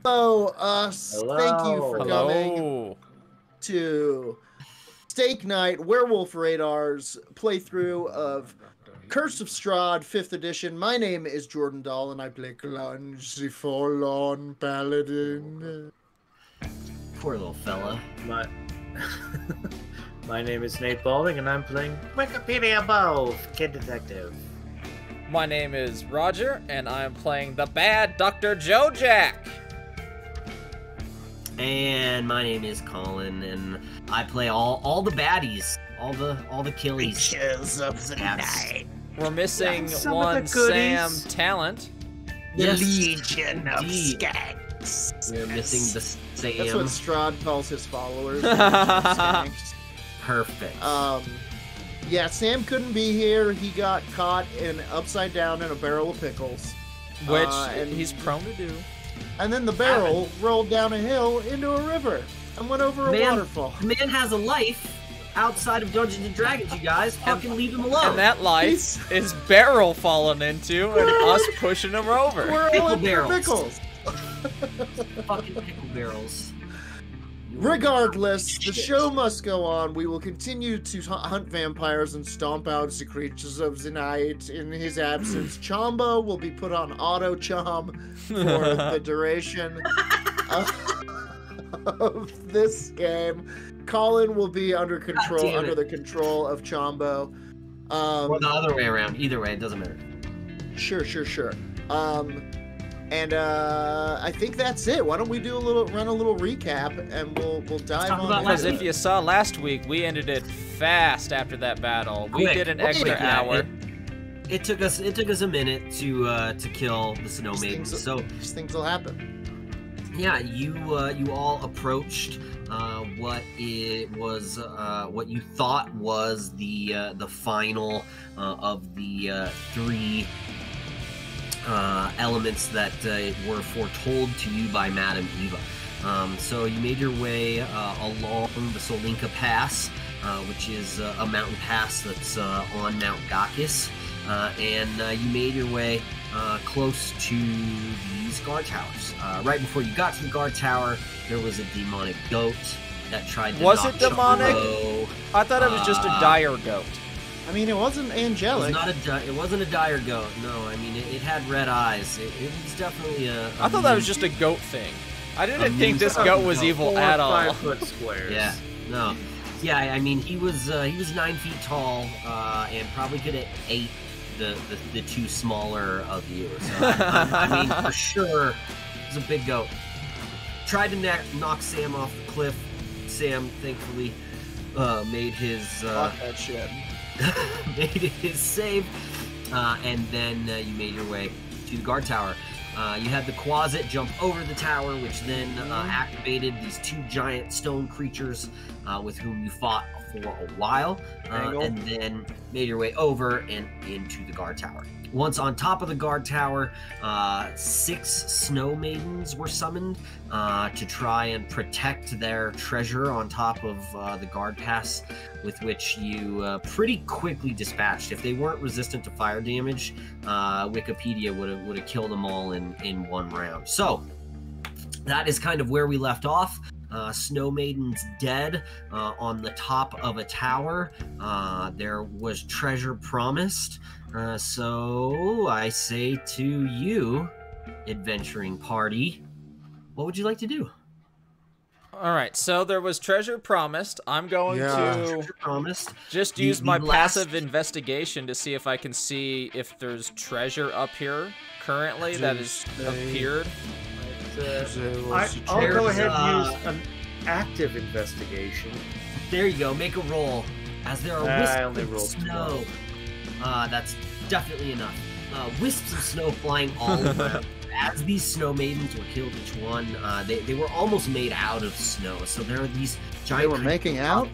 Hello, thank you for coming to Steak Night Werewolf Radar's playthrough of Curse of Strahd 5th edition. My name is Jordan Dahl and I play Clunge, the Forlorn Paladin. Poor little fella. My name is Nate Balding and I'm playing Wikipedia Bow, Kid Detective. My name is Roger and I'm playing the bad Dr. Joe Jack. And my name is Colin and I play all the baddies, all the killies. Creatures of the night. We're missing one Sam talent. The Legion of Skanks. We're missing the Sam. That's what Strahd calls his followers. Perfect. Yeah, Sam couldn't be here. He got caught upside down in a barrel of pickles. Which he's prone to do. And then the barrel rolled down a hill into a river and went over a waterfall. The man has a life outside of Dungeons and Dragons, you guys. Fucking leave him alone. And that life is barrel falling into and us pushing him over. We're all in pickles. Fucking pickle barrels. Regardless, the show must go on. We will continue to hunt vampires and stomp out the creatures of the night. In his absence, Chombo will be put on auto chom for the duration of this game. Colin will be under the control of Chombo. Or the other way around. Either way, it doesn't matter. Sure. And I think that's it. Why don't we run a little recap, and we'll dive on. Because if you saw last week, we ended it fast after that battle. We did an extra hour. It took us a minute to kill the Snow Maiden. So these things will happen. Yeah, you all approached what you thought was the final of the three elements that were foretold to you by Madame Eva. So you made your way along the Solinka Pass, which is a mountain pass that's on Mount Gakis, and you made your way close to these guard towers. Right before you got to the guard tower, there was a demonic goat that tried to Was it demonic? I thought it was just a dire goat. I mean, it wasn't angelic. It wasn't a dire goat. No, I mean, it had red eyes. It was definitely I thought that was just a goat thing. I didn't think this goat was evil at all. 5 foot squares. Yeah, no. Yeah, I mean, he was 9 feet tall, and probably could have ate the two smaller of you. So I mean, for sure, it was a big goat. Tried to knock Sam off the cliff. Sam, thankfully, made his Fuck that shit. made his save, and then you made your way to the guard tower. You had the Quasit jump over the tower, which then activated these 2 giant stone creatures with whom you fought for a while, and then made your way over and into the guard tower. Once on top of the guard tower, 6 snow maidens were summoned to try and protect their treasure on top of the guard pass, with which you pretty quickly dispatched. If they weren't resistant to fire damage, Wikipedia would have killed them all in 1 round. So that is kind of where we left off. Snow Maiden's dead on the top of a tower. There was treasure promised. So I say to you, adventuring party, what would you like to do? All right, so there was treasure promised. I'm going to just use my passive investigation to see if I can see if there's treasure up here currently that has appeared. I'll go ahead and use an active investigation. There you go. Make a roll. As there are wisps of snow. That's definitely enough. Wisps of snow flying all around. As these snow maidens were killed, each one, they were almost made out of snow. So there are these giant. They were making out?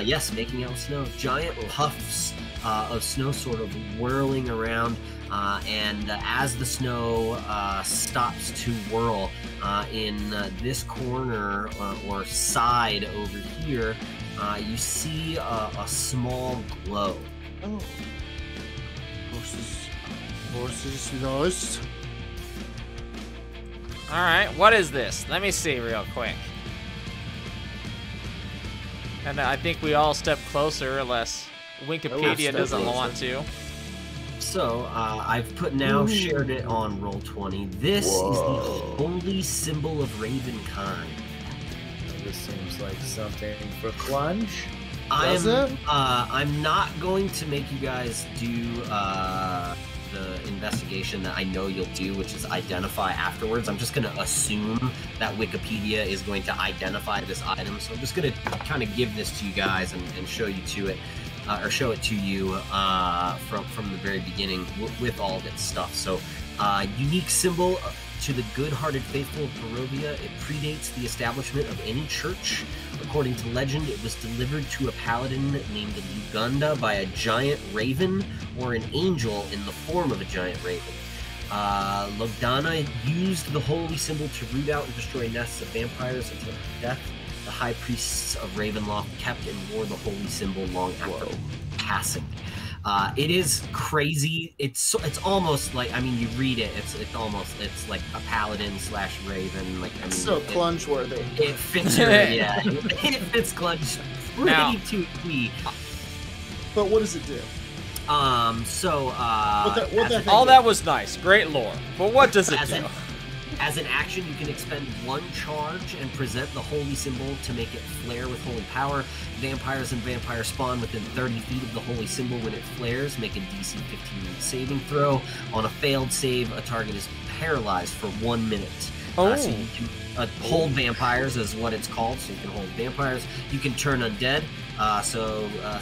Yes, making out of snow. Giant puffs of snow sort of whirling around. And as the snow stops to whirl in this corner or side over here, you see a small glow. Oh. Horses lost. All right, what is this? Let me see real quick. And I think we all step closer, unless Wikipedia doesn't want to. So, I've shared it on Roll20. This is the holy symbol of Ravenkind. This seems like something for Clunge. I'm not going to make you guys do the investigation that I know you'll do, which is identify afterwards. I'm just going to assume that Wikipedia is going to identify this item. So I'm just going to kind of give this to you guys and show you to it. Or show it to you from the very beginning with all of its stuff. So, unique symbol to the good-hearted faithful of Barovia. It predates the establishment of any church. According to legend, it was delivered to a paladin named Uganda by a giant raven or an angel in the form of a giant raven. Logdana used the holy symbol to root out and destroy nests of vampires until her death. The high priests of Ravenloft kept and wore the holy symbol long after passing. It is crazy. It's almost like, I mean, you read it. It's like a paladin / raven. Like, I mean, so Clunge worthy. It fits your yeah. It fits Clunge pretty to a T. But what does it do? That was nice. Great lore. But what does it do? As an action, you can expend 1 charge and present the holy symbol to make it flare with holy power. Vampires and vampire spawn within 30 feet of the holy symbol when it flares. Make a DC 15 saving throw. On a failed save, a target is paralyzed for 1 minute. So you can hold vampires is what it's called, so you can hold vampires. You can turn undead,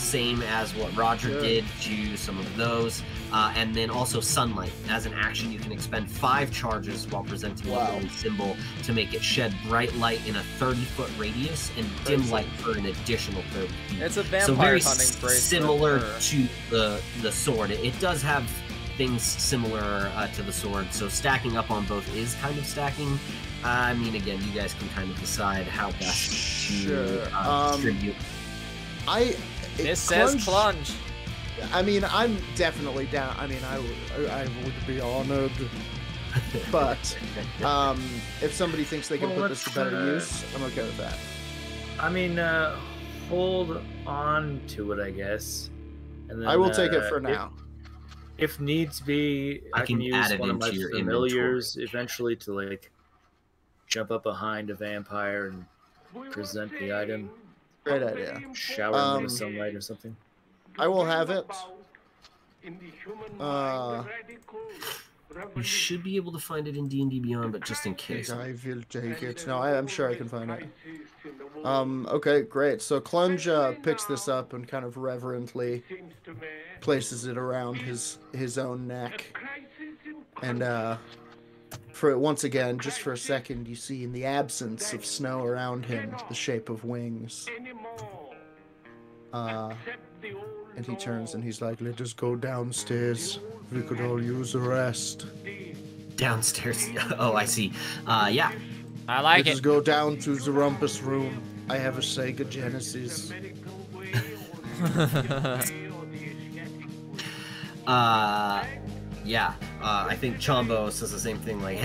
same as what Roger did to some of those. And then also sunlight. As an action, you can expend 5 charges while presenting the holy symbol to make it shed bright light in a 30-foot radius and dim light for an additional 30 feet. It's a vampire hunting bracelet. Similar to the sword. It does have things similar to the sword, so stacking up on both is kind of stacking. I mean, again, you guys can kind of decide how best to distribute. This says Clunge. I mean, I'm definitely down. I mean, I would be honored. But if somebody thinks they can put this to better use, I'm okay with that. I mean, hold on to it, I guess. And then, I will take it for now. If needs be, I can use one of my familiars eventually to, like, jump up behind a vampire and present the item. Great idea. Shower him with sunlight or something. I will have it. You should be able to find it in D&D Beyond, but just in case. I will take it. No, I'm sure I can find it. Okay, great. So Clunge picks this up and kind of reverently places it around his own neck. And once again, just for a second, you see in the absence of snow around him the shape of wings. And he turns and he's like, "Let us go downstairs. We could all use a rest." Downstairs? Oh, I see. Yeah. I like it. Let us go down to the rumpus room. I have a Sega Genesis. Yeah. I think Chombo says the same thing. Like,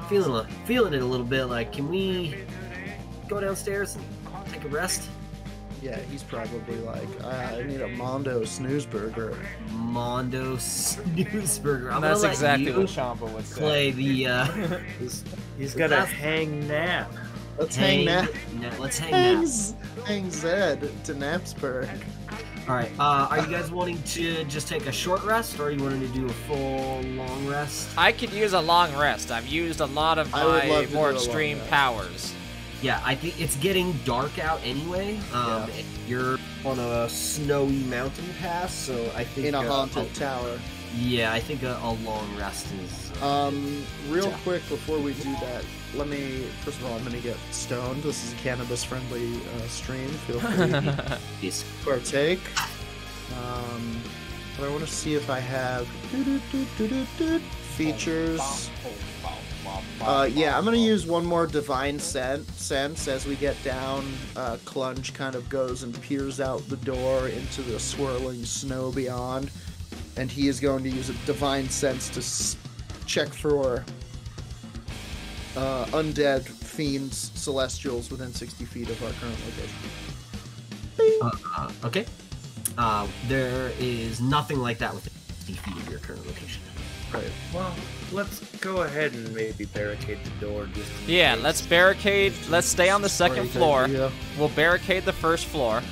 feeling it a little bit. Like, can we go downstairs and take a rest? Yeah, he's probably like, I need a Mondo snoozeburger. Mondo snoozeburger. That's exactly what Chombo would say. Play the, he's got a hang nap. Let's hang nap. Let's hang nap. Hang Zed to Napsburg. Alright, are you guys wanting to just take a short rest, or are you wanting to do a full long rest? I could use a long rest. I've used a lot of my more extreme powers. Yeah, I think it's getting dark out anyway. You're on a snowy mountain pass, so I think... In a haunted tower. Yeah, I think a long rest is... real quick, before we do that, first of all, I'm going to get stoned. This is a cannabis-friendly stream. Feel free to partake. But I want to see if I have features... yeah, I'm going to use one more Divine Sense as we get down. Clunge kind of goes and peers out the door into the swirling snow beyond. And he is going to use a Divine Sense to check for undead fiends, celestials within 60 feet of our current location. Okay. There is nothing like that within 60 feet of your current location. Right. Well, let's go ahead and maybe barricade the door. Yeah, let's barricade. Let's stay on the second floor. Idea. We'll barricade the first floor.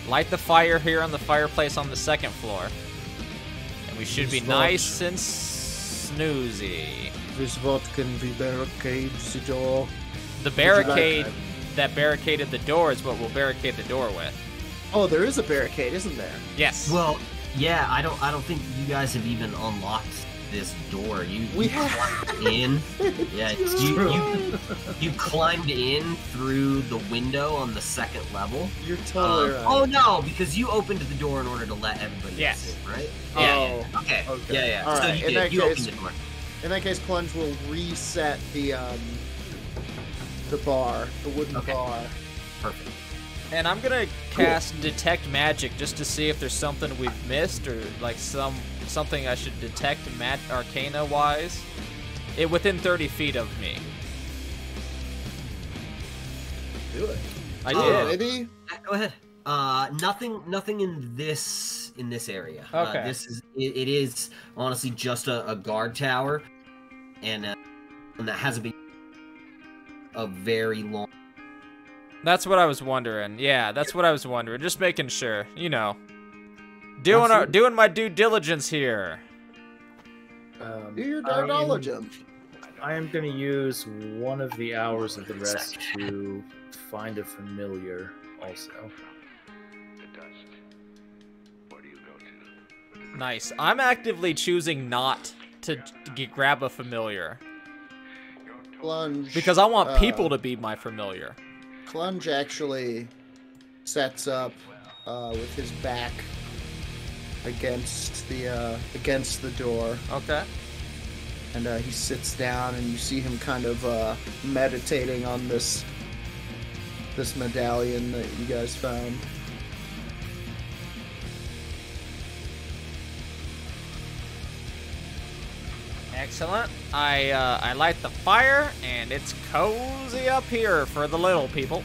Light the fire here on the fireplace on the second floor. And we should be nice and snoozy. This what can be barricades the door. The barricade that barricaded the door is what we'll barricade the door with. Oh, there is a barricade, isn't there? Yes. Well, yeah, I don't think you guys have even unlocked this door. You climbed in. Yeah, you climbed in through the window on the second level. You're totally right. Oh no, because you opened the door in order to let everybody else in, right? Yeah. Oh. Okay. Yeah. All right. So you opened the door. In that case, Plunge will reset the bar, the wooden bar. Perfect. And I'm gonna cast Detect Magic just to see if there's something we've missed or like something I should detect Arcana wise. Within 30 feet of me. Do it. I did. Maybe. Go ahead. Nothing in this area. Okay. It is honestly just a guard tower, and that hasn't been a very long. That's what I was wondering. Yeah, that's what I was wondering. Just making sure, doing my due diligence here. Do your due diligence. I am going to use one of the hours of the rest to find a familiar. Also. Nice. I'm actively choosing not to grab a familiar. Plunge. Because I want people to be my familiar. Plunge actually sets up with his back against the door. Okay. And he sits down, and you see him kind of meditating on this medallion that you guys found. Excellent. I light the fire, and it's cozy up here for the little people.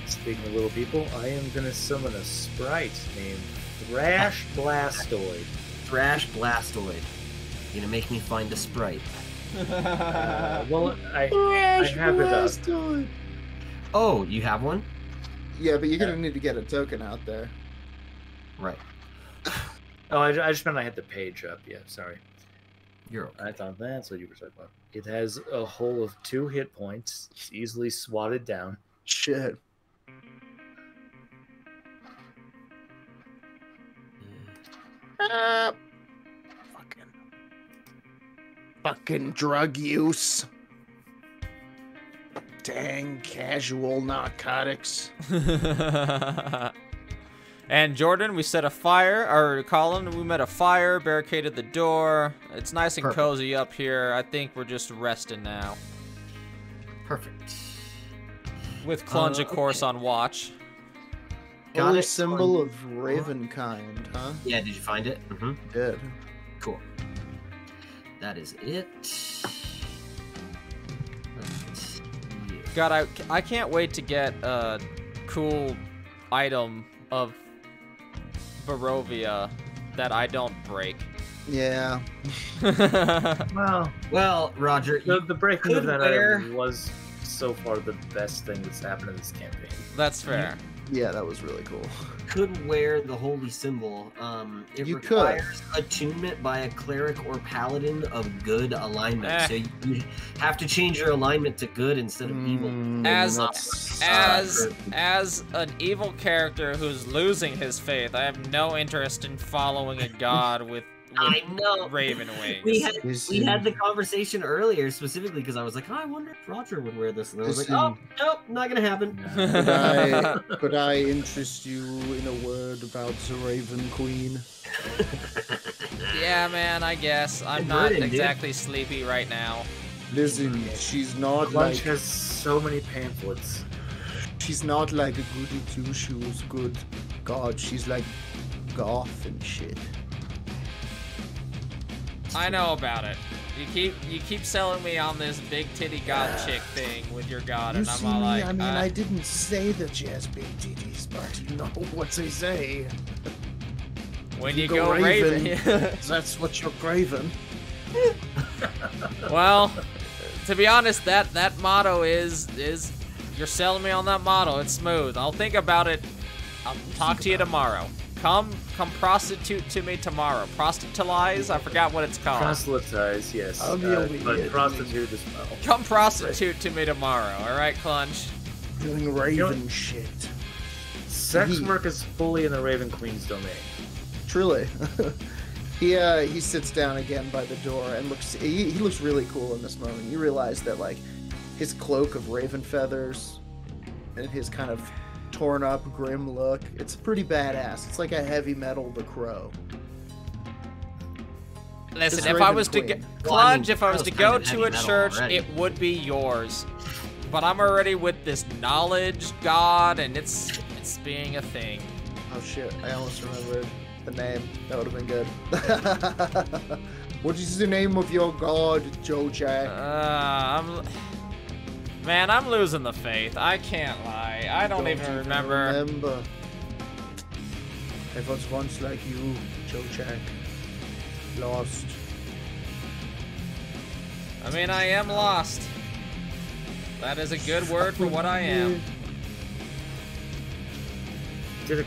Speaking of little people, I am going to summon a sprite named Thrash Blastoid. Thrash Blastoid. You're going to make me find a sprite. Well, I have it up. Oh, you have one? Yeah, but you're going to need to get a token out there. Right. Oh, I just meant I had the page up. Yeah, sorry. You're okay. I thought that's what you were talking about. It has a hull of 2 hit points. It's easily swatted down. Shit. Fucking drug use. Dang casual narcotics. And Jordan, we set a fire, or Colin, we met a fire, barricaded the door. It's nice and cozy up here. I think we're just resting now. Perfect. With Clunge, of course, on watch. Got a symbol of Ravenkind, huh? Yeah, did you find it? Mm-hmm. Did. Cool. That is it. God, I can't wait to get a cool item of Barovia that I don't break. Yeah. Well, Roger, the breaking of that item was so far the best thing that's happened in this campaign. That's fair. Yeah, that was really cool. Could wear the holy symbol. It requires attunement by a cleric or paladin of good alignment. So you have to change your alignment to good instead of evil. As an evil character who's losing his faith, I have no interest in following a god with I know. Raven wings. We had the conversation earlier specifically because I was like, I wonder if Roger would wear this, and I was like, oh, nope, not gonna happen. Could I interest you in a word about the Raven Queen? Yeah, man, I guess. I'm not exactly sleepy right now. Listen, she's not Clunge has so many pamphlets. She's not like a goody two-shoes good god. She's like goth and shit. I know about it. You keep selling me on this big titty god chick thing with your god, and I'm all like, I mean, I didn't say that she has big titties, but you know what they say. When you go Raven, that's what you're craving. Well, to be honest, that motto is you're selling me on that motto. It's smooth. I'll think about it. I'll talk to you tomorrow. Come prostitute to me tomorrow. Prostitutize? I forgot what it's called. Proselytize, yes. But prostitute as well. Come prostitute to me tomorrow. All right, Clunge? Doing Raven shit. Sex work is fully in the Raven Queen's domain. Truly. He sits down again by the door and he looks really cool in this moment. You realize that, like, his cloak of raven feathers and his kind of torn up grim look, it's pretty badass. It's like a heavy metal The Crow. Listen, if I was to Clunge, if I was to go to a church, it would be yours. But I'm already with this knowledge god, and it's being a thing. Oh shit, I almost remembered the name. That would have been good. What is the name of your god, Joe Jack? Man, I'm losing the faith. I can't lie. I don't even remember. I was once like you, Joe Jack. Lost. I mean, I am lost. That is a good word for what I am. Did a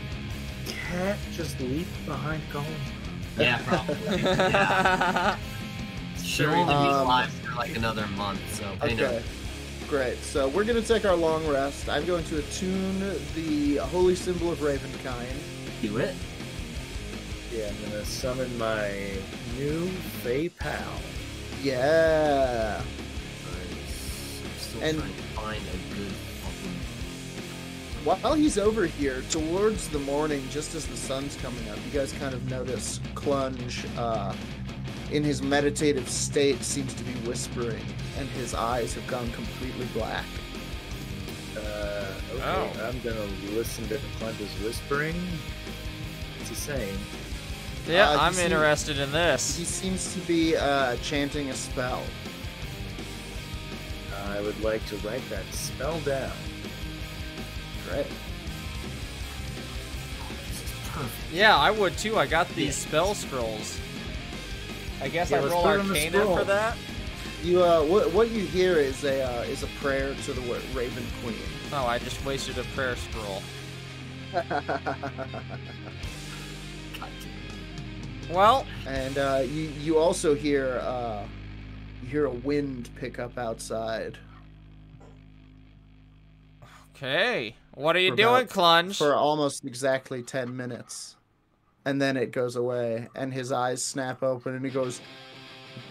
cat just leap behind Colin? Yeah, probably. Yeah. Sure, we'll be alive for like another month, so okay. Great. So we're going to take our long rest. I'm going to attune the holy symbol of Ravenkind. Do it. Yeah, I'm going to summon my new Fey pal. Yeah. I'm still trying to find a good fucking... While he's over here, towards the morning, just as the sun's coming up, you guys kind of notice Clunge, in his meditative state, seems to be whispering, and his eyes have gone completely black. Okay, I'm gonna listen to Clunge's whispering. What's he saying? Yeah, I'm interested in this. He seems to be chanting a spell. I would like to write that spell down. Great. Yeah, I would too. I got these spell scrolls. I guess I roll Arcana for that. You what you hear is a prayer to the Raven Queen. Oh, I just wasted a prayer scroll. Well, and you also hear a wind pick up outside. Okay, what are you doing, Clunge? For almost exactly 10 minutes. And then it goes away, and his eyes snap open, and he goes,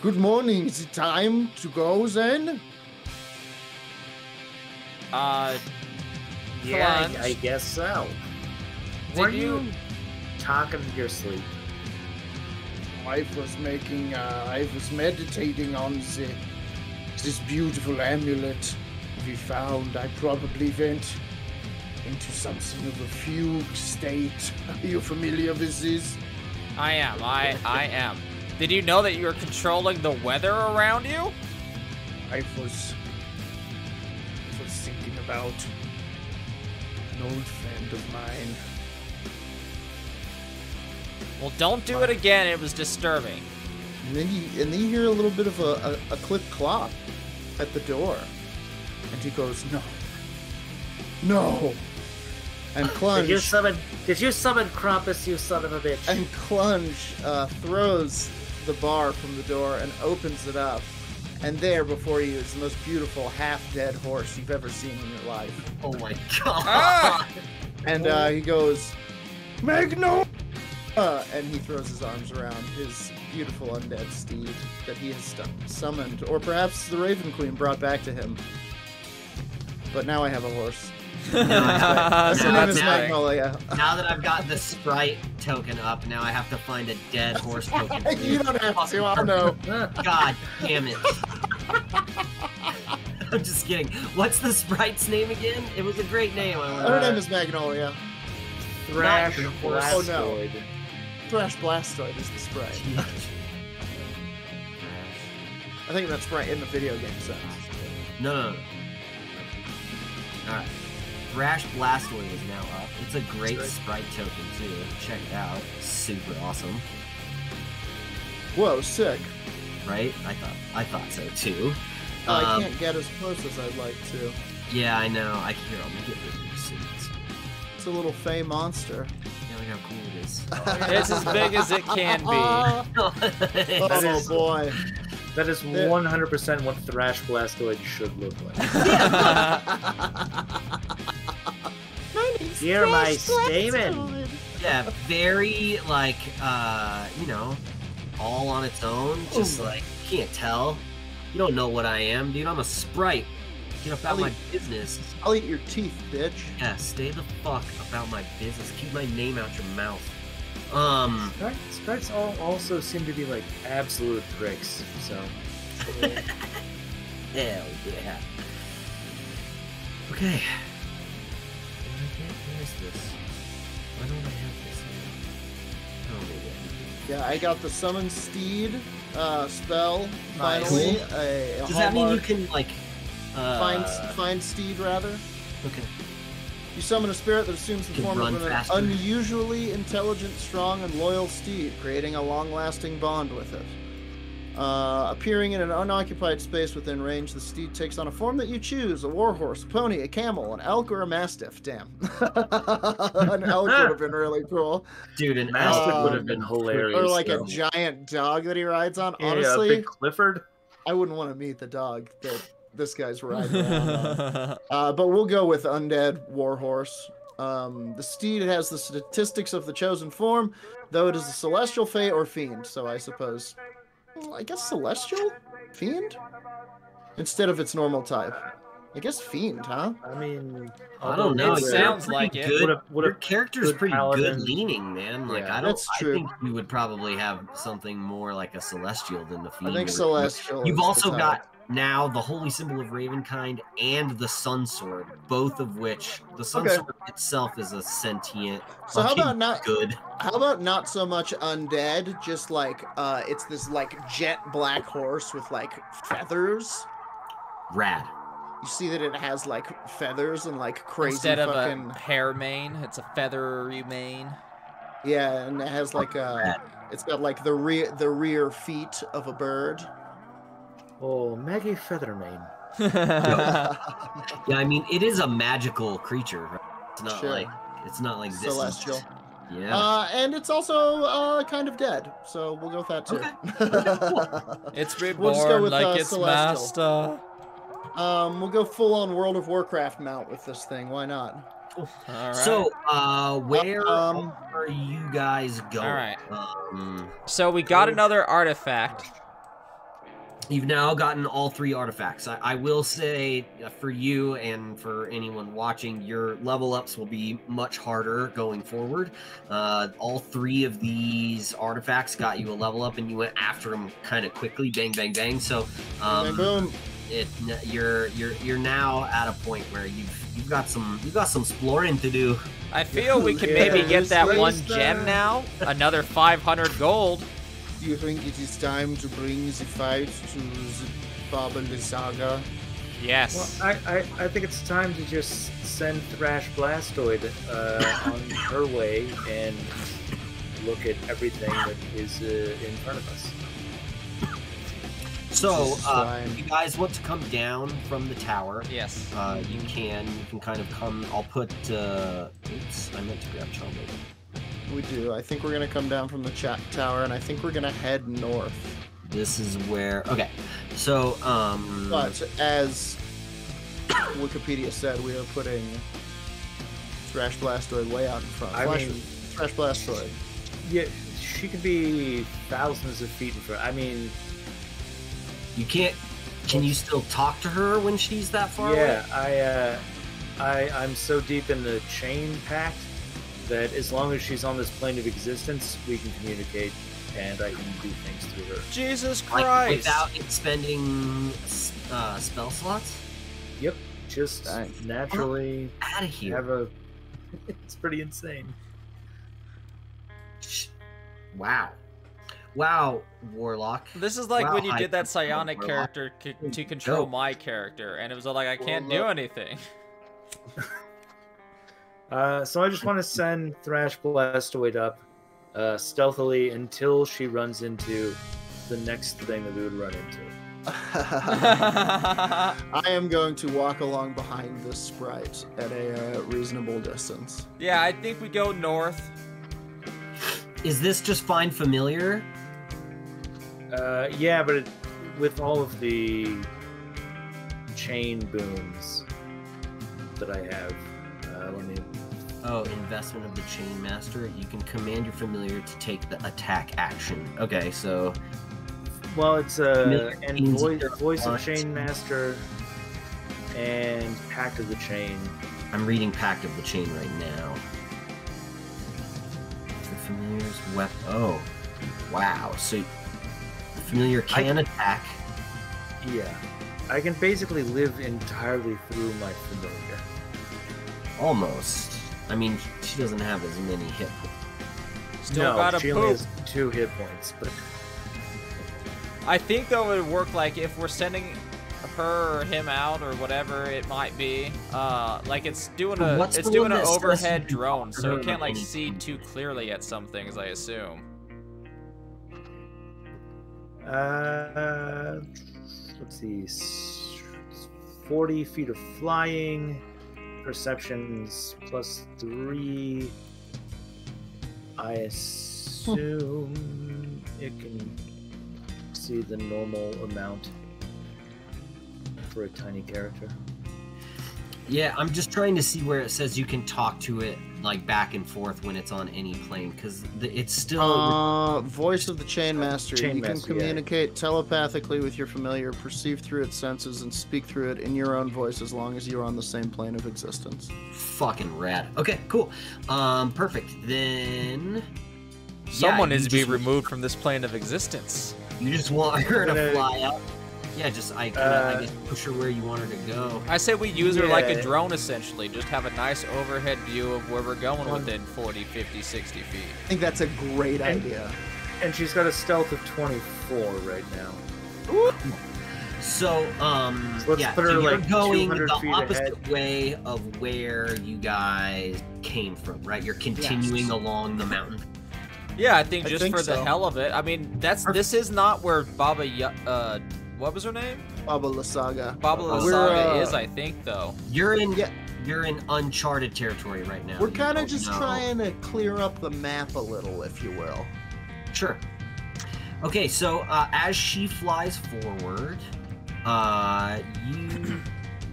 "Good morning, is it time to go then?" Yeah, I guess so. Were you talking in your sleep? I was meditating on this beautiful amulet we found. I probably went into something of a fugue state. Are you familiar with this? I am. I am. Did you know that you were controlling the weather around you? I was thinking about an old friend of mine. Well, don't do it again. It was disturbing. And then you hear a little bit of a clip clop at the door. And he goes, no. And Clunge... Did you summon Krampus, you son of a bitch? And Clunge throws the bar from the door and opens it up. And there before you is the most beautiful half-dead horse you've ever seen in your life. Oh my god! And he goes, "Magno!" And he throws his arms around his beautiful undead steed that he has summoned. Or perhaps the Raven Queen brought back to him. But now I have a horse. Her name is Magnolia. Now that I've got the sprite token up, now I have to find a dead horse token. You don't have to, I'll know. God damn it. I'm just kidding. What's the sprite's name again? It was a great name. Her name is Magnolia. Thrash Blastoid. Oh no. Thrash Blastoid is the sprite. I think that's right in the video game sense. No. Alright. Thrash Blastoid is now up. It's a great sprite token, too. Check it out. Super awesome. Whoa, sick. Right? I thought so, too. I can't get as close as I'd like to. Yeah, I know. I'll make it bigger soon. It's a little Fey monster. Yeah, look how cool it is. It's as big as it can be. Oh, boy. That is 100% what Thrash Blastoid should look like. You're my stamen. Yeah, very, like, you know, all on its own. Just, like, you can't tell. You don't know what I am, dude. I'm a sprite. Get about my business. I'll eat your teeth, bitch. Yeah, stay the fuck about my business. Keep my name out your mouth. Sprites also seem to be like absolute pricks, so. Hell yeah. Okay. Where is this? Why don't I have this here? Oh, maybe. Yeah, I got the Summon Steed spell, finally. Nice. Does that mean you can, like... Find Steed, rather. Okay. You summon a spirit that assumes the form of an unusually intelligent, strong, and loyal steed, creating a long-lasting bond with it. Appearing in an unoccupied space within range, the steed takes on a form that you choose: a warhorse, a pony, a camel, an elk, or a mastiff. Damn. An elk would have been really cool. Dude, an mastiff would have been hilarious. Or like a giant dog that he rides on. Honestly, big Clifford. I wouldn't want to meet the dog that this guy's riding around on. But we'll go with Undead Warhorse. The steed has the statistics of the chosen form, though it is a celestial, fey, or fiend. So I suppose, I guess celestial? Fiend? Instead of its normal type. I guess fiend, huh? I mean, I don't know. It sounds like it. Your character's pretty good leaning, man. Like, yeah, I think you would probably have something more like a celestial than the fiend. I think celestial. You've also got now the holy symbol of Ravenkind and the Sun Sword, both of which the Sun Sword itself is a sentient. So how about not so much undead, just like it's this like jet black horse with like feathers. Rad. You see that it has like feathers and like crazy Instead of fucking a hair mane, it's a feathery mane. Yeah, and it has like it's got like the rear feet of a bird. Oh, Maggie Feathermane. Yeah, I mean it is a magical creature. Right? It's not like celestial. This. Yeah. And it's also kind of dead, so we'll go with that too. Okay. It's reborn like its master. We'll go full on World of Warcraft mount with this thing. Why not? All right. So, where are you guys going? All right. So we got another artifact. You've now gotten all 3 artifacts. I will say, for you and for anyone watching, your level ups will be much harder going forward. All 3 of these artifacts got you a level up, and you went after them kind of quickly. Bang, bang, bang. So, bang, boom. You're now at a point where you've got some exploring to do. I feel we can maybe get that one gem now. Another 500 gold. Do you think it is time to bring the fight to the Baba Saga? Yes. Well, I think it's time to just send Thrash Blastoid on her way and look at everything that is in front of us. So, if you guys want to come down from the tower, yes, you can kind of come. I'll put. Oops, I meant to grab Charmander. We do. I think we're gonna come down from the tower, and I think we're gonna head north. This is where. Okay, so But as Wikipedia said, we are putting Thrash Blastoid way out in front. Thrash Blastoid. Yeah, she could be thousands of feet in front. I mean. You can't. Can you still talk to her when she's that far away? Yeah, I'm so deep in the chain pact that as long as she's on this plane of existence, we can communicate, and I can do things through her. Jesus Christ! Like, without expending spell slots? Yep, just naturally out of here. Have a. It's pretty insane. Wow. Wow, Warlock. This is like when you did that psionic character to control my character, and it was like, I can't do anything. So I just want to send Thrash Blastoid up stealthily until she runs into the next thing that we would run into. I am going to walk along behind this sprite at a reasonable distance. Yeah, I think we go north. Is this just find familiar? Yeah, but with all of the chain boons that I have, let me... Oh, investment of the Chain Master. You can command your familiar to take the attack action. Okay, so... Well, it's and voice of Chain Master and Pact of the Chain. I'm reading Pact of the Chain right now. The familiar's weapon. Oh, wow. So the familiar can attack. Yeah, I can basically live entirely through my familiar. Almost. I mean, she doesn't have as many hit points. Still got she only has 2 hit points, but. I think though it would work like if we're sending her or him out or whatever it might be. Like it's doing an overhead drone, so it can't like see too clearly at some things, I assume. Let's see. 40 feet of flying, perceptions +3. I assume it can see the normal amount for a tiny character. Yeah, I'm just trying to see where it says you can talk to it like back and forth when it's on any plane, because it's still voice of the Chain Master. You can communicate telepathically with your familiar, perceive through its senses, and speak through it in your own voice as long as you're on the same plane of existence. Fucking rad. Okay, cool. Perfect. Then someone needs to be removed from this plane of existence. You just want her to fly up. Yeah, just I guess push her where you want her to go. I say we use her like a drone, essentially. Just have a nice overhead view of where we're going within 40, 50, 60 feet. I think that's a great idea. And she's got a stealth of 24 right now. Ooh. So, let's put her so you're like going the opposite ahead. way of where you guys came from, right? You're continuing along the mountain. Yeah, I think just for the hell of it. I mean, this is not where Baba what was her name? Baba Lysaga. Baba Lysaga is, I think, though. You're in uncharted territory right now. We're kind of just trying to clear up the map a little, if you will. Sure. Okay, so as she flies forward, you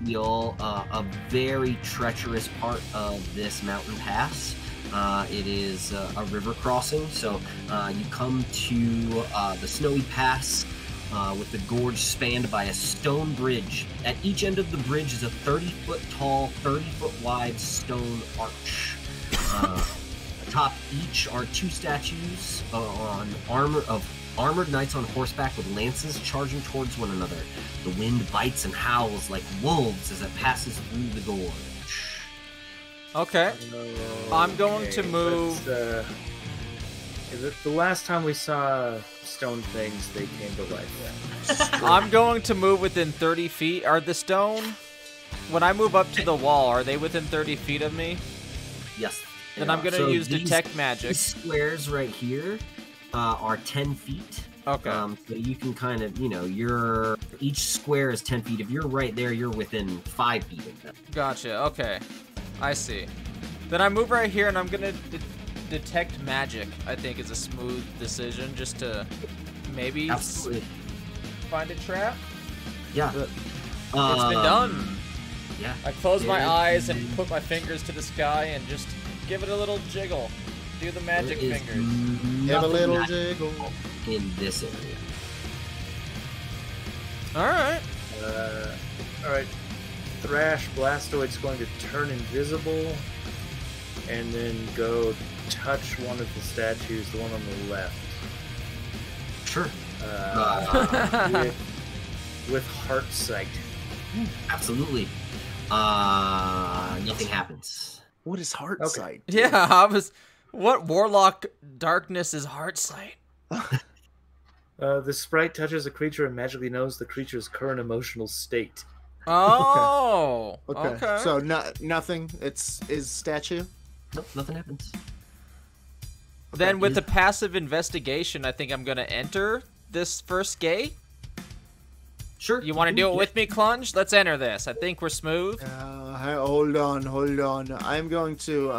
feel a very treacherous part of this mountain pass. It is a river crossing, so you come to the snowy pass with the gorge spanned by a stone bridge. At each end of the bridge is a 30-foot tall, 30-foot wide stone arch. Atop each are 2 statues of armored knights on horseback with lances charging towards one another. The wind bites and howls like wolves as it passes through the gorge. Okay. I'm going to move. The last time we saw stone things, they came to life. I'm going to move within 30 feet. Are the stone, when I move up to the wall, are they within 30 feet of me? Yes. Then I'm going to use Detect Magic. These squares right here are 10 feet. Okay. So you can kind of, each square is 10 feet. If you're right there, you're within 5 feet of them. Gotcha. Okay. I see. Then I move right here, and I'm going to Detect Magic, I think, is a smooth decision, just to maybe find a trap. Yeah. It's been done. Yeah. I close my eyes and put my fingers to the sky and just give it a little jiggle. Do the magic fingers. Give a little jiggle. In this area. Alright. Alright. Thrash Blastoid's going to turn invisible and then go touch one of the statues, the one on the left. Sure. With Heart Sight. Absolutely. Nothing happens. What is Heart Sight? Yeah, what Warlock darkness is Heart Sight? The sprite touches a creature and magically knows the creature's current emotional state. Oh. Okay. So nothing. Is statue. Nope, nothing happens. Then with the passive investigation, I think I'm gonna enter this first gate. Sure. You want to do it with me, Clunge? Let's enter this. I think we're smooth. Hold on. I'm going to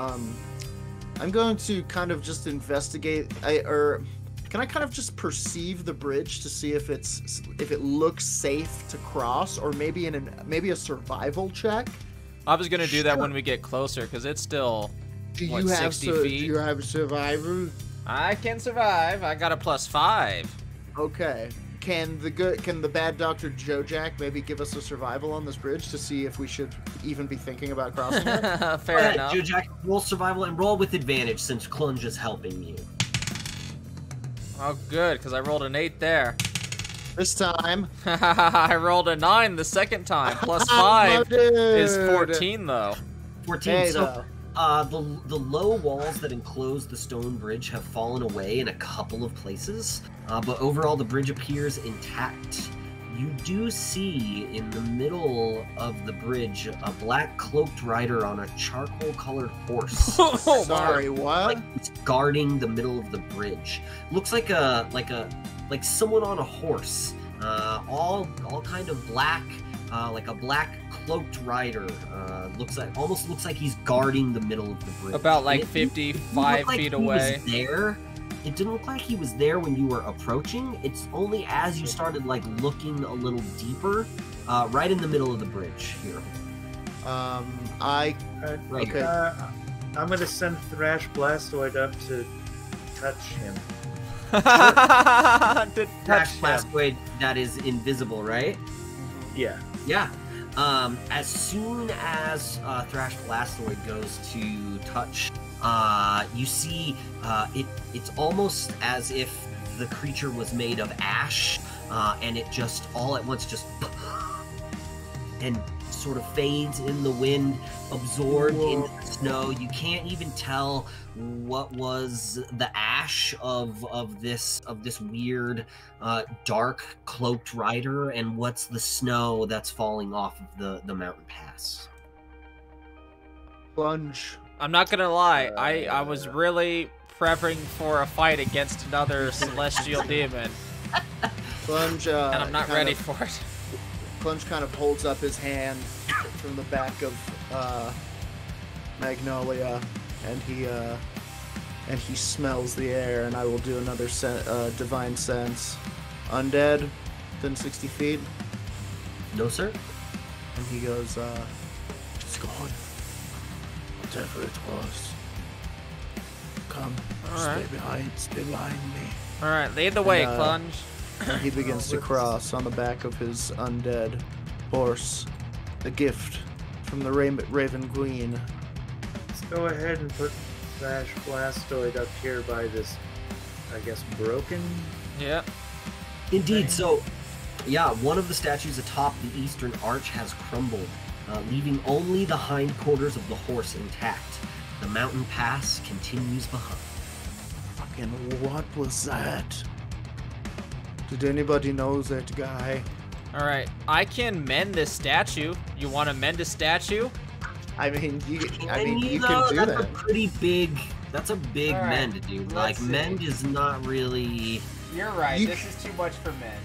kind of just investigate. Can I kind of just perceive the bridge to see if it looks safe to cross, or maybe maybe a survival check? I was gonna do that when we get closer, because it's still 60 feet. Do you have survival? I can survive. I got a +5. Okay. Can the bad Dr. Joe Jack maybe give us a survival on this bridge to see if we should even be thinking about crossing it? Fair enough. Joe Jack, roll survival and roll with advantage since Clunge is helping you. Oh, good, because I rolled an 8 there. This time. I rolled a 9 the second time. +5 is 14, though. 14, hey, so... the low walls that enclose the stone bridge have fallen away in a couple of places, but overall the bridge appears intact. You do see in the middle of the bridge a black cloaked rider on a charcoal-colored horse. Sorry, what? Like it's guarding the middle of the bridge. Looks like someone on a horse. All kind of black, like a black cloaked rider. Almost looks like he's guarding the middle of the bridge. About like 55 feet away. It didn't look like he was there when you were approaching. It's only as you started like looking a little deeper, right in the middle of the bridge here. Okay. I'm gonna send Thrash Blastoid up to touch him. Thrash Blastoid that is invisible, right? Yeah. Yeah. As soon as Thrash Blastoid goes to touch, you see it's almost as if the creature was made of ash, and it just all at once just and sort of fades in the wind, absorbed into the snow. You can't even tell what was the ash of this weird dark cloaked rider and what's the snow that's falling off of the mountain pass. Plunge. I'm not gonna lie, I was really prepping for a fight against another celestial demon. Plunge, and I'm not ready for it. Plunge kind of holds up his hand from the back of Magnolia, and he smells the air, and I will do another divine sense. Undead, within 60 feet. No, sir. And he goes, it's gone. Whatever it was. Come, stay behind me. Alright, lead the way, Plunge. And he begins to cross on the back of his undead horse. The gift from the Raven Queen. Let's go ahead and put Thrash Blastoid up here by this, I guess, broken? Yeah. Indeed, so, yeah, one of the statues atop the eastern arch has crumbled, leaving only the hindquarters of the horse intact. The mountain pass continues behind. Fucking what was that? Did anybody know that guy? Alright, I can mend this statue. You want to mend a statue? I mean, you can do that's that. A pretty big. That's a big mend, dude. Like see. mend is not really. You're right. This is too much for men.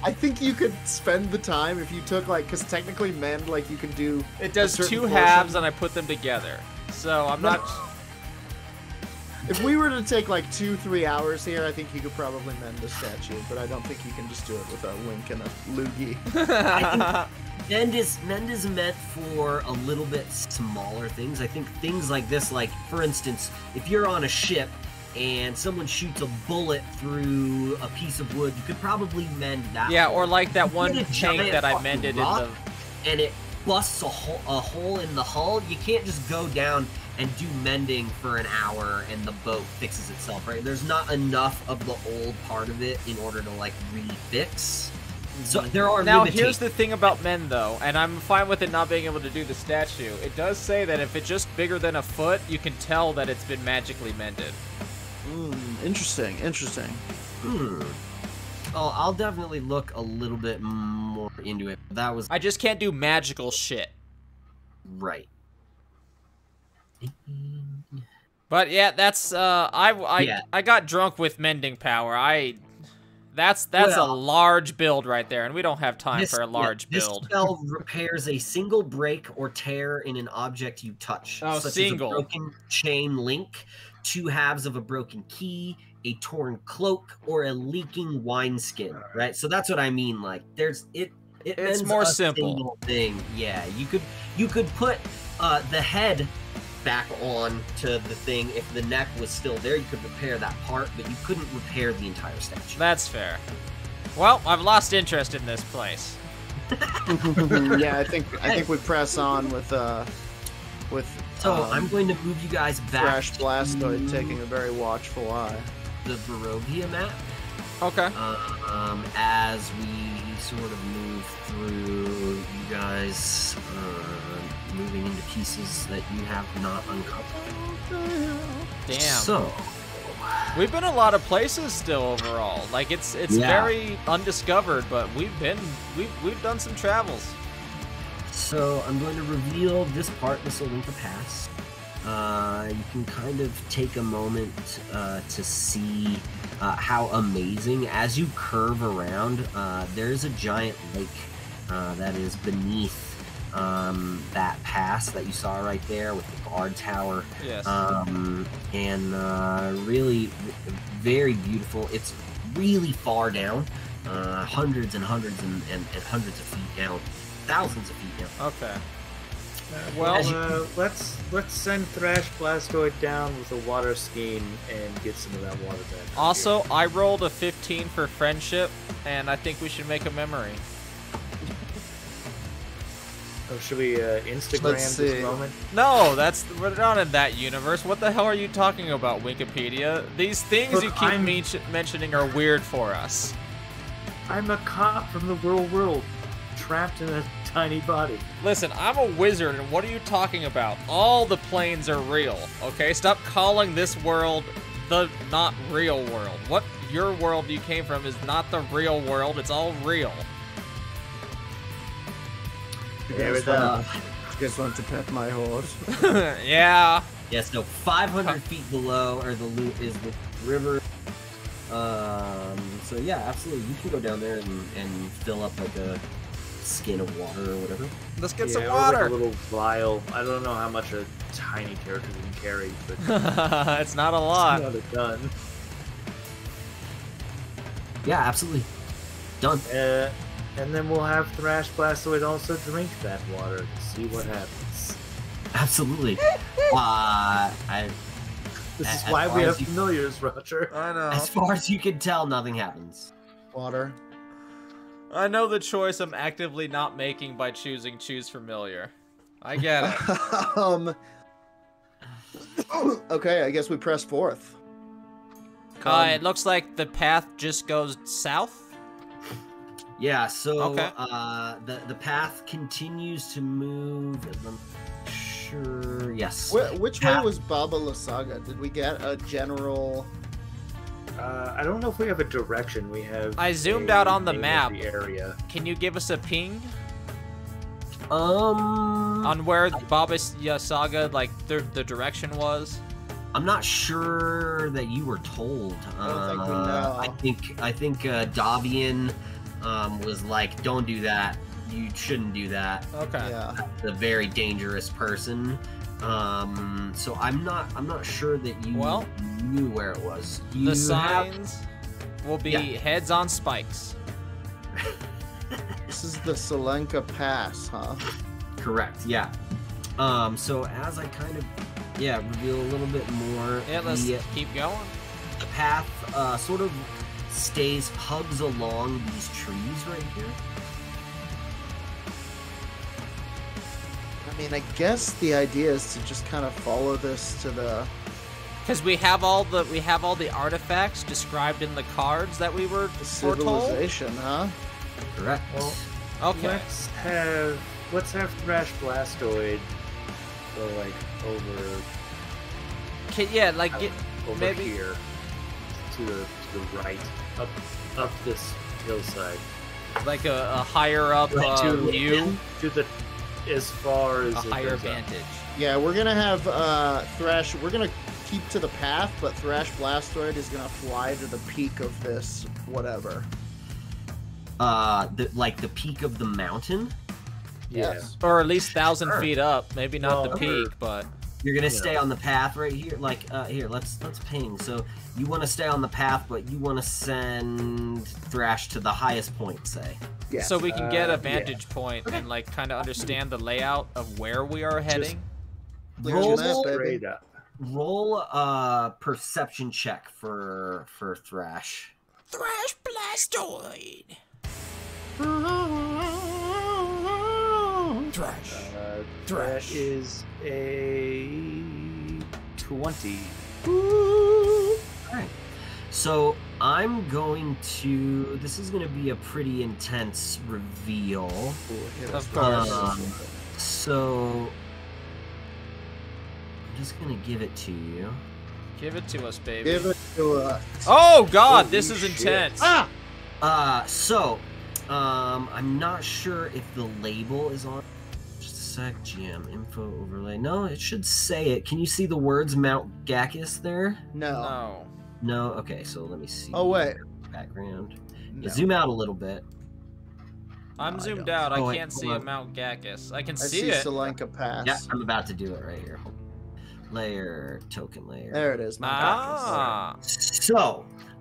I think you could spend the time if you took because technically mend you can do. It does 2 halves and I put them together. So I'm not. If we were to take 2-3 hours here, I think you could probably mend the statue, but I don't think you can just do it with a wink and a loogie. I think mend is meant for a little bit smaller things. I think things like this, for instance, if you're on a ship and someone shoots a bullet through a piece of wood, you could probably mend that. Yeah, or like that one tank that I mended in the. And it busts a hole in the hull. You can't just go down and do mending for an hour and the boat fixes itself, right? There's not enough of the old part of it in order to refix. So there are now here's the thing about mend though, and I'm fine with it not being able to do the statue. It does say that if it's just bigger than a foot, you can tell that it's been magically mended. Interesting. I'll definitely look a little bit more into it. That was I just can't do magical shit. right. But yeah, that's I got drunk with mending power. That's a large build right there, and we don't have time for a large build. This spell repairs a single break or tear in an object you touch. Oh, such single. as a broken chain link, 2 halves of a broken key, a torn cloak, or a leaking wineskin. Right. So that's what I mean. Like, it's more a simple. Single thing. Yeah. You could put the head back on to the thing. If the neck was still there, you could repair that part, but you couldn't repair the entire statue. That's fair. Well, I've lost interest in this place. Yeah, I think we press on with So I'm going to move you guys back. Thrash Blastoid taking a very watchful eye. The Barovia map. Okay. As we sort of move through, you guys moving into pieces that you have not uncovered. Damn. So we've been a lot of places still overall. Like it's very undiscovered, but we've done some travels. So I'm going to reveal this part. This will link the past. You can kind of take a moment to see how amazing, as you curve around, there's a giant lake that is beneath that pass that you saw right there with the guard tower. Yes. And really very beautiful. It's really far down, hundreds and hundreds and hundreds of feet down, thousands of feet down. Okay. Well, let's send Thrash Blastoid down with a water skiing and get some of that water back. Also, I rolled a 15 for friendship, and I think we should make a memory. Oh, should we Instagram this moment? No, we're not in that universe. What the hell are you talking about, Wikipedia? These things Look, you keep mentioning are weird for us. I'm a cop from the real world, trapped in a tiny body. Listen, I'm a wizard, and what are you talking about? All the planes are real, okay? Stop calling this world the not real world. What your world you came from is not the real world. It's all real. You guys want to pet my horse? Yeah. Yes, no, 500 feet below or the loop is the river. So yeah, absolutely, you can go down there and fill up like a skin of water or whatever. Let's get some water. Like a little vial. I don't know how much a tiny character can carry, but it's not a lot. It's not a ton. Yeah, absolutely. Done. And then we'll have Thrash Blastoid also drink that water to see what happens. Absolutely. This is why we have familiars, Roger. I know. As far as you can tell, nothing happens. Water. I know the choice I'm actively not making by choose familiar. I get it. Okay, I guess we press forth. It looks like the path just goes south. Yeah, so okay. The path continues to move. I'm sure. Yes. Which way was Baba Lysaga? Did we get a general? I don't know if we have a direction. We have. I zoomed out on the map. The area. Can you give us a ping? On where Baba Lysaga, like the direction was? I'm not sure that you were told. I don't think we know. I think Davian was like, "Don't do that. You shouldn't do that." Okay. Yeah. That's a very dangerous person. So I'm not sure that you knew where it was. The signs will be heads on spikes. This is the Selenka Pass, huh? Correct. Yeah. So as I kind of reveal a little bit more. Yeah, let's keep going. The path sort of hugs along these trees right here. I mean, I guess the idea is to just kind of follow this to the. Because we have all the artifacts described in the cards that we were foretold. Civilization, huh? Correct. Well, okay. Let's have Thrash Blastoid go like over. Over maybe here to the right, up this hillside. Like a higher up view? To the, as far as a higher vantage. Yeah, we're gonna have Thrash. We're gonna keep to the path, but Thrash Blastoid is gonna fly to the peak of this whatever. Like the peak of the mountain. Yes. Or at least 1,000 feet up. Maybe not the peak, but you're gonna stay on the path right here. Like here, let's ping. So you want to stay on the path, but you want to send Thrash to the highest point, say. Yeah. So we can get a vantage point and like kind of understand the layout of where we are heading. Roll a perception check for Thrash. Thrash Blastoid. Thrash. That is a 20. Alright. So I'm going to... This is going to be a pretty intense reveal. Of course. So... I'm just going to give it to you. Give it to us, baby. Give it to us. Oh, God, this is intense. I'm not sure if the label is on. Just a sec. GM info overlay. No, it should say it. Can you see the words Mount Gacus there? No. No. Okay, so let me see. Oh wait. Background. No. Yeah, zoom out a little bit. I'm zoomed out. I can't see a Mount Gacus. I can see it. Salenka Pass. Yeah, I'm about to do it right here. Layer, token layer. There it is. So,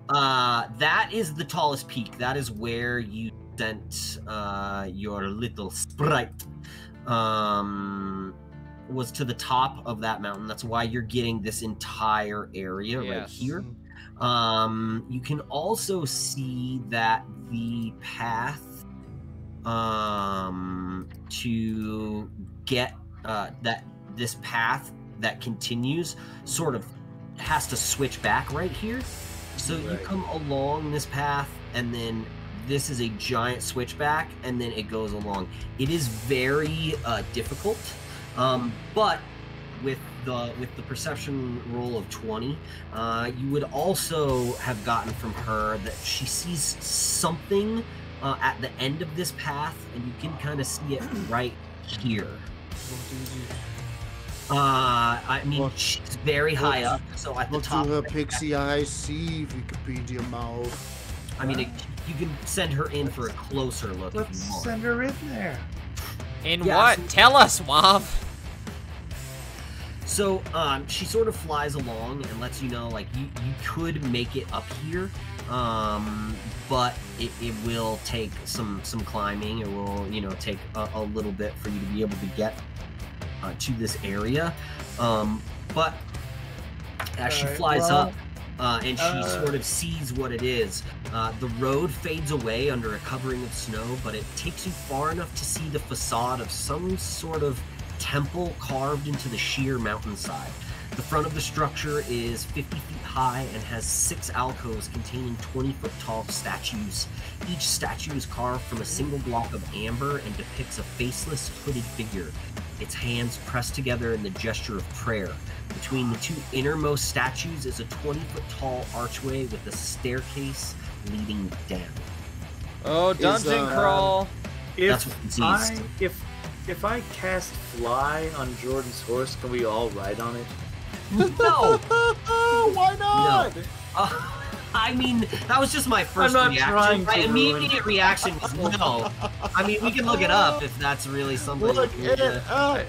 that is the tallest peak. That is where you sent your little sprite. Was to the top of that mountain. That's why you're getting this entire area right here. You can also see that the path to get this path that continues sort of has to switch back right here. So you come along this path, and then this is a giant switchback, and then it goes along. It is very difficult, but with the perception roll of 20, you would also have gotten from her that she sees something at the end of this path, and you can kind of see it right here. I mean, she's very high up, so at the top. Look to her pixie eyes, see Wikipedia mouth. I mean, you can send her in for a closer look if you want. Send her in there. In what? Tell us, Wav. So, she sort of flies along and lets you know, like, you could make it up here, but it will take some climbing. It will, take a little bit for you to be able to get to this area. But as she flies up, and she sort of sees what it is, the road fades away under a covering of snow, but it takes you far enough to see the facade of some sort of temple carved into the sheer mountainside. The front of the structure is 50 feet high and has 6 alcoves containing 20-foot-tall statues. Each statue is carved from a single block of amber and depicts a faceless, hooded figure, its hands pressed together in the gesture of prayer. Between the two innermost statues is a 20-foot-tall archway with a staircase leading down. Oh, dungeon crawl! That's what it sees. If I cast fly on Jordan's horse, can we all ride on it? No! Why not? No. I mean, that was just my first reaction. My immediate reaction was no. I mean, we can look it up if that's really something. Look it up.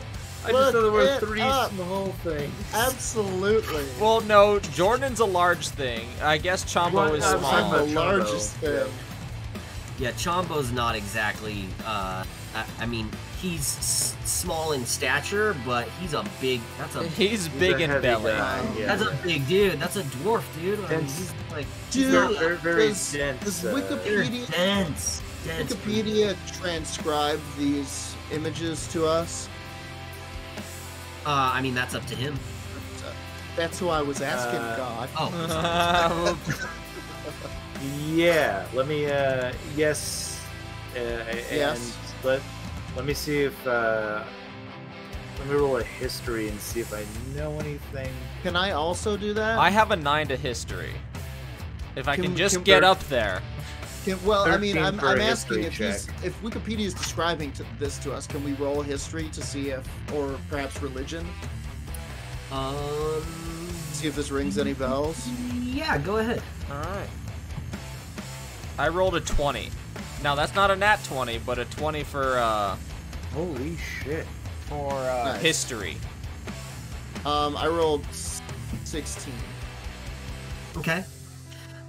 I just thought there were 3 small things. Absolutely. Well, no, Jordan's a large thing. I guess Chombo is small. The largest thing. Yeah, Chombo's not exactly. I mean, he's small in stature, but he's a big. He's big in belly. That's a big dude. That's a dwarf, dude. I mean, he's like. Dude, very does dense. Wikipedia transcribe these images to us? I mean, that's up to him. That's who I was asking, God. Oh. Yeah. Let me. Yes. Yes. And let me see if. Let me roll a history and see if I know anything. Can I also do that? I have a 9 to history. If I can just get up there. Well, I mean, 13 I'm for a asking history if Wikipedia is describing this to us, can we roll history to see if, or perhaps religion? See if this rings any bells? Yeah, go ahead. Alright. I rolled a 20. Now, that's not a nat 20, but a 20 for, Holy shit. for, Nice. history. I rolled 16. Okay.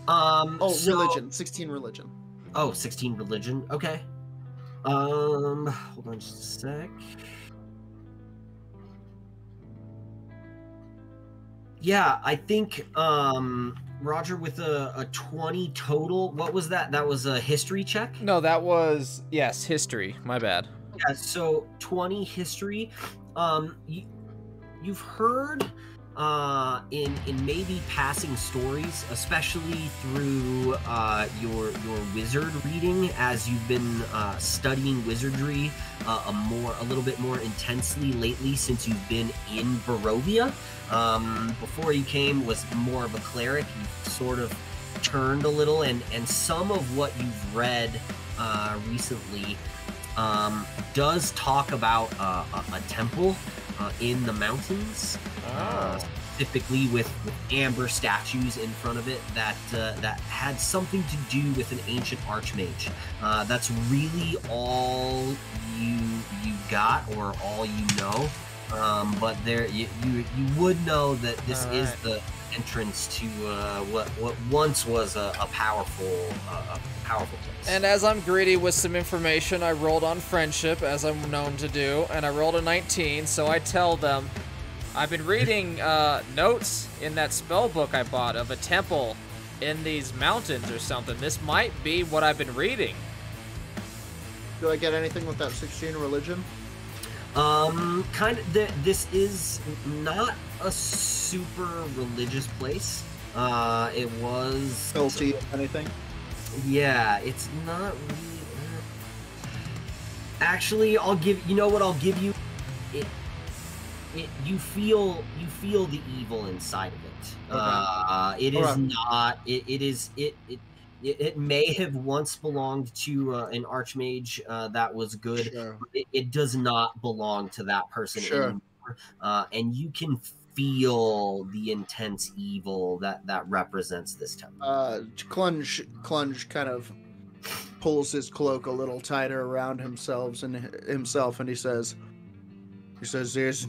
Religion. 16 religion. Oh, 16 religion. Okay. Hold on just a sec. Yeah, I think Roger with a 20 total. What was that? That was a history check? No, that was, yes, history. My bad. Yeah, so 20 history. You've heard in maybe passing stories, especially through your wizard reading, as you've been studying wizardry a little bit more intensely lately since you've been in Barovia. Before you came was more of a cleric. You sort of turned a little, and some of what you've read recently does talk about a temple in the mountains, specifically with amber statues in front of it that had something to do with an ancient archmage. That's really all you got, or all you know. But there, you would know that this is the entrance to what once was a powerful place. And as I'm greedy with some information, I rolled on friendship, as I'm known to do, and I rolled a 19, so I tell them, I've been reading notes in that spell book I bought of a temple in these mountains or something. This might be what I've been reading. Do I get anything with that 16 religion? Kind of. This is not a super religious place. It was. Guilty of anything? Yeah, it's not really. Actually, I'll give. You know what? I'll give you. You feel the evil inside of it. Okay. It is not. It may have once belonged to an archmage that was good. Sure. But it does not belong to that person anymore. And you can feel the intense evil that represents this temple. Clunge kind of pulls his cloak a little tighter around himself, and he says, "There's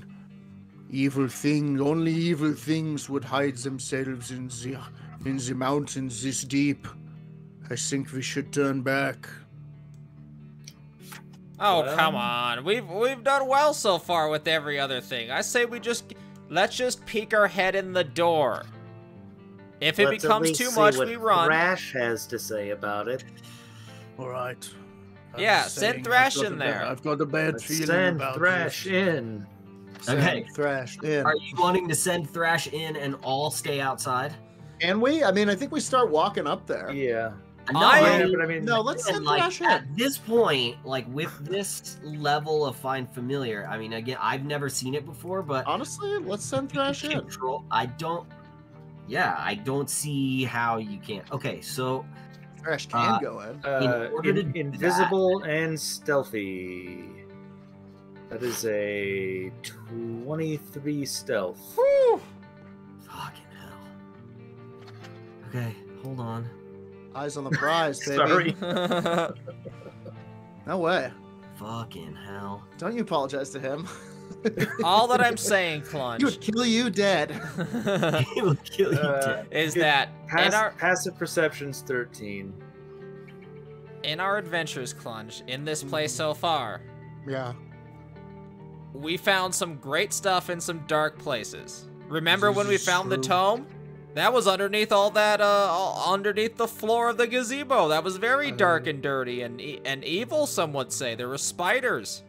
evil thing. Only evil things would hide themselves in the mountains this deep. I think we should turn back." Oh, come on. We've done well so far with every other thing. I say let's just peek our head in the door. If it becomes too much, we run. Thrash has to say about it. All right. Yeah, send Thrash in there. I've got a bad feeling about Thrash in. Okay. Thrash in. Are you wanting to send Thrash in and all stay outside? Can we? I mean, I think we start walking up there. Yeah. No, let's send Thrash in. At this point, like with this level of find familiar, I mean, again, I've never seen it before, but honestly, let's send Thrash in. I don't see how you can't. Okay, so Thrash can go in. Invisible and stealthy. That is a 23 stealth. Woo! Fucking hell. Okay, hold on. Eyes on the prize, baby. Sorry. No way. Fucking hell. Don't you apologize to him. All that I'm saying, Clunge, He would kill you dead. He will kill you dead. is that passive perception's 13. In our adventures, Clunge, in this place so far, Yeah. we found some great stuff in some dark places. Remember when we found the tome? That was underneath all that, underneath the floor of the gazebo. That was very dark and dirty and evil, some would say. There were spiders.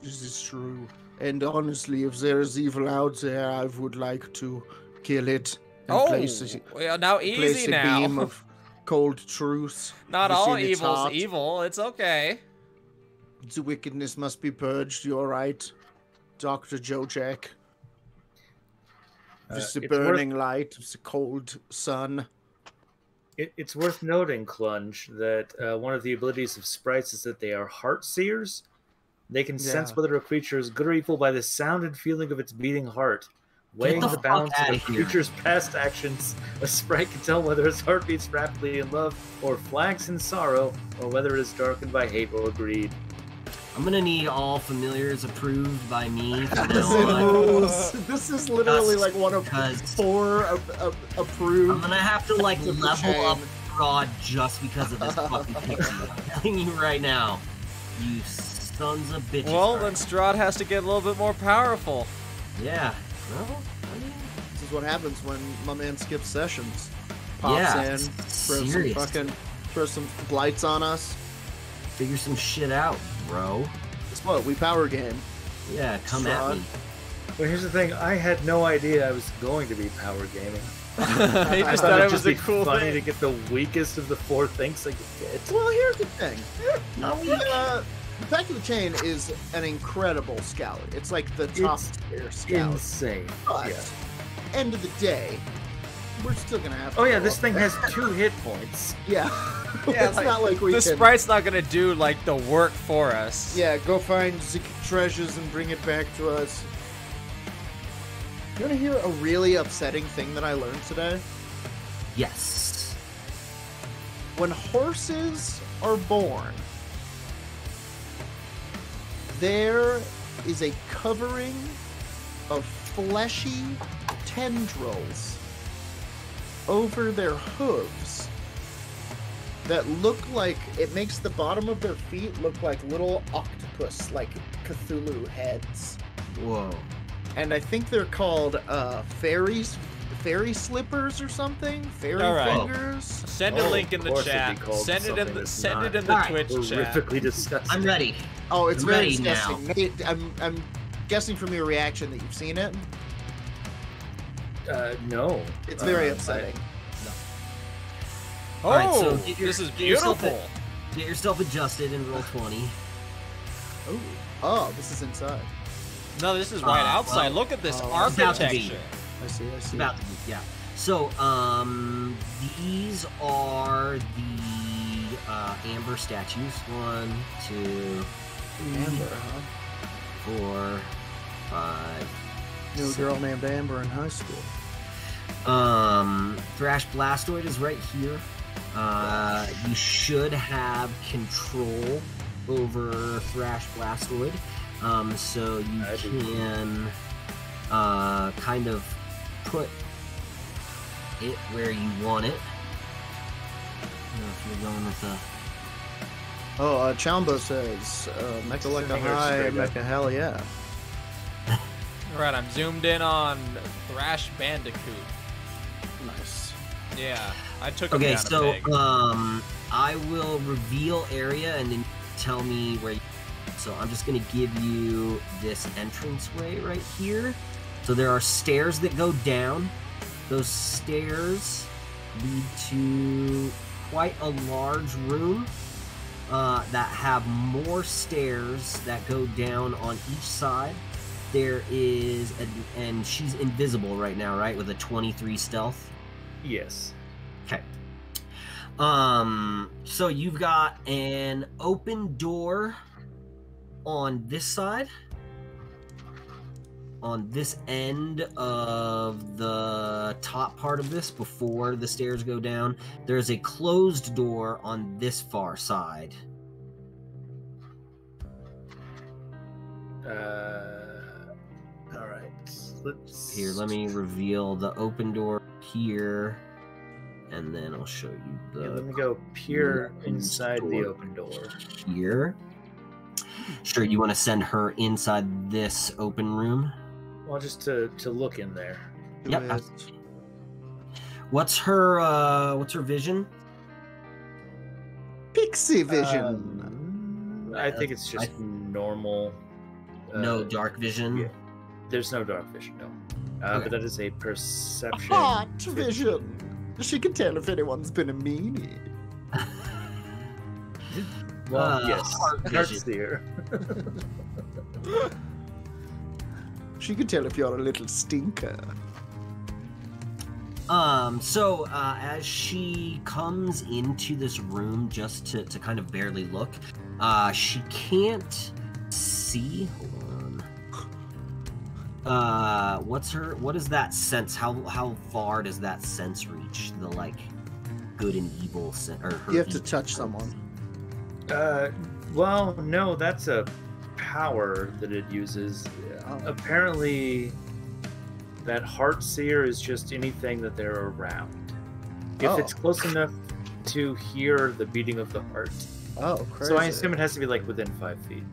This is true. And honestly, if there's evil out there, I would like to kill it. And Well, now easy a now. beam of cold truth. Not all evil's evil. It's okay. The wickedness must be purged. You're right, Dr. Jojek. It's the burning light of the cold sun. It's worth noting, Clunge, that one of the abilities of sprites is that they are heart seers. They can sense whether a creature is good or evil by the sound and feeling of its beating heart. Weighing the balance of the creature's past actions, a sprite can tell whether its heart beats rapidly in love or flags in sorrow, or whether it is darkened by hate or greed. I'm gonna need all familiars approved by me from now on. This is literally like one of 4 approved. I'm gonna have to like level up Strahd just because of this fucking picture. I'm telling you right now, you sons of bitches. Well, then Strahd has to get a little bit more powerful. Yeah. Well, this is what happens when my man skips sessions. Pops in, throws some blights on us. Figure some shit out, bro. Guess what? We power game. Yeah, come at me. Well, here's the thing. I had no idea I was going to be power gaming. He just thought it was a cool funny thing to get the weakest of the 4 things I could get. Well, here's the thing. Back to the Chain is an incredible scout. It's like the top tier scout. Insane. But end of the day, we're still gonna have to this thing has 2 hit points. Yeah. It's like, not like we the sprite's not gonna do like the work for us. Yeah, go find the treasures and bring it back to us. You wanna hear a really upsetting thing that I learned today? Yes. When horses are born, there is a covering of fleshy tendrils over their hooves that look like, it makes the bottom of their feet look like little octopus, like Cthulhu heads. Whoa. And I think they're called fairy slippers or something. Fairy fingers. Send a link in the chat. Send it in the Twitch chat. Horrifically disgusting. I'm ready. Oh, it's very disgusting. Now. Nate, I'm guessing from your reaction that you've seen it. No. It's very upsetting. Oh, right, so this is beautiful. Get yourself adjusted and roll 20. Oh, this is inside. No, this is right outside. Look at this architecture. I see. About to be, yeah. So, these are the amber statues. 1, 2, 3, Amber, 4, 5. Knew a girl named Amber in high school. Thrash Blastoid is right here. You should have control over Thrash Blastoid. So you can kind of put it where you want it. You know, if you're going with a... Chamba says, Mecha like a high, Mecha hell yeah. Alright, I'm zoomed in on Thrash Bandicoot. Nice. Yeah, I took him Okay, down so, a peg. I will reveal area and then tell me where you... So I'm just going to give you this entranceway right here. So there are stairs that go down. Those stairs lead to quite a large room that have more stairs that go down on each side. There is, and she's invisible right now, right? With a 23 stealth? Yes. Okay. So you've got an open door on this side. On this end of the top part of this, before the stairs go down, there's a closed door on this far side. All right. Let's... Here, let me reveal the open door here, and then I'll show you the... Yeah, let me go peer inside the open door. Here. Sure, you want to send her inside this open room? Well, just to look in there. Yep. What's her vision? Pixie vision. I think it's just normal. No dark vision? Yeah. There's no dark vision, no. Okay. But that is a perception. Hot vision. She can tell if anyone's been a meanie. Well, yes. Heart's there. She can tell if you're a little stinker. So as she comes into this room just to kind of barely look, she can't see. Hold on. What is that sense? How far does that sense reach? The like good and evil sense, or her you have to touch someone. Well, no, that's a power that it uses. Apparently, that heart seer is just anything that they're around. If it's close enough to hear the beating of the heart. Oh, crazy. So I assume it has to be like within 5 feet.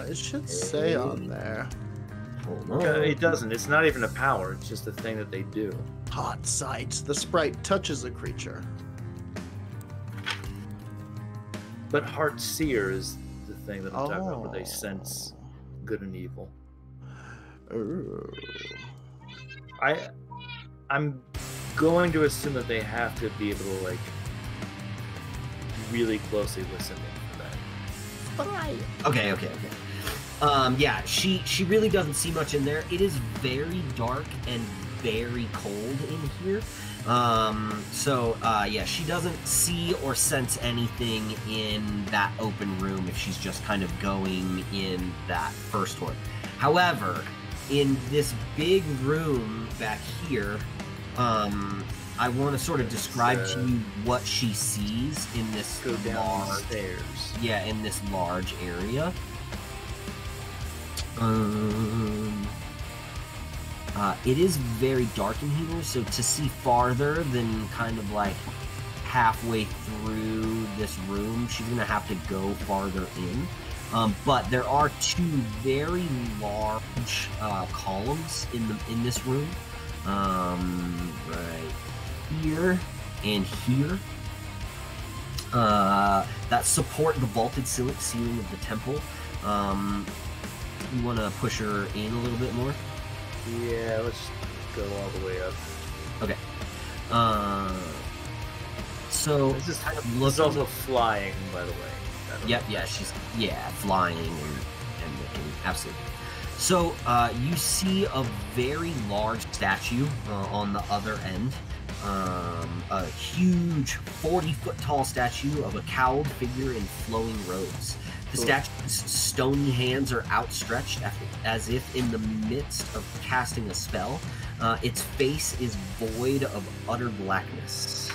It should say on there. It doesn't. It's not even a power. It's just a thing that they do. Hot sight. The sprite touches a creature. But heart seer is the thing that I'm talking about, where they sense good and evil. I'm going to assume that they have to be able to like really closely listen for that. Okay. Yeah, she really doesn't see much in there. It is very dark and very cold in here. Yeah, she doesn't see or sense anything in that open room if she's just kind of going in that first one. However, in this big room back here, I want to sort of describe to you what she sees in this large stairs. Yeah, in this large area. It is very dark in here, so to see farther than kind of like halfway through this room, she's gonna have to go farther in. But there are two very large columns in this room, right here and here, that support the vaulted ceiling of the temple. You want to push her in a little bit more? Yeah, let's go all the way up. Okay. So this is kind of looking... It's also flying, by the way. Yep, yeah, she's flying and absolutely. So you see a very large statue on the other end. A huge 40-foot tall statue of a cowled figure in flowing robes. The statue's stony hands are outstretched as if in the midst of casting a spell. Its face is void of utter blackness.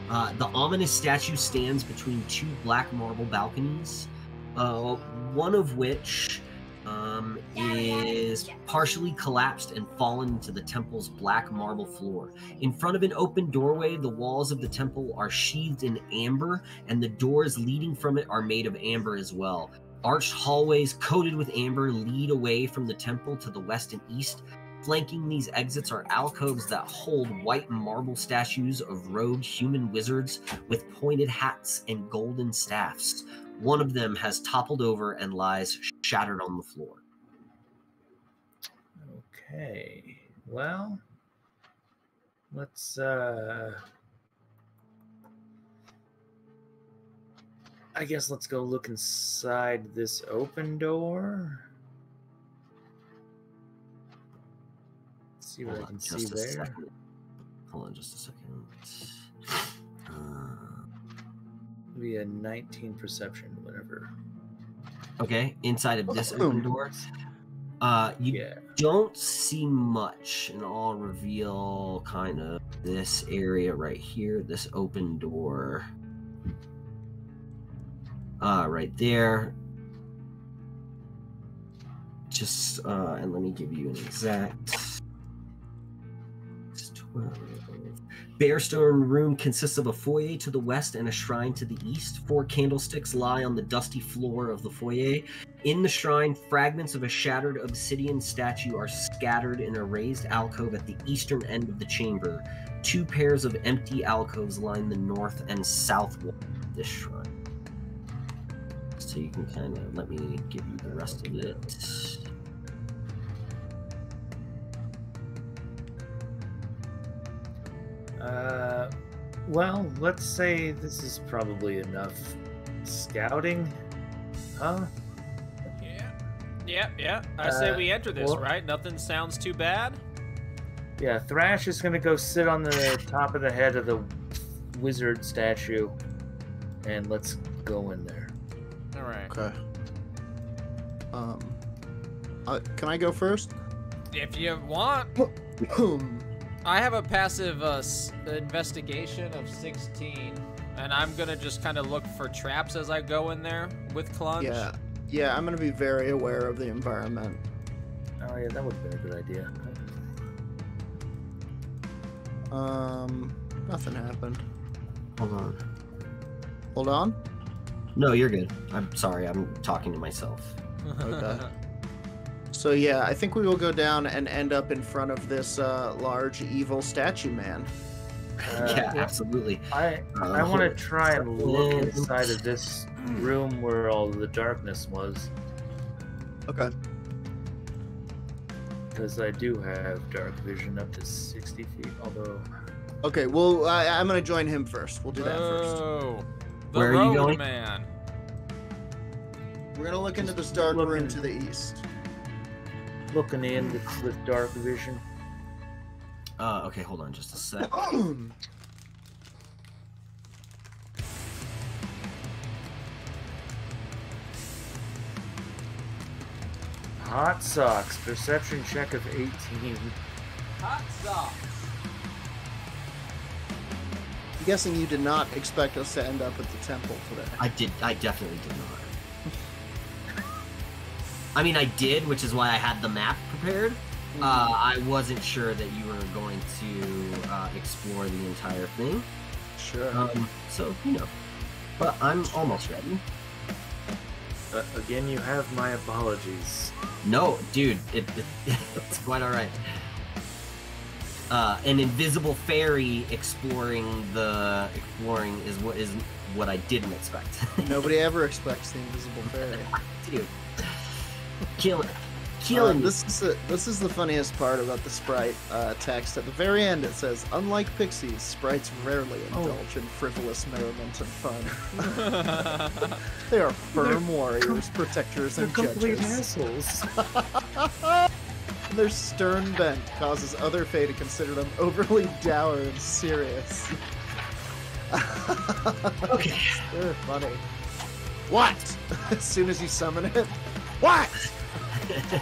The ominous statue stands between two black marble balconies, one of which is partially collapsed and fallen into the temple's black marble floor. In front of an open doorway, the walls of the temple are sheathed in amber, and the doors leading from it are made of amber as well. Arched hallways coated with amber lead away from the temple to the west and east. Flanking these exits are alcoves that hold white marble statues of robed human wizards with pointed hats and golden staffs. One of them has toppled over and lies shattered on the floor. Okay, well, let's I guess let's go look inside this open door. See what I can see there. Hold on just a second. Be a 19 perception, whatever. Okay, inside of this open door, you don't see much, and I'll reveal kind of this area right here, this open door. Right there. Just, and let me give you an exact. 12. Barestone room consists of a foyer to the west and a shrine to the east. 4 candlesticks lie on the dusty floor of the foyer. In the shrine, fragments of a shattered obsidian statue are scattered in a raised alcove at the eastern end of the chamber. 2 pairs of empty alcoves line the north and south wall of this shrine. So you can kind of let me give you the rest of it. Well, let's say this is probably enough scouting, huh? Yeah. I say we enter this, right? Nothing sounds too bad. Yeah, Thrash is gonna go sit on the top of the head of the wizard statue, and let's go in there. All right. Okay. Can I go first? If you want. I have a passive investigation of 16, and I'm gonna just kind of look for traps as I go in there with Clunge. Yeah, I'm gonna be very aware of the environment. Oh yeah, that would have been a good idea. Nothing happened. Hold on. Hold on? No, you're good. I'm sorry, I'm talking to myself. Okay. So yeah, I think we will go down and end up in front of this large evil statue man. Yeah, absolutely. I want to try and look inside of this room where all the darkness was. Okay. Because I do have dark vision up to 60 feet, although... Okay, well, I'm going to join him first. We'll do that first. Where are you going? Man. We're going to look into this dark room to the east. Looking in with dark vision. Okay, hold on just a sec. Hot socks. Perception check of 18. Hot socks. I'm guessing you did not expect us to end up at the temple today. I definitely did not. I mean, I did, which is why I had the map prepared. I wasn't sure that you were going to explore the entire thing. Sure. So, you know. But I'm almost ready. Again, you have my apologies. No, dude, it's quite alright. An invisible fairy exploring is what I didn't expect. Nobody ever expects the invisible fairy. Dude. Killing. This is the funniest part about the Sprite text. At the very end, it says, "Unlike pixies, sprites rarely indulge in frivolous merriment and fun. They are firm warriors, protectors, and complete judges. assholes. Their stern bent causes other fae to consider them overly dour and serious." Okay. They're funny. What? As soon as you summon it, what?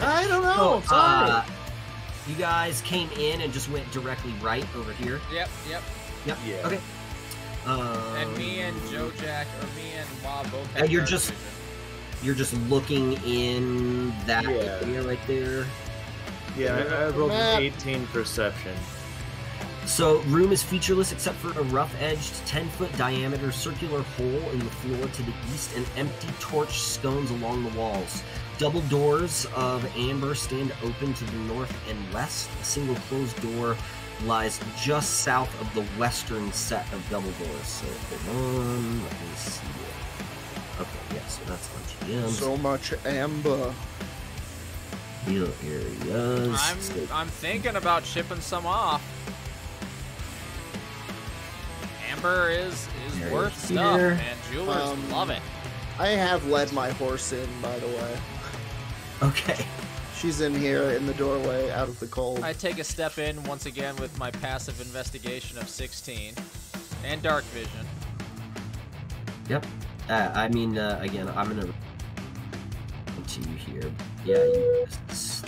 I don't know. Sorry. You guys came in and just went directly right over here. Yep. Yeah. Okay. And me and Joe Jack, or me and Bob both have and you're dark just vision. You're just looking in that area right there. Yeah, I rolled an 18 perception. So, room is featureless except for a rough-edged, 10-foot diameter circular hole in the floor to the east and empty torch stones along the walls. Double doors of amber stand open to the north and west. A single closed door lies just south of the western set of double doors. So, hold on, let me see. Okay, yeah, so that's RTM. So much amber. Heal areas. I'm thinking about shipping some off. Amber is worth stuff, and jewelers love it. I have led my horse in, by the way. Okay. She's in here in the doorway, out of the cold. I take a step in once again with my passive investigation of 16 and dark vision. Yep. I mean, again, I'm gonna to you here. Yeah,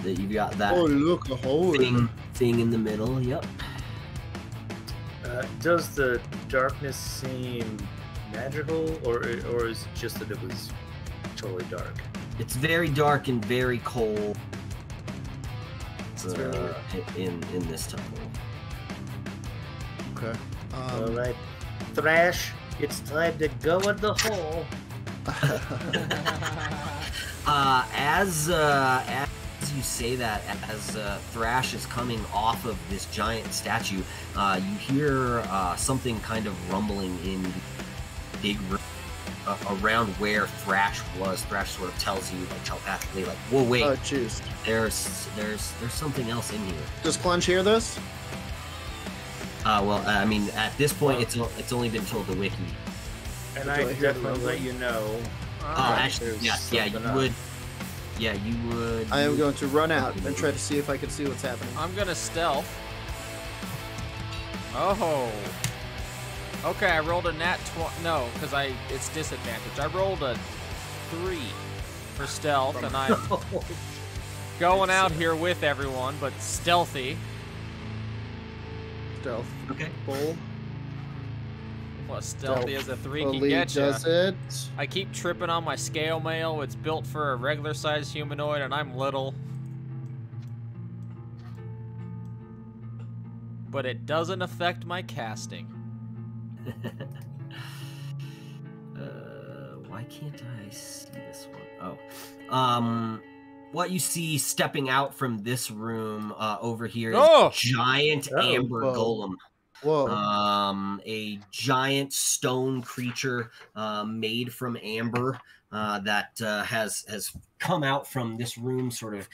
you got that. Oh, look, a hole thing in the middle. Yep. Does the darkness seem magical, or is it just that it was totally dark? It's very dark and very cold. In this temple. Okay. All right, Thrash, it's time to go in the hole. As you say that, as Thrash is coming off of this giant statue, you hear something kind of rumbling in the big room around where Thrash was. Thrash sort of tells you, like, telepathically, like, "Whoa, wait! Oh, jeez. There's something else in here." Does Clunge hear this? Well, I mean, at this point, it's only been told the wiki. And I definitely let you know. Actually, yes, yeah, you would. Yeah, you would. I am going to run out and try to see if I can see what's happening. I'm gonna stealth. Oh. Okay, I rolled a nat 20. No, because it's disadvantage. I rolled a 3 for stealth, and I'm going out here with everyone, but stealthy. Stealth. Okay. Bull. Well, stealthy as a 3 can Elite get you. does it. I keep tripping on my scale mail. It's built for a regular-sized humanoid, and I'm little. But it doesn't affect my casting. Why can't I see this one? Oh. What you see stepping out from this room over here is a giant amber golem. Whoa. A giant stone creature made from amber that has come out from this room, sort of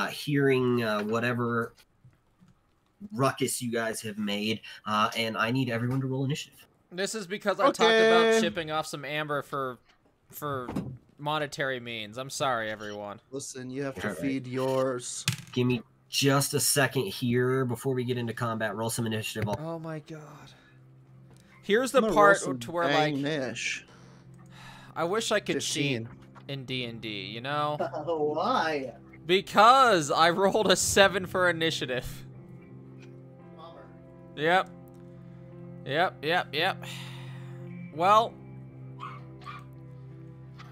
hearing whatever ruckus you guys have made, and I need everyone to roll initiative. This is because I talked about chipping off some amber for monetary means. I'm sorry, everyone. Listen, you have to feed yours. Give me just a second here before we get into combat. Roll some initiative. Oh my god. Here's the part to where like I wish I could 15. cheat in D&D, you know? Why? Because I rolled a 7 for initiative. Yep. Well,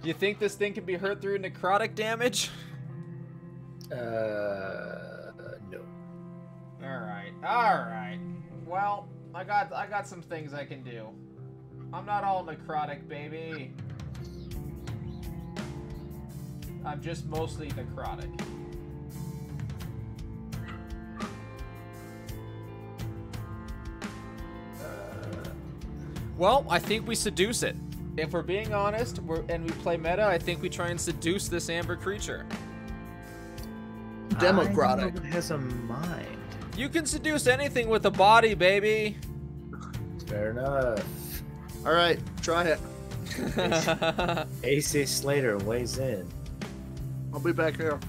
you think this thing can be hurt through necrotic damage? No. Alright. Well, I got some things I can do. I'm not all necrotic, baby. I'm just mostly necrotic. Well, I think we seduce it. If we're being honest, and we play meta, I think we try and seduce this amber creature. Democratic. It has a mind. You can seduce anything with a body, baby. Fair enough. All right, try it. AC Slater weighs in. I'll be back here.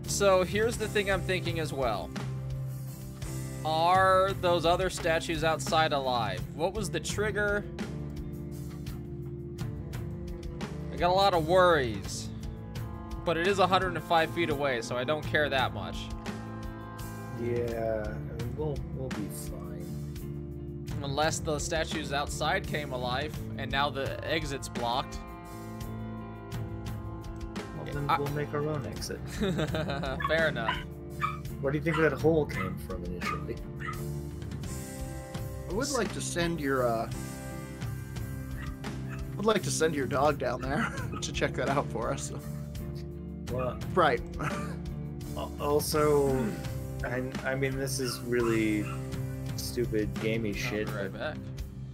So here's the thing I'm thinking as well. Are those other statues outside alive? What was the trigger? I got a lot of worries. But it is 105 feet away, so I don't care that much. Yeah, I mean, we'll be fine. Unless the statues outside came alive, and now the exit's blocked. Well, then we'll make our own exit. Fair enough. Where do you think that hole came from initially? I would like to send your dog down there to check that out for us. Well, Right. Also, I mean, this is really stupid gamey shit. I'll be right back.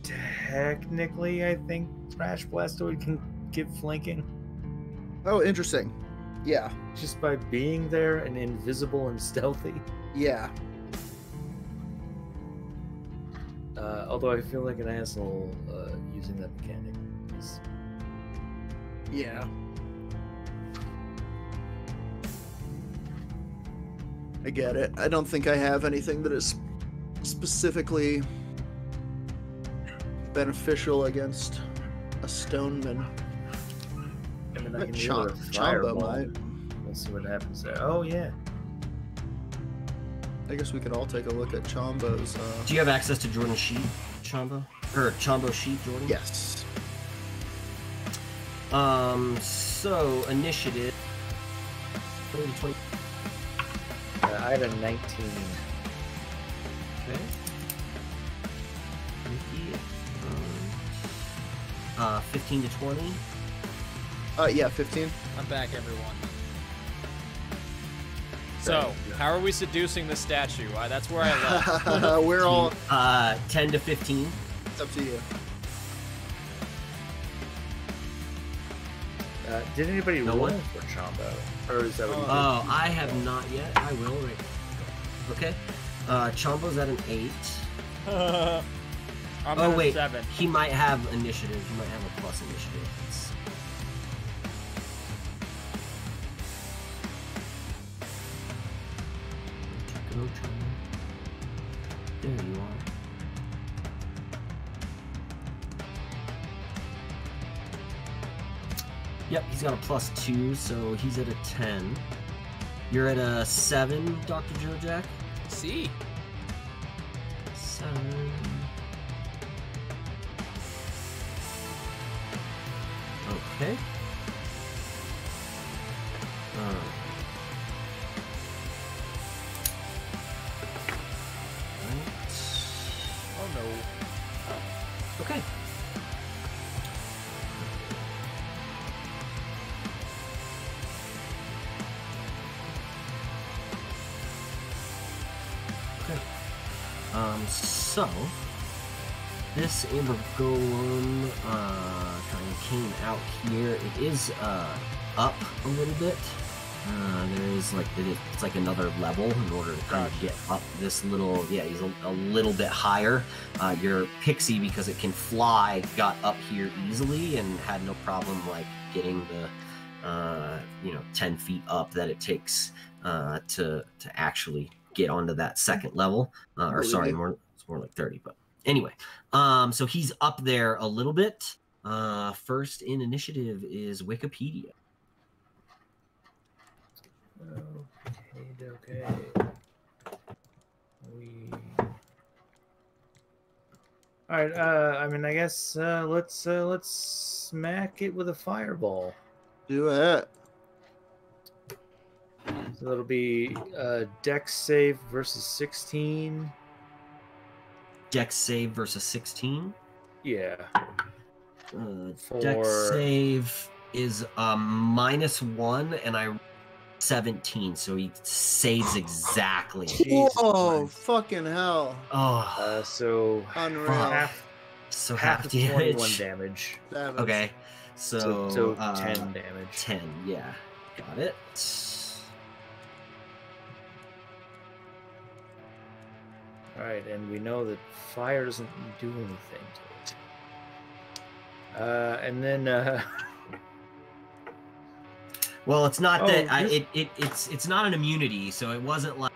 Technically, I think Thrash Blastoid can give flanking. Oh, interesting. Yeah. Just by being there and invisible and stealthy. Yeah. Although I feel like an asshole using that mechanic. Yeah. I get it. I don't think I have anything that is specifically beneficial against a stoneman. I mean, I can Chombo might. We'll see what happens there. Oh, yeah. I guess we could all take a look at Chombo's. Do you have access to Jordan's sheet, Chombo? Or Chombo's sheet, Jordan? Yes. So, initiative. 20. I had a 19. Okay. 15 to 20. Yeah, 15. I'm back, everyone. So, how are we seducing the statue? That's where I left. We're all 10 to 15. It's up to you. Did anybody No roll one? for Chombo? Or is that what you did? Oh, I have not yet. I will. Right. Okay. Chombo's at an 8. I'm Oh at wait, 7. he might have initiative. He might have a plus initiative. go, Charlie. There you are. Yep, he's got a +2, so he's at a 10. You're at a 7, Dr. Joe Jack? See. 7. Okay. Oh no. Okay. So this Amber Golem kind of came out here. It is up a little bit. There is like it's like another level in order to kind of get up this little. Yeah, he's a little bit higher. Your pixie, because it can fly, got up here easily and had no problem like getting the 10 feet up that it takes to actually get onto that second level. Or sorry, it's more like 30, but anyway. So he's up there a little bit. First in initiative is Wikipedia. Okay. All right. I mean, I guess let's smack it with a fireball. Do it. So that'll be Dex save versus 16. Dex save versus 16. Yeah. Dex save is -1, and I 17, so he saves exactly. Oh, fucking hell! Oh, so unreal. Half damage. 21 damage. Okay, so 10 damage. 10, yeah, got it. All right, and we know that fire doesn't do anything to it. And then. Well, it's not it's not an immunity, so it wasn't like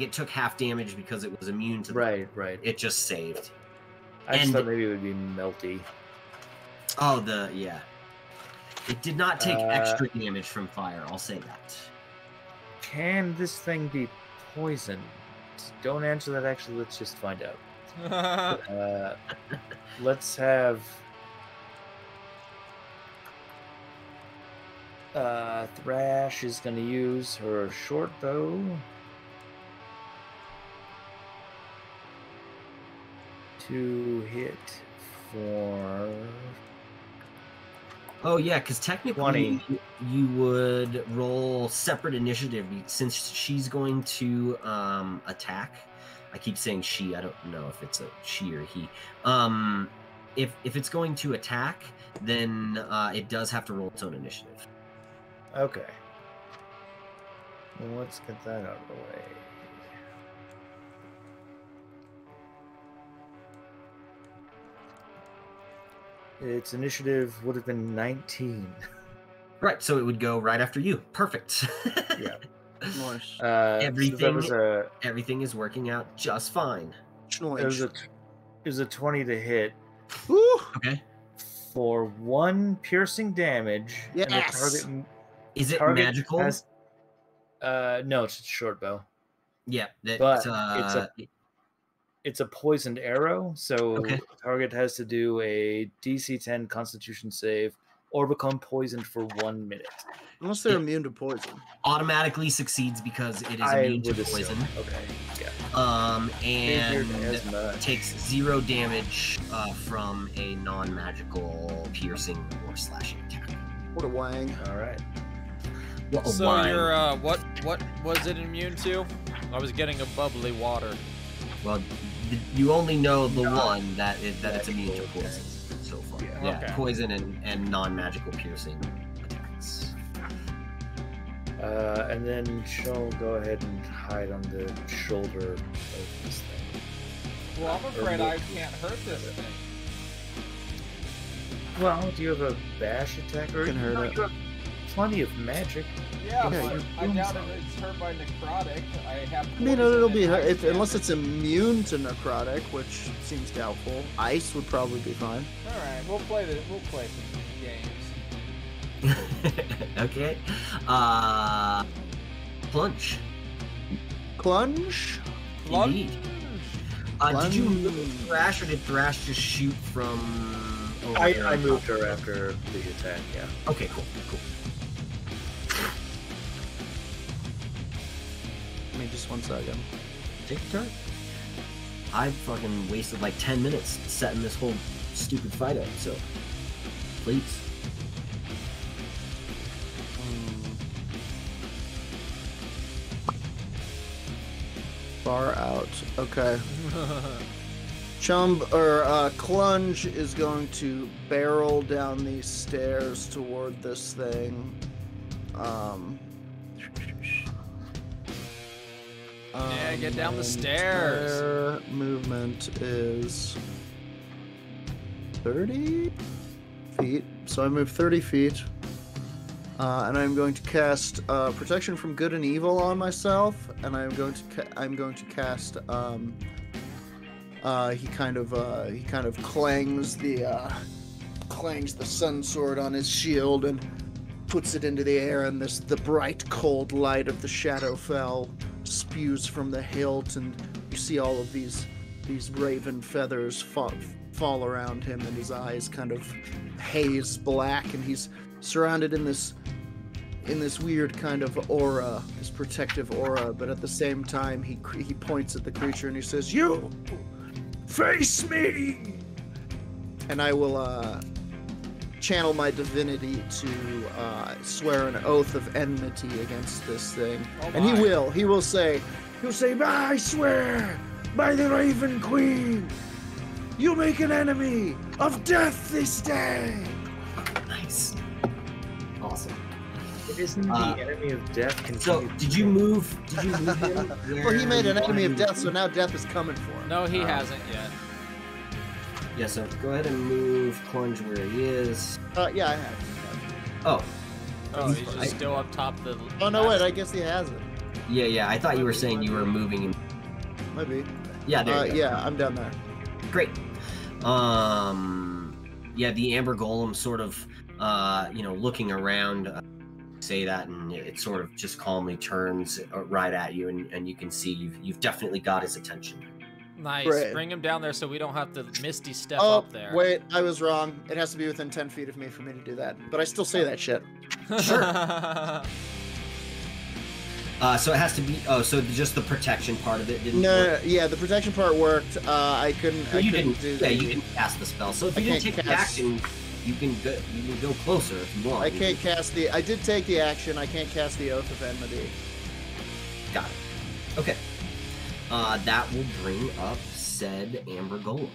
it took half damage because it was immune to right. It just saved. I just thought maybe it would be melty. Oh, yeah. It did not take extra damage from fire. I'll say that. Can this thing be poisoned? Don't answer that. Actually, let's just find out. Let's have. Thrash is going to use her short bow to hit for. Oh yeah, because technically 20. you would roll separate initiative since she's going to attack. I keep saying she. I don't know if it's a she or he. If it's going to attack, then it does have to roll its own initiative. Okay. Well, let's get that out of the way. Its initiative would have been 19. Right, so it would go right after you. Perfect. Yeah. Nice. Everything is working out just fine. It was a 20 to hit. Woo! Okay. For 1 piercing damage. Yes. And is it magical? No, it's a short bow. Yeah, but it's a poisoned arrow, so the target has to do a DC 10 Constitution save or become poisoned for 1 minute. Unless they're immune to poison. Automatically succeeds because it is immune to poison. Okay, yeah. And takes 0 damage from a non-magical piercing or slashing attack. What a wang! All right. So you're what was it immune to? I was getting a bubbly water. Well, you only know the one that it's immune to poison so far. Yeah, okay. Poison and non-magical piercing attacks. And then she'll go ahead and hide on the shoulder of this thing. Well, I'm afraid I can't hurt this thing. Well, do you have a bash attack? Or can hurt it. plenty of magic. Yeah, but I doubt if it's hurt by necrotic. I mean, it'll be hurt unless it's immune to necrotic, which seems doubtful. Ice would probably be fine. All right, we'll play some games. Okay. Plunge. Plunge? Indeed. Did you move Thrash, or did Thrash just shoot from over there? I moved her after the attack, yeah. Okay, cool. Give me just 1 second. Take your turn. I fucking wasted like 10 minutes setting this whole stupid fight up, so please. Far out. Okay. Clunge is going to barrel down these stairs toward this thing. Yeah, get down the stairs. Their movement is 30 feet. So I move 30 feet. And I'm going to cast protection from good and evil on myself, and I'm going to cast. He kind of clangs the sun sword on his shield and puts it into the air, and the bright cold light of the Shadowfell spews from the hilt, and you see all of these raven feathers fall around him, and his eyes kind of haze black, and he's surrounded in this weird kind of aura, this protective aura, but at the same time he points at the creature and he says, "You face me!" And I will channel my divinity to swear an oath of enmity against this thing. And he will say, "I swear by the Raven Queen, you make an enemy of death this day." Nice. Awesome. It isn't the enemy of death. So, did you move him? Well, he made an enemy of death, so now death is coming for him. No, he hasn't yet. Yeah, so go ahead and move Plunge where he is. Yeah, I have. Oh, he's just still up top the... Oh, no, wait, I guess he hasn't. Yeah, I thought you were saying you were moving him. Maybe. Yeah, there you go. Yeah, I'm down there. Great. Yeah, the Amber Golem sort of, looking around, say that, and it sort of just calmly turns right at you, and you can see you've definitely got his attention. Nice. Great. Bring him down there so we don't have to misty step up there. Oh, wait, I was wrong. It has to be within 10 feet of me for me to do that. But I still say that shit. Sure. So it has to be. Oh, so just the protection part of it didn't work? Yeah, the protection part worked. I couldn't. So you couldn't didn't. do You didn't cast the spell. So if you didn't take the action, you can go closer if you want. I can't cast the. I did take the action. I can't cast the Oath of Enmity. Got it. Okay. That will bring up said Amber Golem.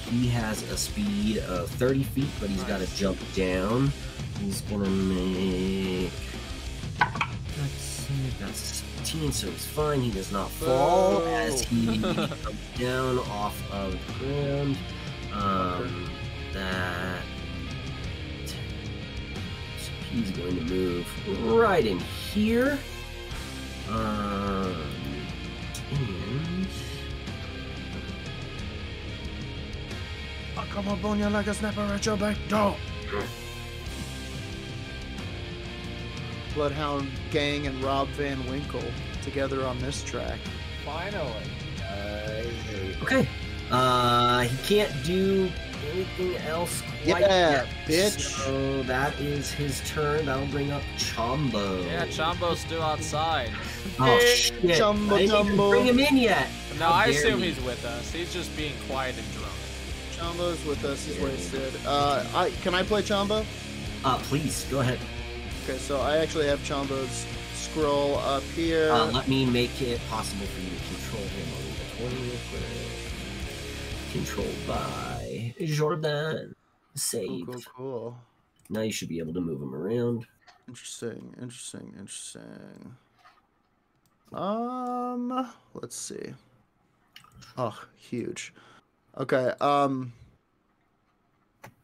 He has a speed of 30 feet, but he's got to jump down. He's gonna make. Let's see, that's 16, so he's fine. He does not fall as he comes down off of the ground. That. So he's going to move right in here. And I'll come up on you like a snapper at your back door. Bloodhound Gang and Rob Van Winkle together on this track. Finally. okay. He can't do anything else quite Yeah, yet. bitch. So that is his turn. That'll bring up Chombo. Yeah, Chombo's still outside. Oh, shit. Chumbo, I didn't even Chumbo. bring him in yet. No, How I dare assume you. he's with us. He's just being quiet and drunk. Chombo's with us, he's wasted. Can I play Chombo? Please, go ahead. Okay, so I actually have Chombo's scroll up here. Let me make it possible for you to control him on the 20 real quick. Controlled by Jordan. Save. Cool. Now you should be able to move him around. Interesting. Let's see. Oh, huge. Okay,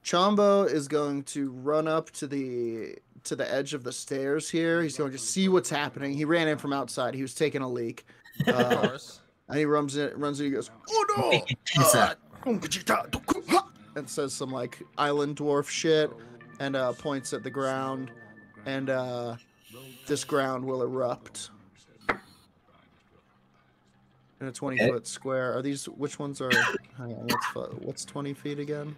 Chombo is going to run up to the edge of the stairs here. He's going to see what's happening. He ran in from outside. He was taking a leak. Of course. And he runs in. He goes, "Oh no!" And says some like island dwarf shit, and points at the ground, and this ground will erupt in a 20-foot square. Are these which ones are? Hang on, what's 20 feet again?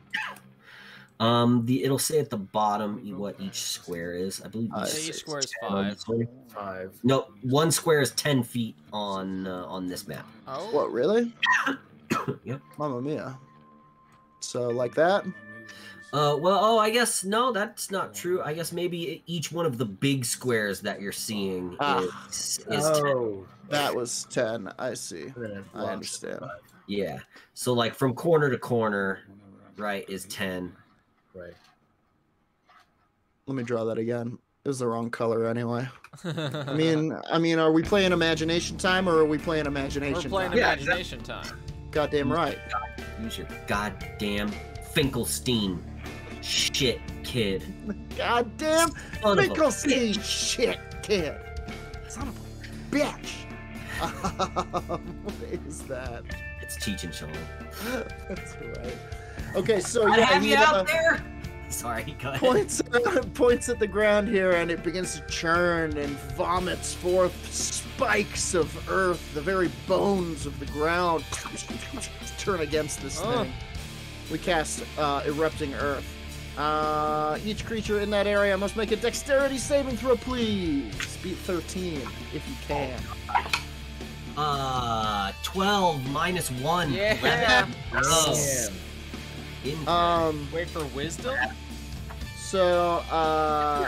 It'll say at the bottom what each square is. I believe each square is 5. 5. No, one square is 10 feet on this map. Oh. What, really? Yep. Mamma mia. So like that? I guess no, that's not true. I guess maybe each one of the big squares that you're seeing is 10. That was 10. I see. I understand. Yeah. So like from corner to corner, right, is 10. Right. Let me draw that again. It was the wrong color anyway. I mean, are we playing imagination time or are we playing imagination time? We're playing imagination time. Goddamn right. Use your goddamn Finkelstein shit, kid. Goddamn Finkelstein shit, kid. Son of a bitch. What is that? It's Cheech and Chong. That's right. Okay, so I have you out there. Sorry, go ahead. Points at the ground here, and it begins to churn and vomits forth spikes of earth. The very bones of the ground turn against this thing. We cast Erupting Earth. Each creature in that area must make a dexterity saving throw, please. Beat 13 if you can. 12 minus 1. Yeah. 11. Wait for wisdom. So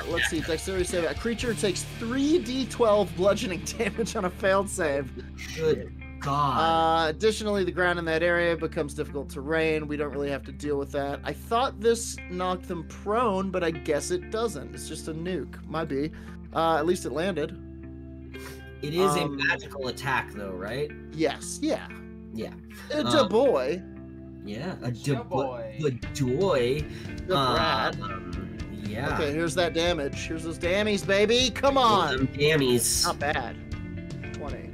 let's see. Dexterity save. A creature takes 3d12 bludgeoning damage on a failed save. Good God. Additionally, the ground in that area becomes difficult terrain. We don't really have to deal with that. I thought this knocked them prone, but I guess it doesn't. It's just a nuke. Might be. At least it landed. It is a magical attack, though, right? Yes. Yeah. Yeah. It's a boy. Yeah, a boy. Joy. Brad. Yeah. Okay, here's that damage. Here's those dammies, baby. Come on. Them dammies. Not bad. 20.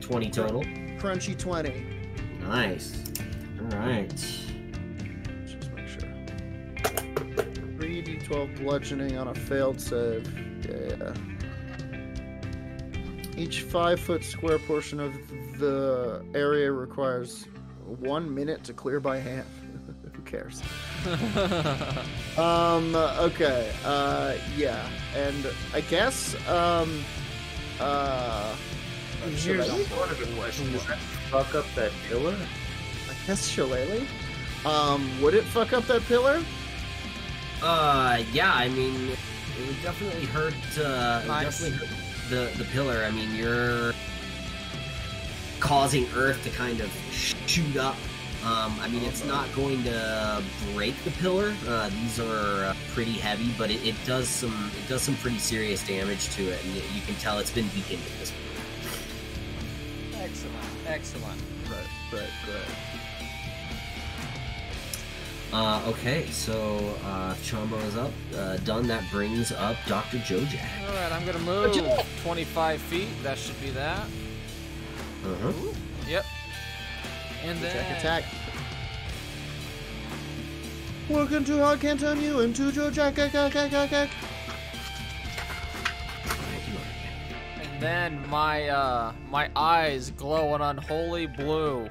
20 total. Crunchy 20. Nice. All right. Just make sure. 3d12 bludgeoning on a failed save. Yeah. Each 5-foot square portion of the area requires 1 minute to clear by hand. Who cares? Okay. Yeah. And I guess Here's one of the questions. Does that fuck up that pillar? I guess Shillelagh. Would it fuck up that pillar? Yeah, I mean, it would definitely hurt, the pillar. I mean, you're causing Earth to kind of shoot up. I mean, it's not going to break the pillar. These are pretty heavy, but it does some pretty serious damage to it, and you can tell it's been weakened at this point. Excellent. Right. Okay, so Chombo is up. Done. That brings up Dr. Jojak. All right, I'm gonna move 25 feet. That should be that. Ooh, yep. And then Attack. Working too hard, can't turn you into Jojak. And then my eyes glow an unholy blue,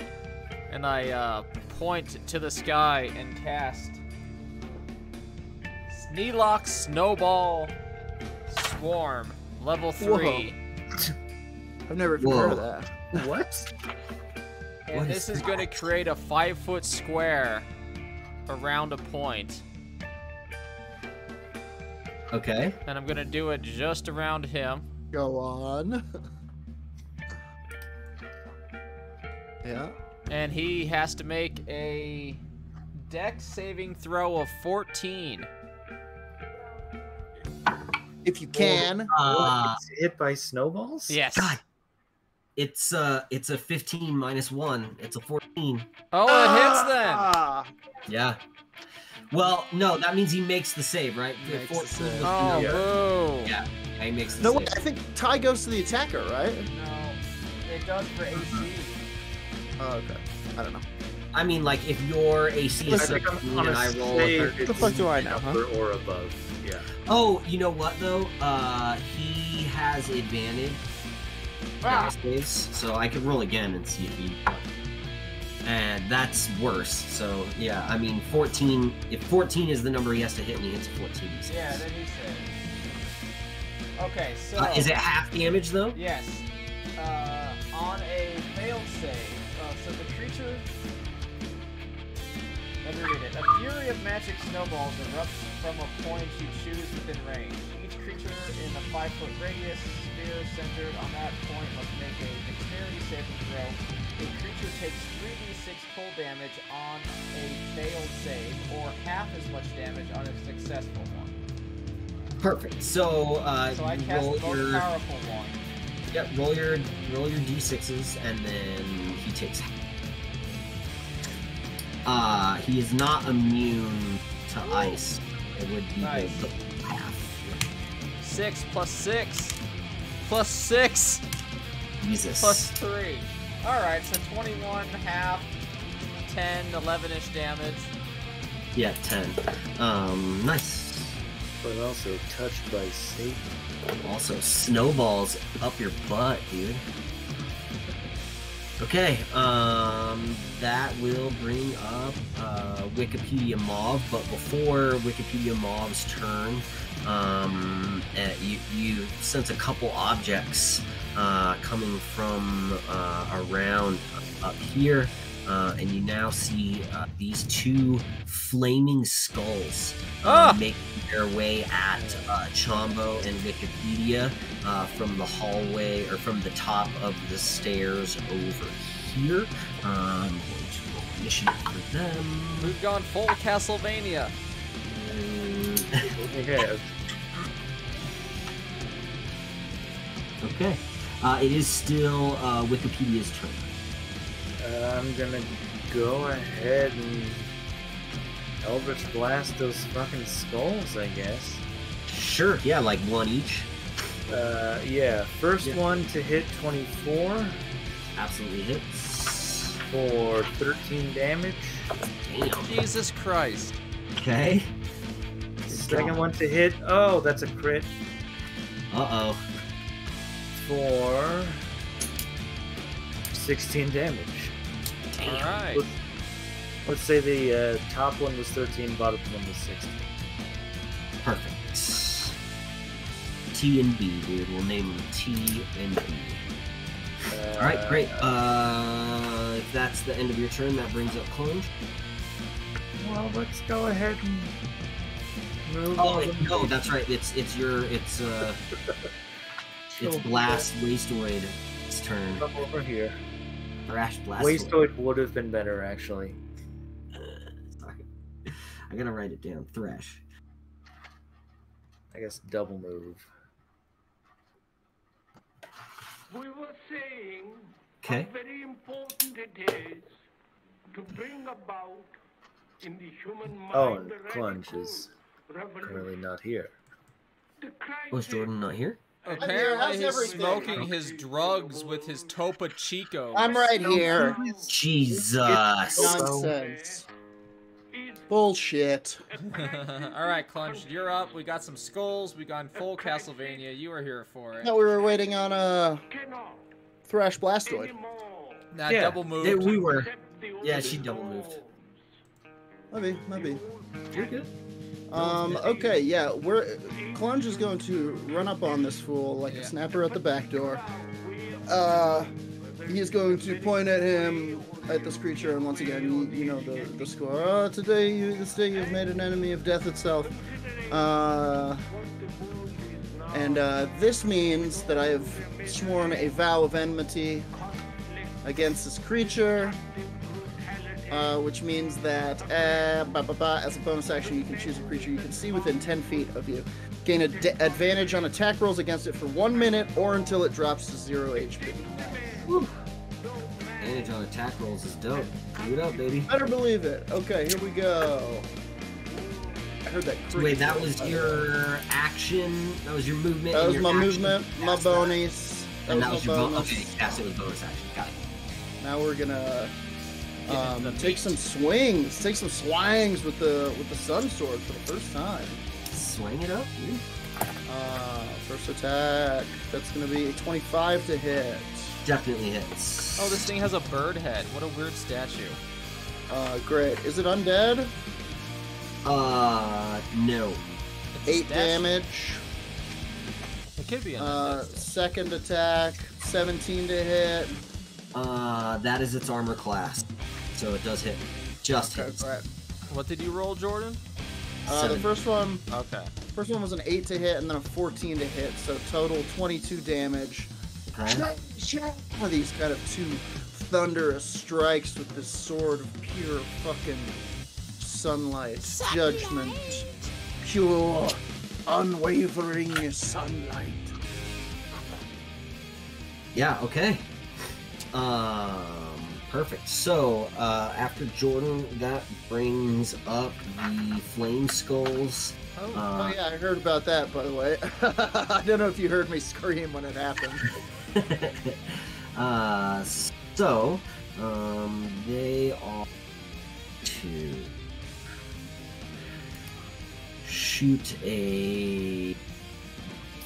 and I point to the sky and cast Sneelock Snowball Swarm, level 3. I've never even heard of that. What? And this is going to create a 5-foot square around a point. Okay. And I'm going to do it just around him. Go on. Yeah. And he has to make a Dex saving throw of 14. If you can. It's hit by snowballs? Yes. God. It's a 15 minus 1. It's a 14. Oh, it hits then. Yeah. Well, no, that means he makes the save, right? Makes 14 the save. was the Oh, number. boo. Yeah, he makes the No, save. wait, I think tie goes to the attacker, right? No, it does for AC. Oh, okay. I don't know. I mean, like, if your AC is 13 and I roll a 13. What the fuck do I know, huh? Or above. Yeah. Oh, you know what, though? He has advantage. Saves, so I could roll again and see if he... And that's worse, so, yeah, I mean, 14... If 14 is the number he has to hit and he hits a 14, he saves. Yeah, then he saves. Okay, so... Is it half damage, though? Yes. On a failed save, so the creature... Let me read it. A fury of magic snowballs erupts from a point you choose within range. Each creature in a 5-foot radius, sphere centered on that point, must make a dexterity saving throw. A creature takes 3d6 full damage on a failed save, or half as much damage on a successful one. Perfect. So, So I cast roll the most your... powerful one. Yep, roll your d6s, and then he takes... he is not immune to ice. It would be Nice. the half. 6 plus 6 plus 6 Jesus. plus 3. Alright, so 21, half, 10, 11-ish damage. Yeah, 10. Nice. But also touched by Satan. Also, snowballs up your butt, dude. Okay, that will bring up Wikipedia Mauve, but before Wikipedia Mauve's turn, you sense a couple objects coming from around up here, and you now see these two flaming skulls making their way at Chombo and Wikipedia from the hallway, or from the top of the stairs over here. I'm going to roll initiative for them. We've gone full Castlevania. Yeah. Okay. It is still Wikipedia's turn. I'm gonna go ahead and Eldritch Blast those fucking skulls, I guess. Sure, yeah, like one each. Yeah. First one to hit 24 Absolutely hits. for 13 damage. Damn. Jesus Christ. Okay. Second one to hit, oh, that's a crit, Uh-oh. for 16 damage. Alright. Let's say the top one was 13, bottom one was 16. Perfect. T and B, dude. We'll name them T and B. Alright, great. If that's the end of your turn, that brings up Clunge. Well, let's go ahead and move Oh, on. no, that's right. It's Blast Wasteoid's turn. Come over here. Thrash Blast. Wasteoid would have been better, actually. I gotta write it down. Thrash. I guess double move. We were saying Okay. how very important it is to bring about in the human mind Oh, and the Clunge radical is revolution. currently not here. The Was crisis Jordan not here? Apparently how's he's everything? smoking his drugs with his Topo Chico. I'm right here. Jesus. Nonsense. Bullshit. Alright, Clunge, you're up. We got some skulls. We got full Castlevania. You were here for it. No, we were waiting on cannot Thrash Blastoid. anymore Nah, Yeah. double moved. We were. accept the Yeah, old she double moved. Maybe. You're good. Okay, yeah, Clunge is going to run up on this fool like a snapper at the back door. He's going to point at him, at this creature, and once again, you know the score. Oh, this day you've made an enemy of death itself. And this means that I have sworn a vow of enmity against this creature. Which means that as a bonus action, you can choose a creature you can see within 10 feet of you. Gain advantage on attack rolls against it for 1 minute or until it drops to 0 HP. Whew. Advantage on attack rolls is dope. Keep it up, baby. Better believe it. Okay, here we go. heard that. Wait, that was your action? That was your movement? That was your my action? movement, my bonies. And that was your bonus? Okay, yes, it was bonus action. Got it. Now we're gonna take some swings. Take some swings with the sun sword for the first time. Swing it up, dude. First attack. That's gonna be 25 to hit. Definitely hits. Oh, this thing has a bird head. What a weird statue. Great. Is it undead? No. 8 damage. It could be undead. Second attack, 17 to hit. That is its armor class, so it does hit. Just hits. Right. What did you roll, Jordan? The first one. Okay. First one was an 8 to hit, and then a 14 to hit, so total 22 damage. Okay. These kind of 2 thunderous strikes with this sword of pure fucking sunlight, judgment, pure, unwavering sunlight. Yeah. Okay. Perfect. So, after Jordan, that brings up the flame skulls. Oh yeah, I heard about that, by the way. I don't know if you heard me scream when it happened. So, they are to shoot a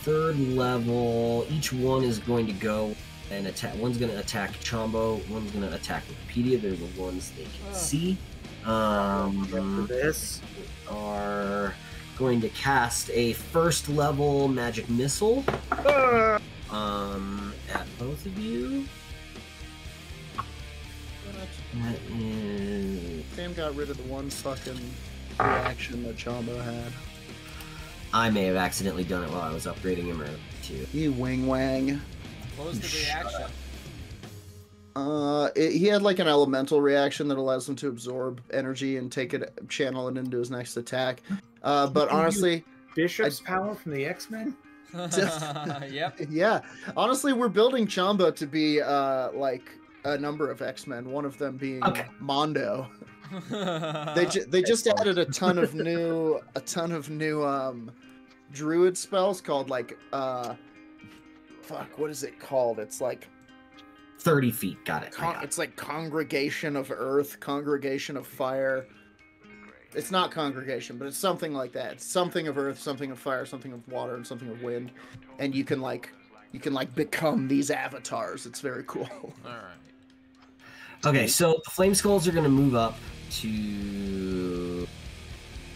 3rd level. Each one is going to go and attack. One's going to attack Chombo. One's going to attack Wikipedia. They're the ones they can see. This are going to cast a 1st level magic missile at both of you. That is... Sam got rid of the one fucking reaction that Chombo had. I may have accidentally done it while I was upgrading him earlier too. You wing wang. What was the reaction? He had like an elemental reaction that allows him to absorb energy and take it, channel it into his next attack. But honestly, Bishop's power from the X-Men. Yep. Yeah, honestly, we're building Chombo to be like a number of X-Men. One of them being Mondo. They just added a ton of new druid spells called like what is it called? It's like 30 feet. Got it. It's like Congregation of Earth, Congregation of Fire. It's not Congregation, but it's something like that. It's something of Earth, something of Fire, something of Water, and something of Wind. And you can become these avatars. It's very cool. All right. Okay, so the Flame Skulls are going to move up to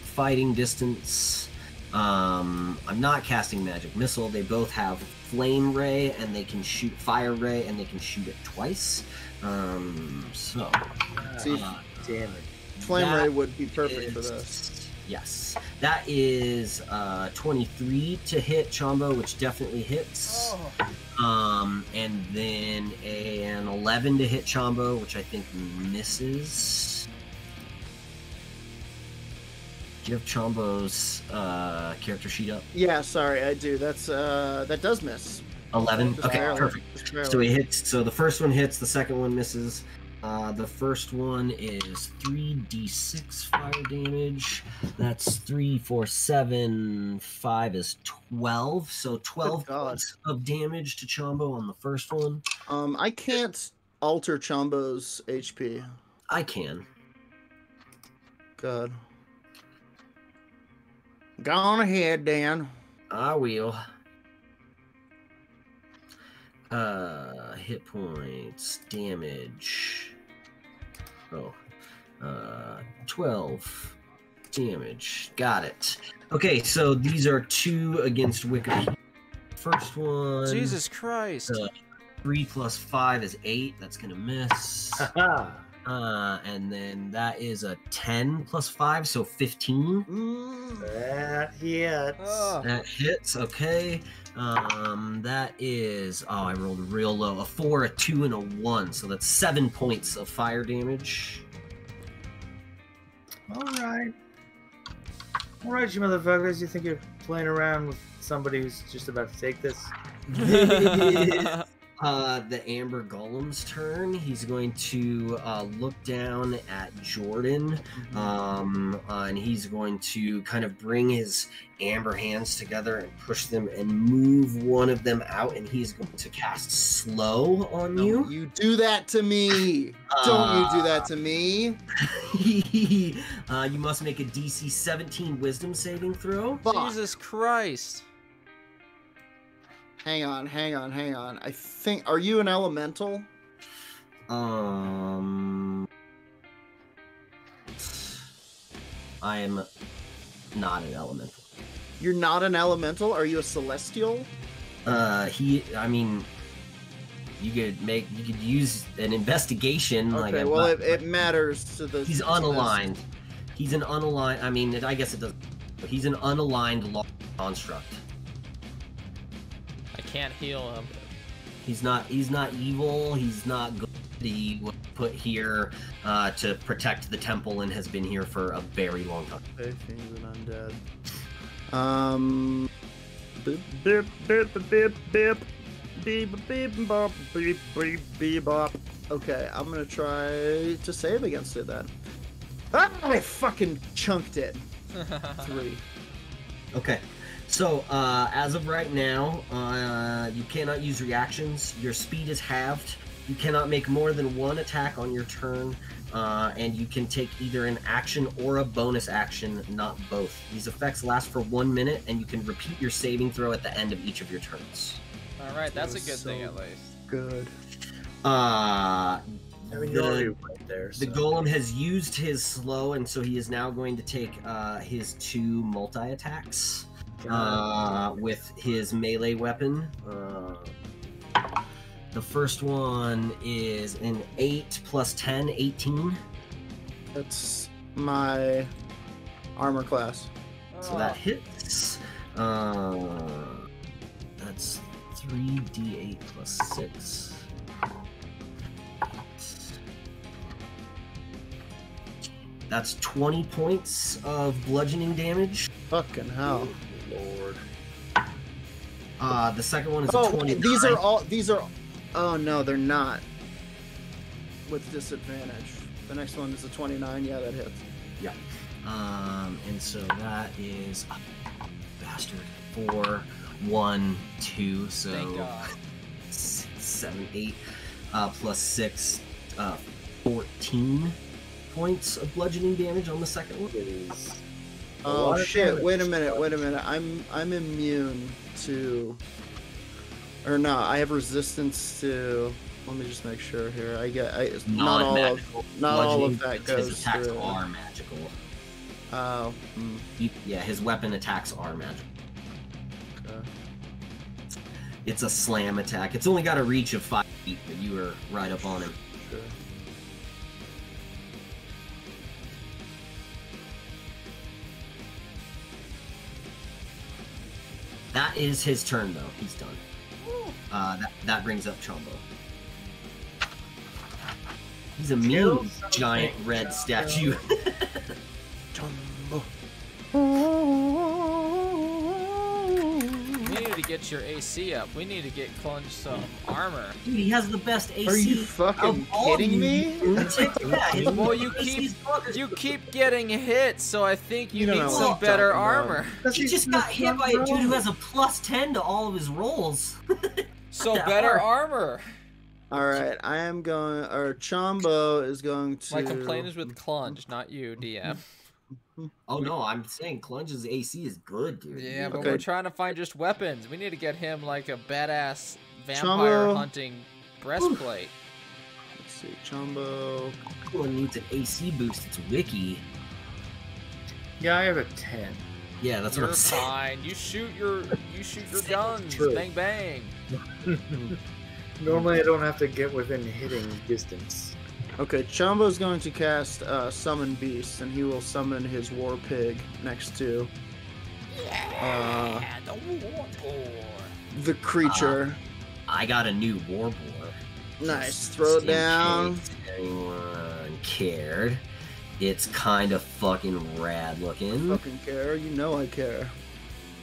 fighting distance. I'm not casting Magic Missile. They both have Flame Ray, and they can shoot Fire Ray, and they can shoot it twice. Damn it. Flame Ray would be perfect for this. Yes. That is 23 to hit Chombo, which definitely hits. And then an 11 to hit Chombo, which I think misses. Do you have Chombo's character sheet up? Yeah, sorry, I do. That does miss. 11? Just Okay, barely. perfect. So he hits. So the first one hits, the second one misses. The first one is 3d6 fire damage. That's 3, 4, 7, 5 is 12. So 12 points of damage to Chombo on the first one. I can't alter Chombo's HP. I can. Good. Go on ahead, Dan. I will. Hit points, damage. 12 damage. Got it. Okay, so these are 2 against Wikipedia. First one. Jesus Christ. 3 plus 5 is 8. That's gonna miss. And then that is a 10 plus 5, so 15. That hits. That hits, okay. That is, I rolled real low. A 4, a 2, and a 1, so that's 7 points of fire damage. Alright, you motherfuckers. You think you're playing around with somebody who's just about to take this? the Amber Golem's turn. He's going to look down at Jordan, and he's going to kind of bring his amber hands together and push them and move one of them out, and he's going to cast Slow on you. You do that to me. Don't you do that to me. You must make a DC 17 Wisdom saving throw. Jesus Christ. Hang on. I think, are you an elemental? I am not an elemental. You're not an elemental? Are you a celestial? I mean, you could use an investigation. Okay, well, it matters to the... He's unaligned. He's an unaligned, I mean, I guess it doesn't, but he's an unaligned construct. Can't heal him. He's not evil. He's not good. He was put here to protect the temple and has been here for a very long time. Okay, he's an undead. Beep beep beep beep beep beep beep bop beep beep beep bop. Okay, I'm gonna try to save against it then. Ah, I fucking chunked it. 3. Okay. So, as of right now, you cannot use reactions. Your speed is halved. You cannot make more than one attack on your turn, and you can take either an action or a bonus action, not both. These effects last for 1 minute, and you can repeat your saving throw at the end of each of your turns. All right, that's a good thing at least. Good. The Golem has used his slow, and so he is now going to take his 2 multi-attacks. With his melee weapon. The first one is an 8 plus 10, 18. That's my armor class. So that hits. That's 3d8 plus 6. That's 20 points of bludgeoning damage. Fucking hell. Lord. The second one is a 29. These are oh no, they're not. With disadvantage. The next one is a 29, yeah, that hits. Yeah. And so that is bastard 4, 1, 2, so Thank God. 7, 8 plus 6, 14 points of bludgeoning damage on the second one. Oh shit! Wait a minute. I'm immune to, or no? I have resistance to. Let me just make sure here. Not all of that goes His attacks through. are magical. Oh. Yeah, his weapon attacks are magical. Okay. It's a slam attack. It's only got a reach of 5 feet, but you were right up on him. Sure. That is his turn, though. He's done. That brings up Chombo. He's a mean giant red statue. Chombo. We need to get your AC up. We need to get Clunge some armor. Dude, he has the best AC. Are you fucking kidding me? Well, you keep getting hit, so I think you need some better armor. He just got hit by a dude who has a plus 10 to all of his rolls. So better armor. All right, I am going. Or Chombo is going to. My complaint is with Clunge, not you, DM. Oh no, I'm saying Clunge's AC is good, dude. Yeah, but we're trying to find just weapons. We need to get him like a badass vampire hunting breastplate. Let's see, Chombo. One needs an AC boost. It's Wiki. Yeah, I have a 10. Yeah, that's You're what I'm saying. fine. You shoot your guns. True. Bang bang. Normally, I don't have to get within hitting distance. Okay, Chombo's going to cast Summon Beast, and he will summon his War Pig next to the creature. I got a new War Boar. Nice. Throw it down. In case anyone cared. It's kind of fucking rad looking. Fucking care. You know I care.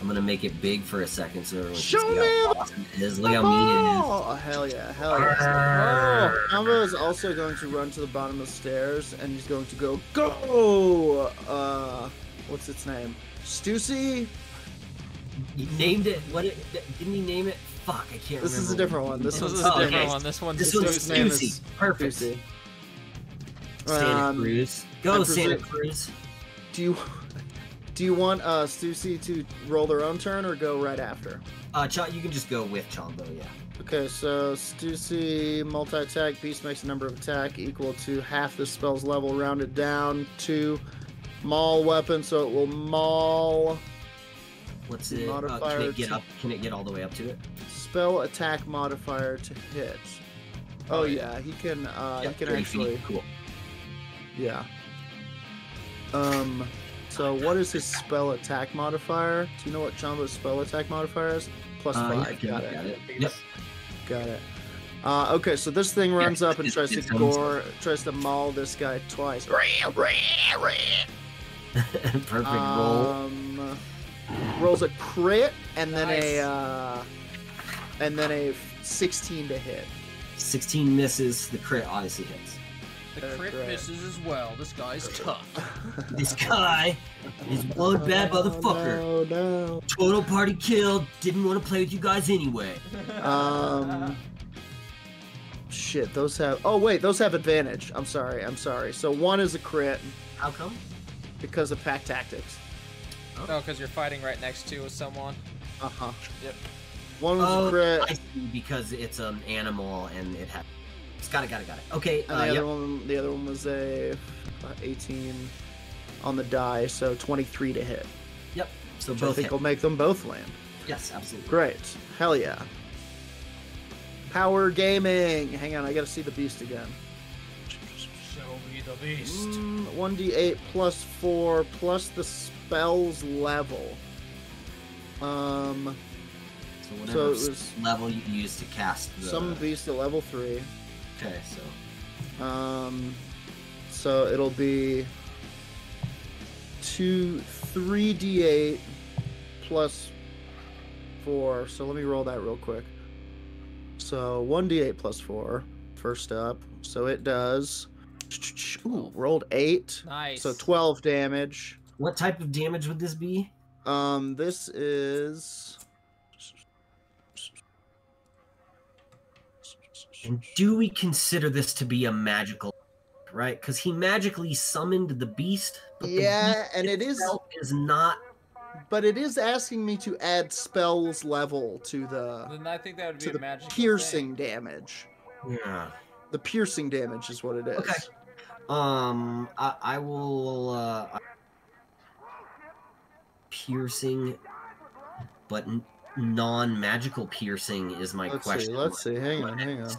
I'm gonna make it big for a second so everyone can Show see me how awesome it is. Look how mean it is. Oh, hell yeah, hell yeah. Oh, Combo is also going to run to the bottom of the stairs, and he's going to go, what's its name? Stussy? He named it, didn't he name it? Fuck, I can't remember. This is a different one. This one's a different one. This one's Stussy. Perfect. Stussy. Santa Cruz. Go, Santa Cruz. Do you want Stussy to roll their own turn or go right after? You can just go with Chombo, yeah. Okay, so Stussy multi-attack beast makes a number of attack equal to half the spell's level rounded down to maul weapon, so it will maul. What's it? Modifier Can it get all the way up to it? Spell attack modifier to hit. Oh yeah, he can. He can actually. Cool. Yeah. So what is his spell attack modifier? Do you know what Chombo's spell attack modifier is? +5. Yeah, got it. Yep. Got it. Okay, so this thing runs up and tries to maul this guy twice. Perfect roll. Rolls a crit and then a 16 to hit. 16 misses. The crit obviously hits. The crit misses as well. This guy's tough. This guy is one bad motherfucker. No. Total party kill. Didn't want to play with you guys anyway. Shit, those have... Oh, wait, those have advantage. I'm sorry. So 1 is a crit. How come? Because of pack tactics. Oh, because you're fighting right next to someone. Uh-huh. Yep. 1 was a crit. I see, because it's an animal and it has... Got it. Okay, and the other one was a 18 on the die, so 23 to hit. Yep. So Which both I think hit. will make them both land. Yes, absolutely. Great. Hell yeah. Power gaming. Hang on, I gotta see the beast again. Show me the beast. 1d8 plus 4 plus the spell's level. So whatever So it was level you use to cast the... Summon beast at level 3. Okay, so... So it'll be 3d8 plus 4. So let me roll that real quick. So 1d8 plus 4, first up. So it does... Ooh, rolled 8. Nice. So 12 damage. What type of damage would this be? This is... And do we consider this to be a magical, right? Because he magically summoned the beast. But yeah, the and it is not. But it is asking me to add spells level to the. Then I think that would be a magical piercing damage. Yeah. The piercing damage is what it is. Okay. I will. Piercing, but non-magical piercing is my question. Let's see. Hang on. It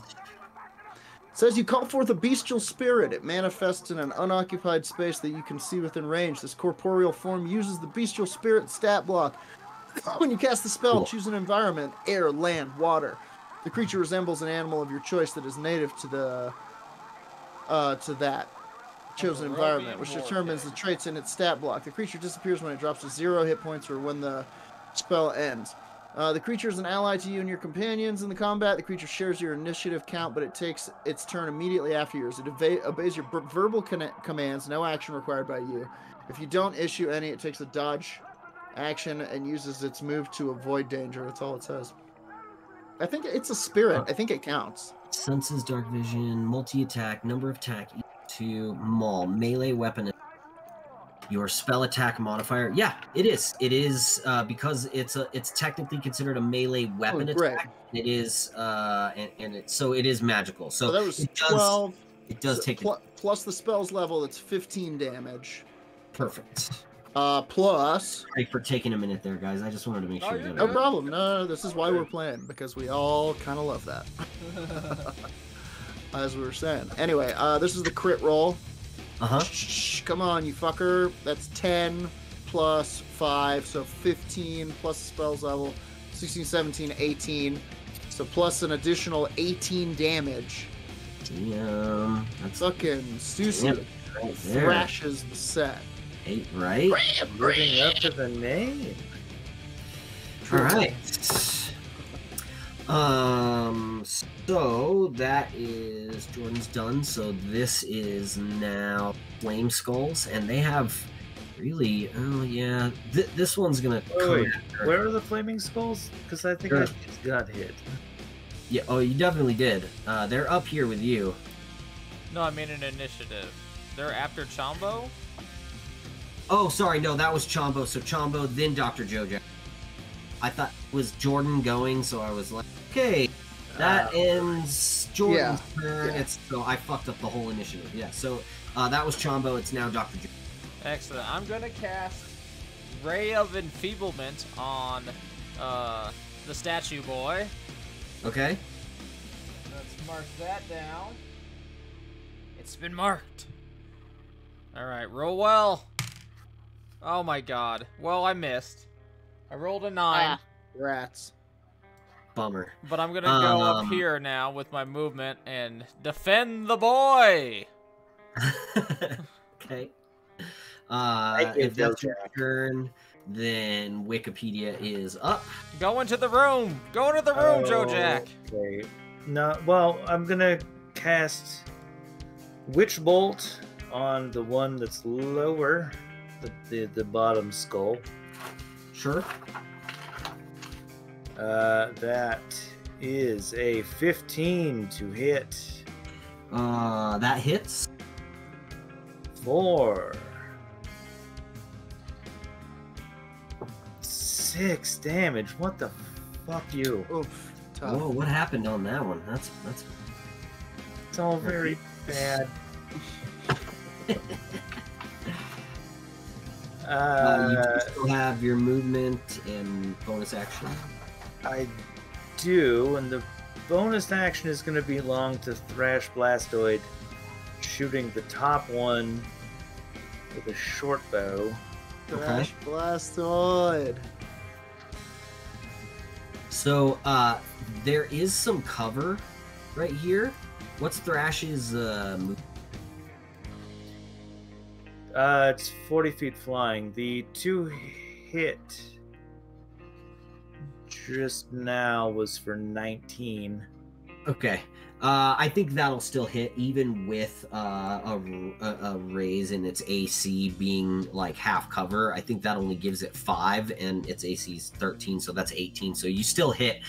says you call forth a bestial spirit. It manifests in an unoccupied space that you can see within range. This corporeal form uses the bestial spirit stat block. When you cast the spell, choose an environment: air, land, water. The creature resembles an animal of your choice that is native to the to that chosen environment, which determines the traits in its stat block. The creature disappears when it drops to 0 hit points or when the spell ends. The creature is an ally to you and your companions in the combat. The creature shares your initiative count, but it takes its turn immediately after yours. It obeys your verbal commands, no action required by you. If you don't issue any, it takes a dodge action and uses its move to avoid danger. That's all it says. I think it's a spirit. I think it counts. Senses, dark vision, multi-attack, number of attack, to maul, melee weapon. Your spell attack modifier, yeah, it is. It is because it's technically considered a melee weapon attack. It is, so it is magical. So that was 12. It does take plus the spell's level. It's 15 damage. Perfect. Plus. Sorry for taking a minute there, guys. I just wanted to make sure. No problem. No, this is why we're playing, because we all kind of love that. As we were saying. Anyway, this is the crit roll. Come on, you fucker. That's 10 plus 5, so 15 plus the spell's level. 16, 17, 18. So plus an additional 18 damage. Damn. That's fucking Stussy right thrashes the set. 8, right? Living up to the name. All right. So that is Jordan's done. So this is now Flame Skulls, and they have really. Oh yeah, this one's gonna. Wait, where are the flaming skulls? Because I think I just got hit. Yeah. Oh, you definitely did. They're up here with you. No, I mean an initiative. They're after Chombo. Oh, sorry. No, that was Chombo. So Chombo, then Dr. Jojo. I thought it was Jordan going, so I was like, okay, that ends Jordan's turn. Yeah. So I fucked up the whole initiative. Yeah, so that was Chombo. It's now Dr. Jojo. Excellent. I'm going to cast Ray of Enfeeblement on the statue boy. Okay. Let's mark that down. It's been marked. All right, roll well. Oh my god. Well, I missed. I rolled a 9. Rats. Bummer. But I'm gonna go up here now with my movement and defend the boy. Okay. If that's your turn, then Wikipedia is up. Go into the room. Go into the room, Joe Jack. Okay. No. Well, I'm gonna cast Witch Bolt on the one that's lower, the bottom skull. Sure. That is a 15 to hit. That hits. 4. 6 damage. What the fuck, you? Oof. Tough. Whoa, what happened on that one? That's. It's all very bad. You still have your movement and bonus action. I do, and the bonus action is going to belong to Thrash Blastoid, shooting the top one with a short bow. Thrash Blastoid. So, there is some cover right here. What's Thrash's move? It's 40 feet flying. The 2 hit just now was for 19. Okay. I think that'll still hit, even with a raise in its AC being like half cover. I think that only gives it 5, and its AC is 13, so that's 18. So you still hit.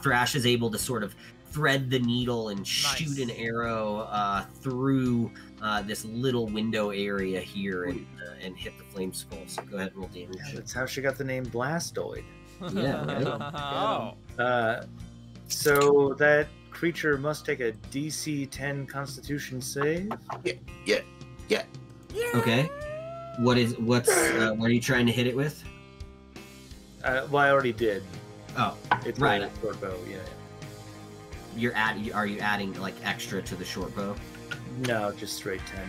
Thrash is able to sort of thread the needle and shoot an arrow through this little window area here and hit the flame skull. So go ahead and roll damage. Yeah, that's how she got the name Blastoid. Yeah. So that creature must take a DC 10 Constitution save. Yeah. Okay. What are you trying to hit it with? Well, I already did. Oh, it's right. A short bow. Yeah. Are you adding like extra to the short bow? No, just straight 10.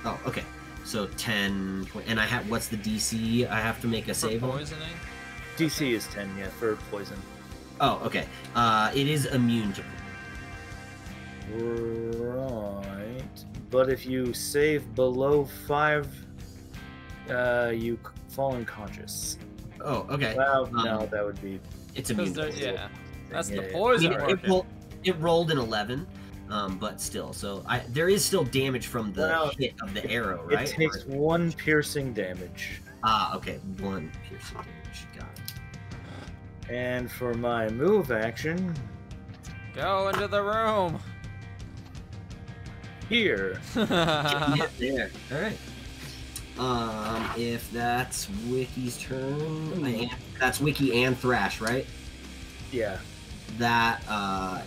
Oh, okay. So 10, and I have. What's the DC? I have to make a save. Poisoning. DC is 10, yeah, for poison. Oh, okay. It is immune to. Right, but if you save below 5, you fall unconscious. Oh, okay. Well, no, that would be. It's immune. Yeah, that's the poison. It rolled an 11, but still. So there is still damage from the hit of the arrow, right? It takes 1 piercing damage. Ah, okay, 1 piercing damage. Got it. And for my move action, go into the room. Here. Yeah, there. All right. If that's Wiki's turn, that's Wiki and Thrash, right? Yeah. That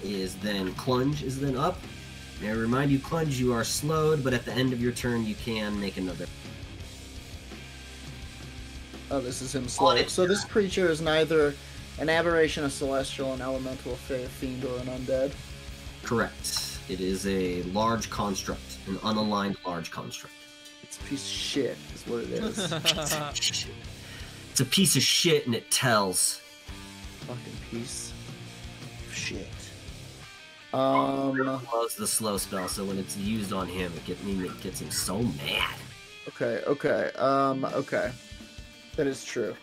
is then Clunge is then up. May I remind you, Clunge, you are slowed, but at the end of your turn, you can make another. Oh, this is him slowed. So this creature is neither an aberration, a celestial, an elemental, a fiend, or an undead? Correct. It is a large construct, an unaligned large construct. It's a piece of shit, is what it is. It's a piece of shit, and it tells. Fucking piece of shit. Loves the slow spell, so when it's used on him, it gets him so mad. Okay. Okay. That is true.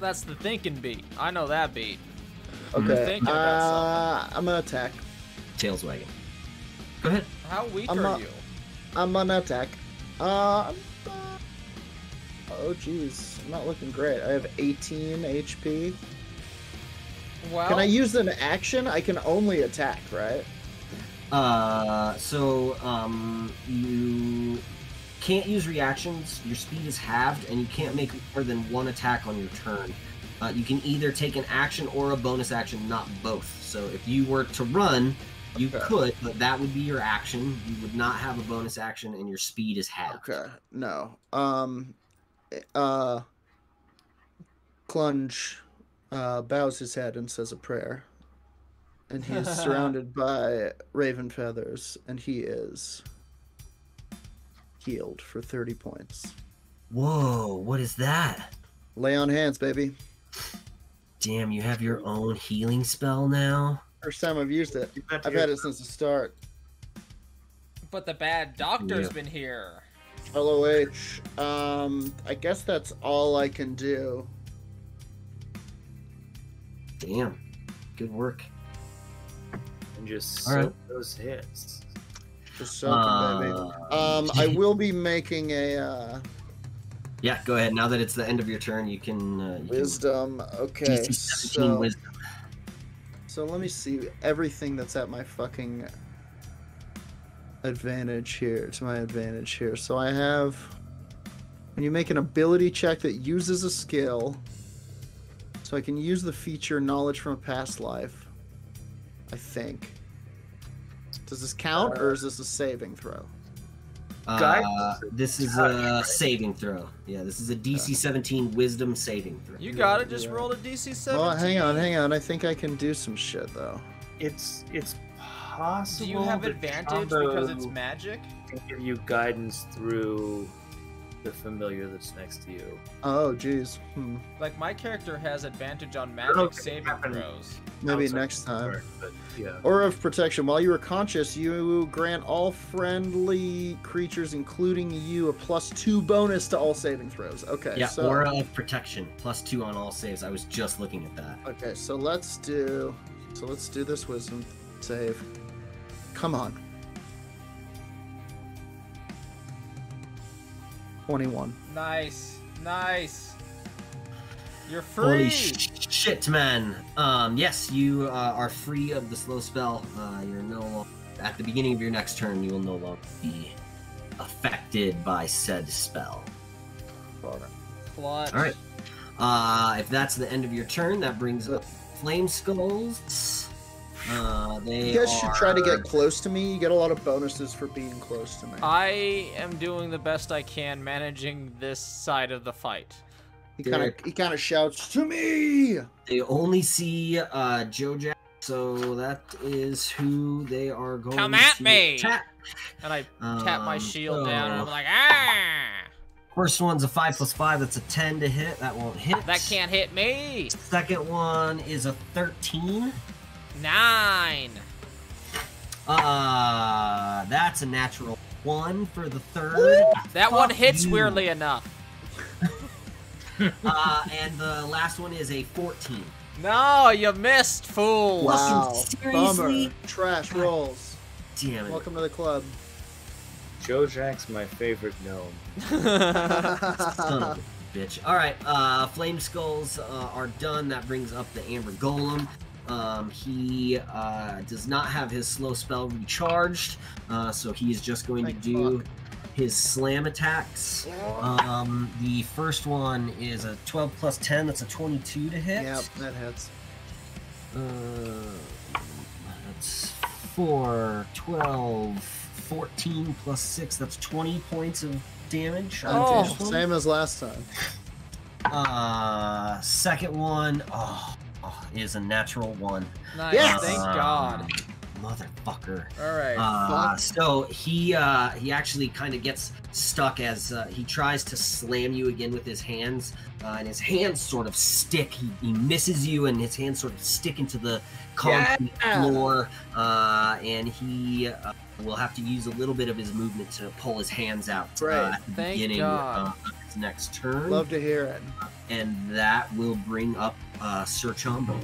That's the thinking beat. I know that beat. Okay. I'm gonna attack. Tails wagging. Go ahead. How weak are you? I'm gonna attack. Oh jeez, I'm not looking great. I have 18 HP. Well, can I use an action? I can only attack, right? You can't use reactions. Your speed is halved, and you can't make more than one attack on your turn. You can either take an action or a bonus action, not both. So if you were to run, you could, but that would be your action. You would not have a bonus action, and your speed is halved. Okay, no. Clunge bows his head and says a prayer. And he is surrounded by raven feathers, and he is healed for 30 points. Whoa, what is that? Lay on hands, baby. Damn, you have your own healing spell now? First time I've used it. I've had it since the start. But the bad doctor's been here. LOH. I guess that's all I can do. Damn. Good work. And just soak those hits. Just soaking, baby. I will be making a yeah, go ahead. Now that it's the end of your turn, you can wisdom. Okay. DC 17 wisdom. So let me see everything that's at my fucking advantage here. To my advantage here. So I have, when you make an ability check that uses a skill, so I can use the feature knowledge from a past life. I think. Does this count, or is this a saving throw? This is a saving throw. Yeah, this is a DC 17 wisdom saving throw. You gotta just roll a DC 17. Well, hang on. I think I can do some shit, though. It's possible. Do you have advantage because it's magic? Can give you guidance through the familiar that's next to you. Oh, jeez. Like, my character has advantage on magic saving throws. Maybe next time. But, yeah. Aura of protection. While you are conscious, you grant all friendly creatures, including you, a +2 bonus to all saving throws. Okay. Yeah, so, Aura of protection, +2 on all saves. I was just looking at that. Okay, so let's do this wisdom save. Come on. 21. Nice. You're free. Holy shit, man. Yes, you are free of the slow spell. You're no longer, at the beginning of your next turn, you will no longer be affected by said spell. Clutch. All right. If that's the end of your turn, that brings up Flame Skulls. You guys should try to get close to me. You get a lot of bonuses for being close to me. I am doing the best I can managing this side of the fight. He kind of shouts, "To me!" They only see Joe Jack, so that is who they are going Come at to me! attack. And I tap my shield down, and I'm like, ah! First one's a 5 + 5. That's a 10 to hit. That won't hit. That can't hit me. Second one is a 13. 9. That's a natural 1 for the third. That one hits weirdly enough. And the last one is a 14. No, you missed, fool. Wow. Seriously? Bummer. Trash rolls. Damn it. Welcome to the club. Joe Jack's my favorite gnome. Son of a bitch. Alright, Flame Skulls are done. That brings up the Amber Golem. He does not have his slow spell recharged, so he is just going to do his slam attacks. The first one is a 12 + 10. That's a 22 to hit. Yep, that hits. That's 4, 12, 14 + 6. That's 20 points of damage. Same as last time. Second one is a natural 1. Nice, Yes! thank God. motherfucker. All right. So he actually kind of gets stuck as he tries to slam you again with his hands, and his hands sort of stick. He misses you, and his hands sort of stick into the concrete floor, and he will have to use a little bit of his movement to pull his hands out at the beginning of his next turn. Love to hear it. And that will bring up Sir Chombo.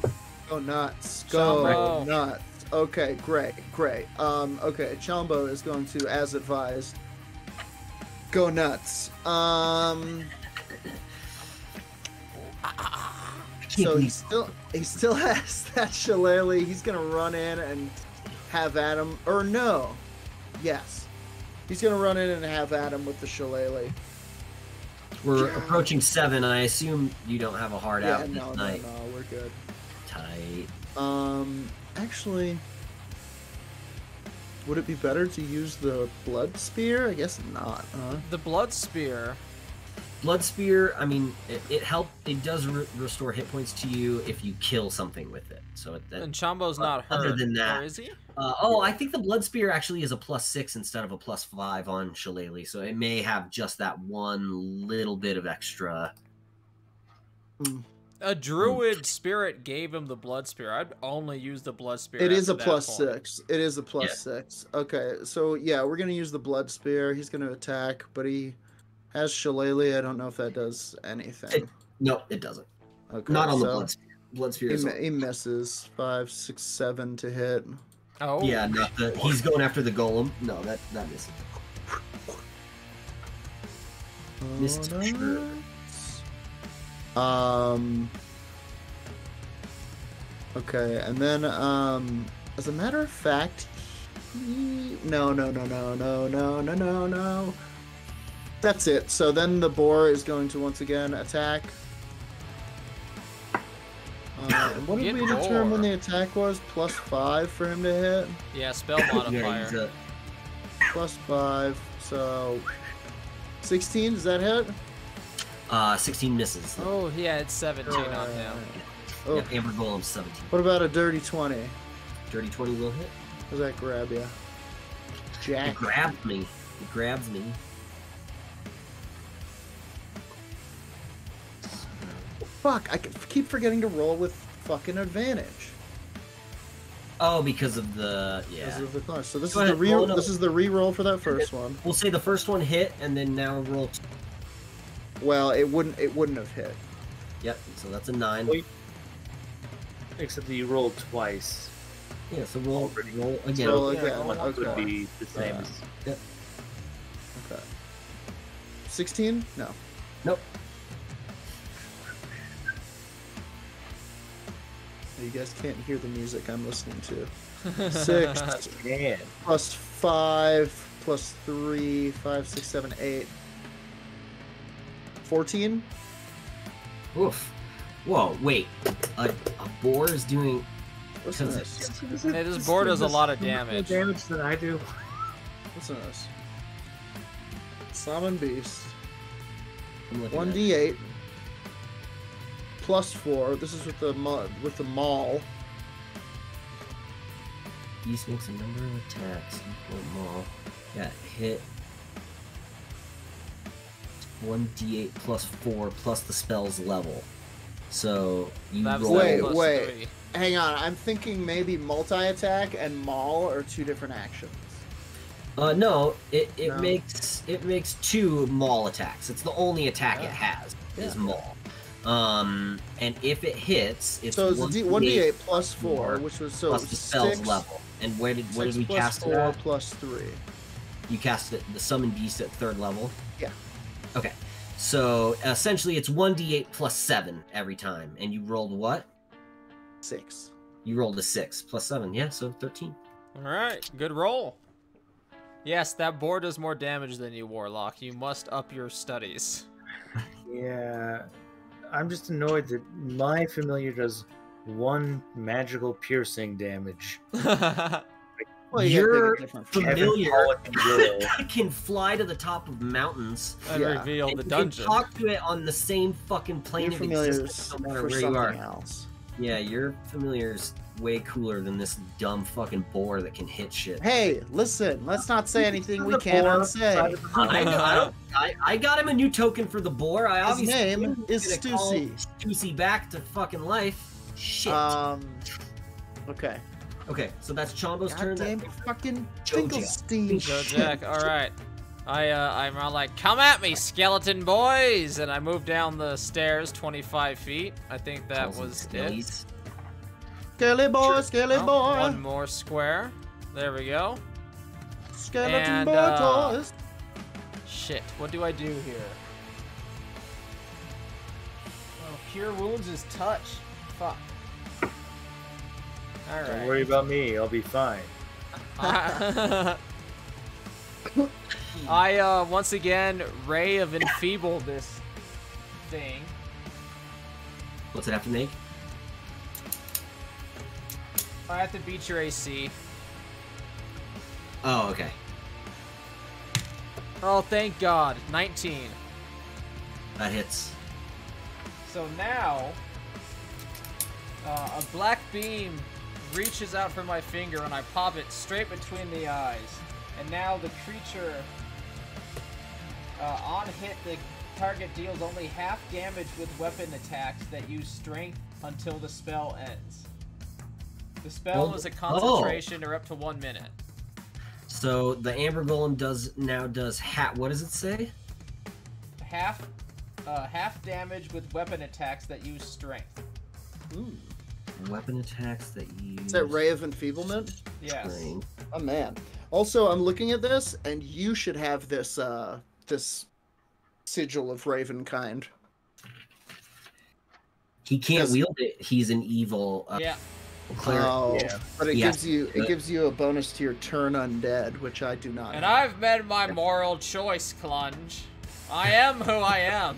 Go nuts. Go nuts. Okay, great. Okay, Chombo is going to, as advised, go nuts. So he still has that shillelagh. He's gonna run in and have at him, or no, yes, he's gonna run in and have at him with the shillelagh. We're approaching 7. I assume you don't have a hard out this night. No, we're good. Tight. Actually, would it be better to use the blood spear? I guess not. The blood spear. Blood spear. I mean, it helps. It does restore hit points to you if you kill something with it. So and Chombo's not hurt. Other than that, or is he? I think the blood spear actually is a +6 instead of a +5 on shillelagh. So it may have just that one little bit of extra. A druid spirit gave him the blood spear. I'd only use the blood spear. It is a +6. It is a +6. Okay, so yeah, we're gonna use the blood spear. He's gonna attack, but he has shillelagh. I don't know if that does anything. No, it doesn't. Okay, not on the blood spear. Blood spear. He misses 5, 6, 7 to hit. Oh yeah, not the. He's going after the golem. No, that misses. Missed for sure. Okay, and then as a matter of fact, no. That's it. So then the boar is going to once again attack. And what did we determine when the attack was? +5 for him to hit? Yeah, spell modifier. +5, so 16, does that hit? 16 misses. Oh, yeah, it's 17 on him. Oh. Yeah, Amber Golem's 17. What about a dirty 20? Dirty 20 will hit. Does that grab you? Jack. It grabs me. It grabs me. Fuck, I keep forgetting to roll with fucking advantage. Oh, because of the Because of the class. So this is the re-roll. This is the re-roll for that first one. We'll say the first one hit, and then now roll 2. Well, it wouldn't have hit. Yep. So that's a 9. Wait. Except that you rolled twice. Yeah. So roll again. Roll again. Okay. Would be the same. Yep. Okay. 16? No. Nope. You guys can't hear the music I'm listening to. 6 Man. +5 +3 5 6 7 8 14. Oof. Whoa, wait. A boar is doing. What's this? Hey, this boar does a lot of damage. More damage than I do. What's this? Summon beast. 1d8 +4. This is with the maul. Beast makes a number of attacks. Maul. Yeah, hit. 1d8 +4 plus the spell's level. So you roll. Wait. Hang on. I'm thinking maybe multi-attack and maul are 2 different actions. No, it makes 2 maul attacks. It's the only attack it has is maul. And if it hits, it's so it's 1d8 +4, which was so plus the spell's level. And where did we cast it at? +3. You cast it, the summon beast at 3rd level. Yeah. Okay. So essentially, it's 1d8 +7 every time, and you rolled what? 6. You rolled a 6 +7, yeah, so 13. All right, good roll. Yes, that boar does more damage than you, Warlock. You must up your studies. Yeah, I'm just annoyed that my familiar does 1 magical piercing damage. Well, your familiar can fly to the top of mountains and reveal the dungeon. You can talk to it on the same fucking plane of existence, no matter where you are. Else. Yeah, your familiar's way cooler than this dumb fucking boar that can hit shit. Hey, listen, let's not say anything we cannot say. I got him a new token for the boar. I His obviously name is Stussy. Stussy back to fucking life. Shit. Okay. Okay, so that's Chombo's turn. Goddamn fucking Finkelstein. Jack, alright. I'm all like, come at me, skeleton boys! And I move down the stairs 25 feet. I think that was it. Skelly boy, skelly boy. One more square. There we go. Skeleton boy toys. Shit, what do I do here? Oh, cure wounds is touch. Fuck. Alright. Don't worry about me. I'll be fine. I once again ray of enfeeble this thing. What's it have to make? I have to beat your AC. Oh, okay. Oh, thank God. 19. That hits. So now, A black beam reaches out from my finger and I pop it straight between the eyes. and now the creature on hit, the target deals only half damage with weapon attacks that use strength until the spell ends. The spell is a concentration or up to 1 minute. So the Amber Golem does what does it say? Half damage with weapon attacks that use strength. Ooh. Weapon attacks that use. Is that Ray of Enfeeblement? Yes. Strength. Oh man. Also, I'm looking at this, and you should have this this sigil of Ravenkind. He can't wield it. He's an evil. Yeah. Cleric. Oh, Yeah. but it Yeah. gives you a bonus to your turn undead, which I do not. And have. I've made my moral choice, Clunge. I am who I am.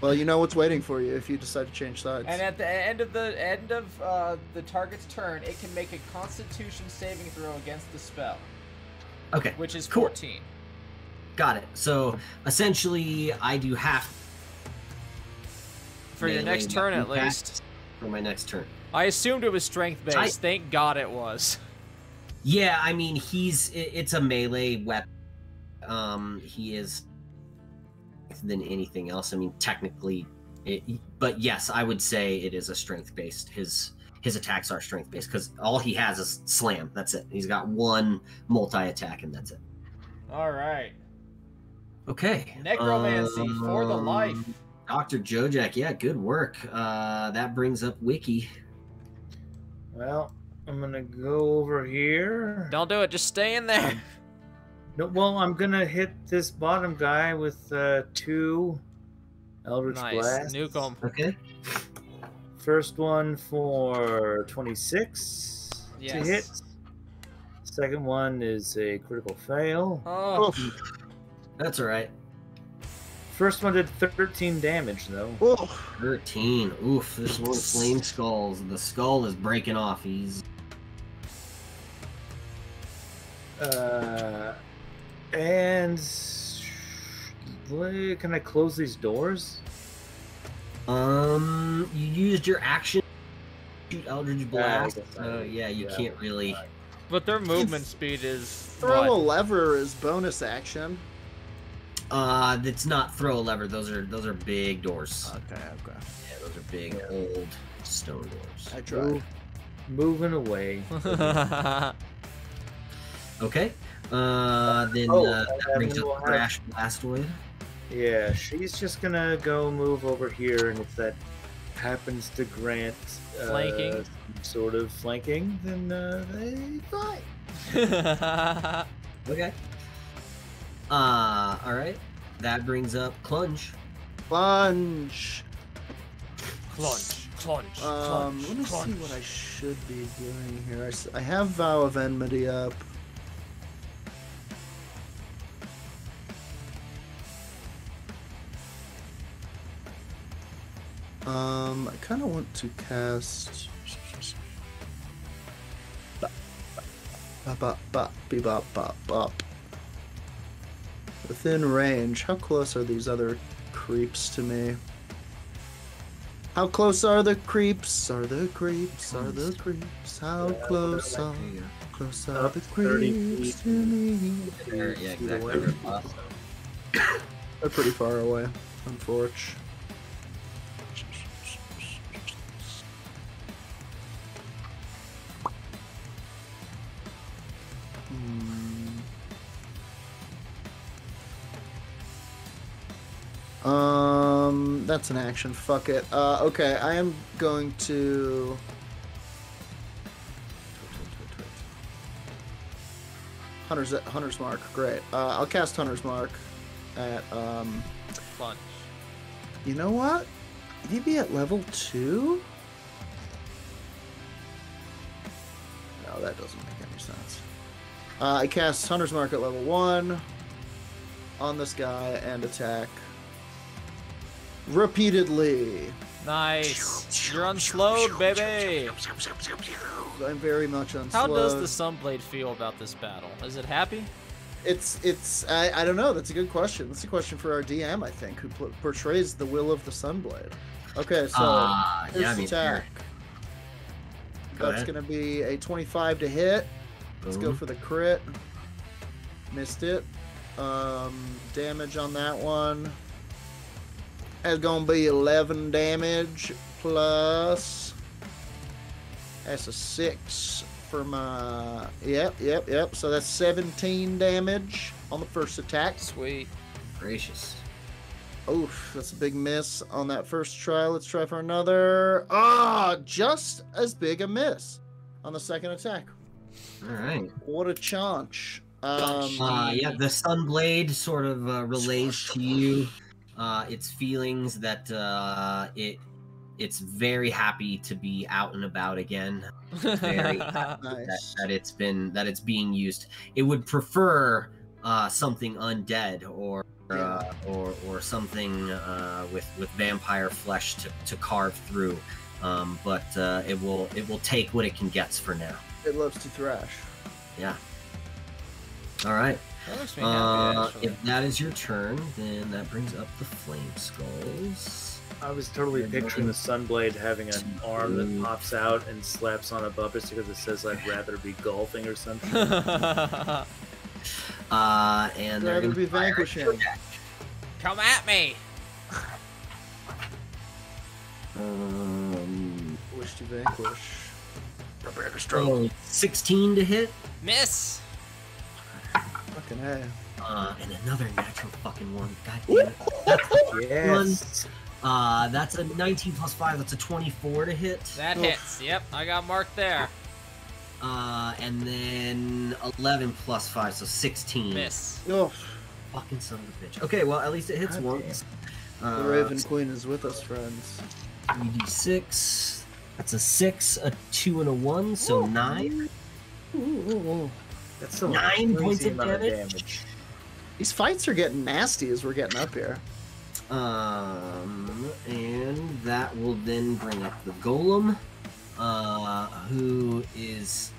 Well, you know what's waiting for you if you decide to change sides. And at the end of the target's turn, it can make a Constitution saving throw against the spell. Okay. Which is Cool. 14. Got it. So essentially, I do half. For your melee next turn, at weapon least. attacks For my next turn. I assumed it was strength-based. Thank God it was. Yeah, I mean, it's a melee weapon. He is than anything else. I mean, technically, but yes, I would say it is a strength-based. His attacks are strength-based because all he has is slam. That's it. He's got one multi-attack, and that's it. All right. Okay. Necromancy for the life. Dr. Jojak, yeah, good work. That brings up Wiki. Well, I'm gonna go over here. Don't do it. Just stay in there. No, well, I'm gonna hit this bottom guy with 2 Eldritch Nice. Blasts. Nuke 'em. Okay. First one for 26 to Yes. hit. Second one is a critical fail. Oh. That's all right. First one did 13 damage, though. Oh, 13. Oof, this one's flame skulls. The skull is breaking off. He's... And can I close these doors? You used your action to shoot Eldritch Blast. Yeah, I guess Yeah, you can't really... But their movement speed is... throw a what? lever is bonus action. It's not throw a lever. Those are big doors. Okay. Yeah, those are big old stone doors. I tried. Moving away. Okay. Then that brings up Crash Blastoid. Yeah, she's just gonna go move over here, and if that happens to grant Flanking? some sort of flanking, then they fine. Okay. All right. That brings up Clunge. Plunge. Clunge. Let me see what I should be doing here. I have Vow of Enmity up. I kind of want to cast. Bop. Within range. How close are these other creeps to me? How close are the creeps? Are the creeps? Are the creeps? How close are the 30 creeps to me? Yeah, exactly. They're pretty far away, unfortunately. That's an action. Fuck it. Okay, I am going to. Hunter's Mark. Great. I'll cast Hunter's Mark at Plunge. You know what? Maybe at level 2? No, that doesn't make any sense. I cast Hunter's Mark at level 1 on this guy and attack repeatedly. Nice. You're unslowed, baby. I'm very much unslowed. How does the Sunblade feel about this battle? Is it happy? I don't know. That's a good question. That's a question for our DM, I think, who portrays the will of the Sunblade. Okay, so first attack. That's going to be a 25 to hit. Let's go for the crit. Missed it. Damage on that one. That's going to be 11 damage plus. That's a 6 for my. Yep. So that's 17 damage on the first attack. Sweet. Gracious. Oof, that's a big miss on that first try. Let's try for another. Just as big a miss on the second attack. All right. What a chaunch. Yeah, the Sunblade sort of relays to you its feelings that it's very happy to be out and about again. Very happy Nice. that it's being used. It would prefer something undead or something with vampire flesh to carve through. But it will take what it can get for now. It loves to thrash. Yeah. All right. That makes me happy, actually. If that is your turn, then that brings up the Flame Skulls. I was totally picturing the Sunblade having an arm that pops out and slaps on a bumper sticker that says, "I'd rather be golfing" or something. And they're Rather going be to fire vanquishing. at your deck. Come at me. Wish to vanquish. Prepare to struggle. 16 to hit. Miss. Fucking A. And another natural fucking one. God damn it. That's Yes. that's a 19 plus 5. That's a 24 to hit. That hits. Yep, I got marked there. And then 11 plus 5, so 16. Miss. Fucking son of a bitch. Okay, well, at least it hits God once. The Raven Queen is with us, friends. 3d6. That's a 6, a 2, and a 1, so 9. That's so 9 points of amount of damage. These fights are getting nasty as we're getting up here. And that will then bring up the Golem, who is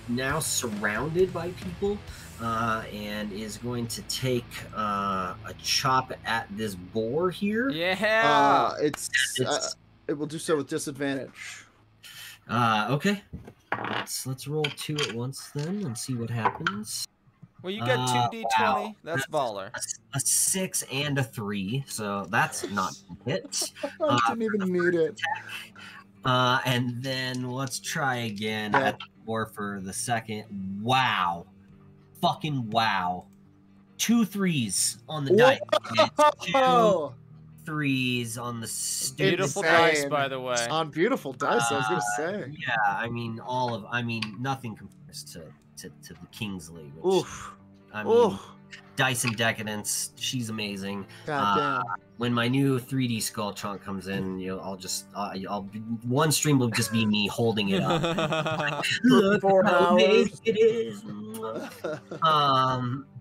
now surrounded by people, and is going to take a chop at this boar here. Yeah. It will do so with disadvantage. Okay. Let's roll 2 at once then and see what happens. Well, you got 2d20. Wow. That's baller. A 6 and a 3, so that's not a hit. I didn't even need it. And then let's try again at the boar for the second. Wow. Fucking wow. 2 3s on the dice. It's 2 3s on the stupid Beautiful Insane. dice, by the way. On beautiful dice, I was gonna say. Yeah, I mean nothing compares to the Kingsley. Which, Oof. I mean, Dice and Decadence, she's amazing. God damn. When my new 3D skull chunk comes in, I'll one stream will just be me holding it up. Look how big it is.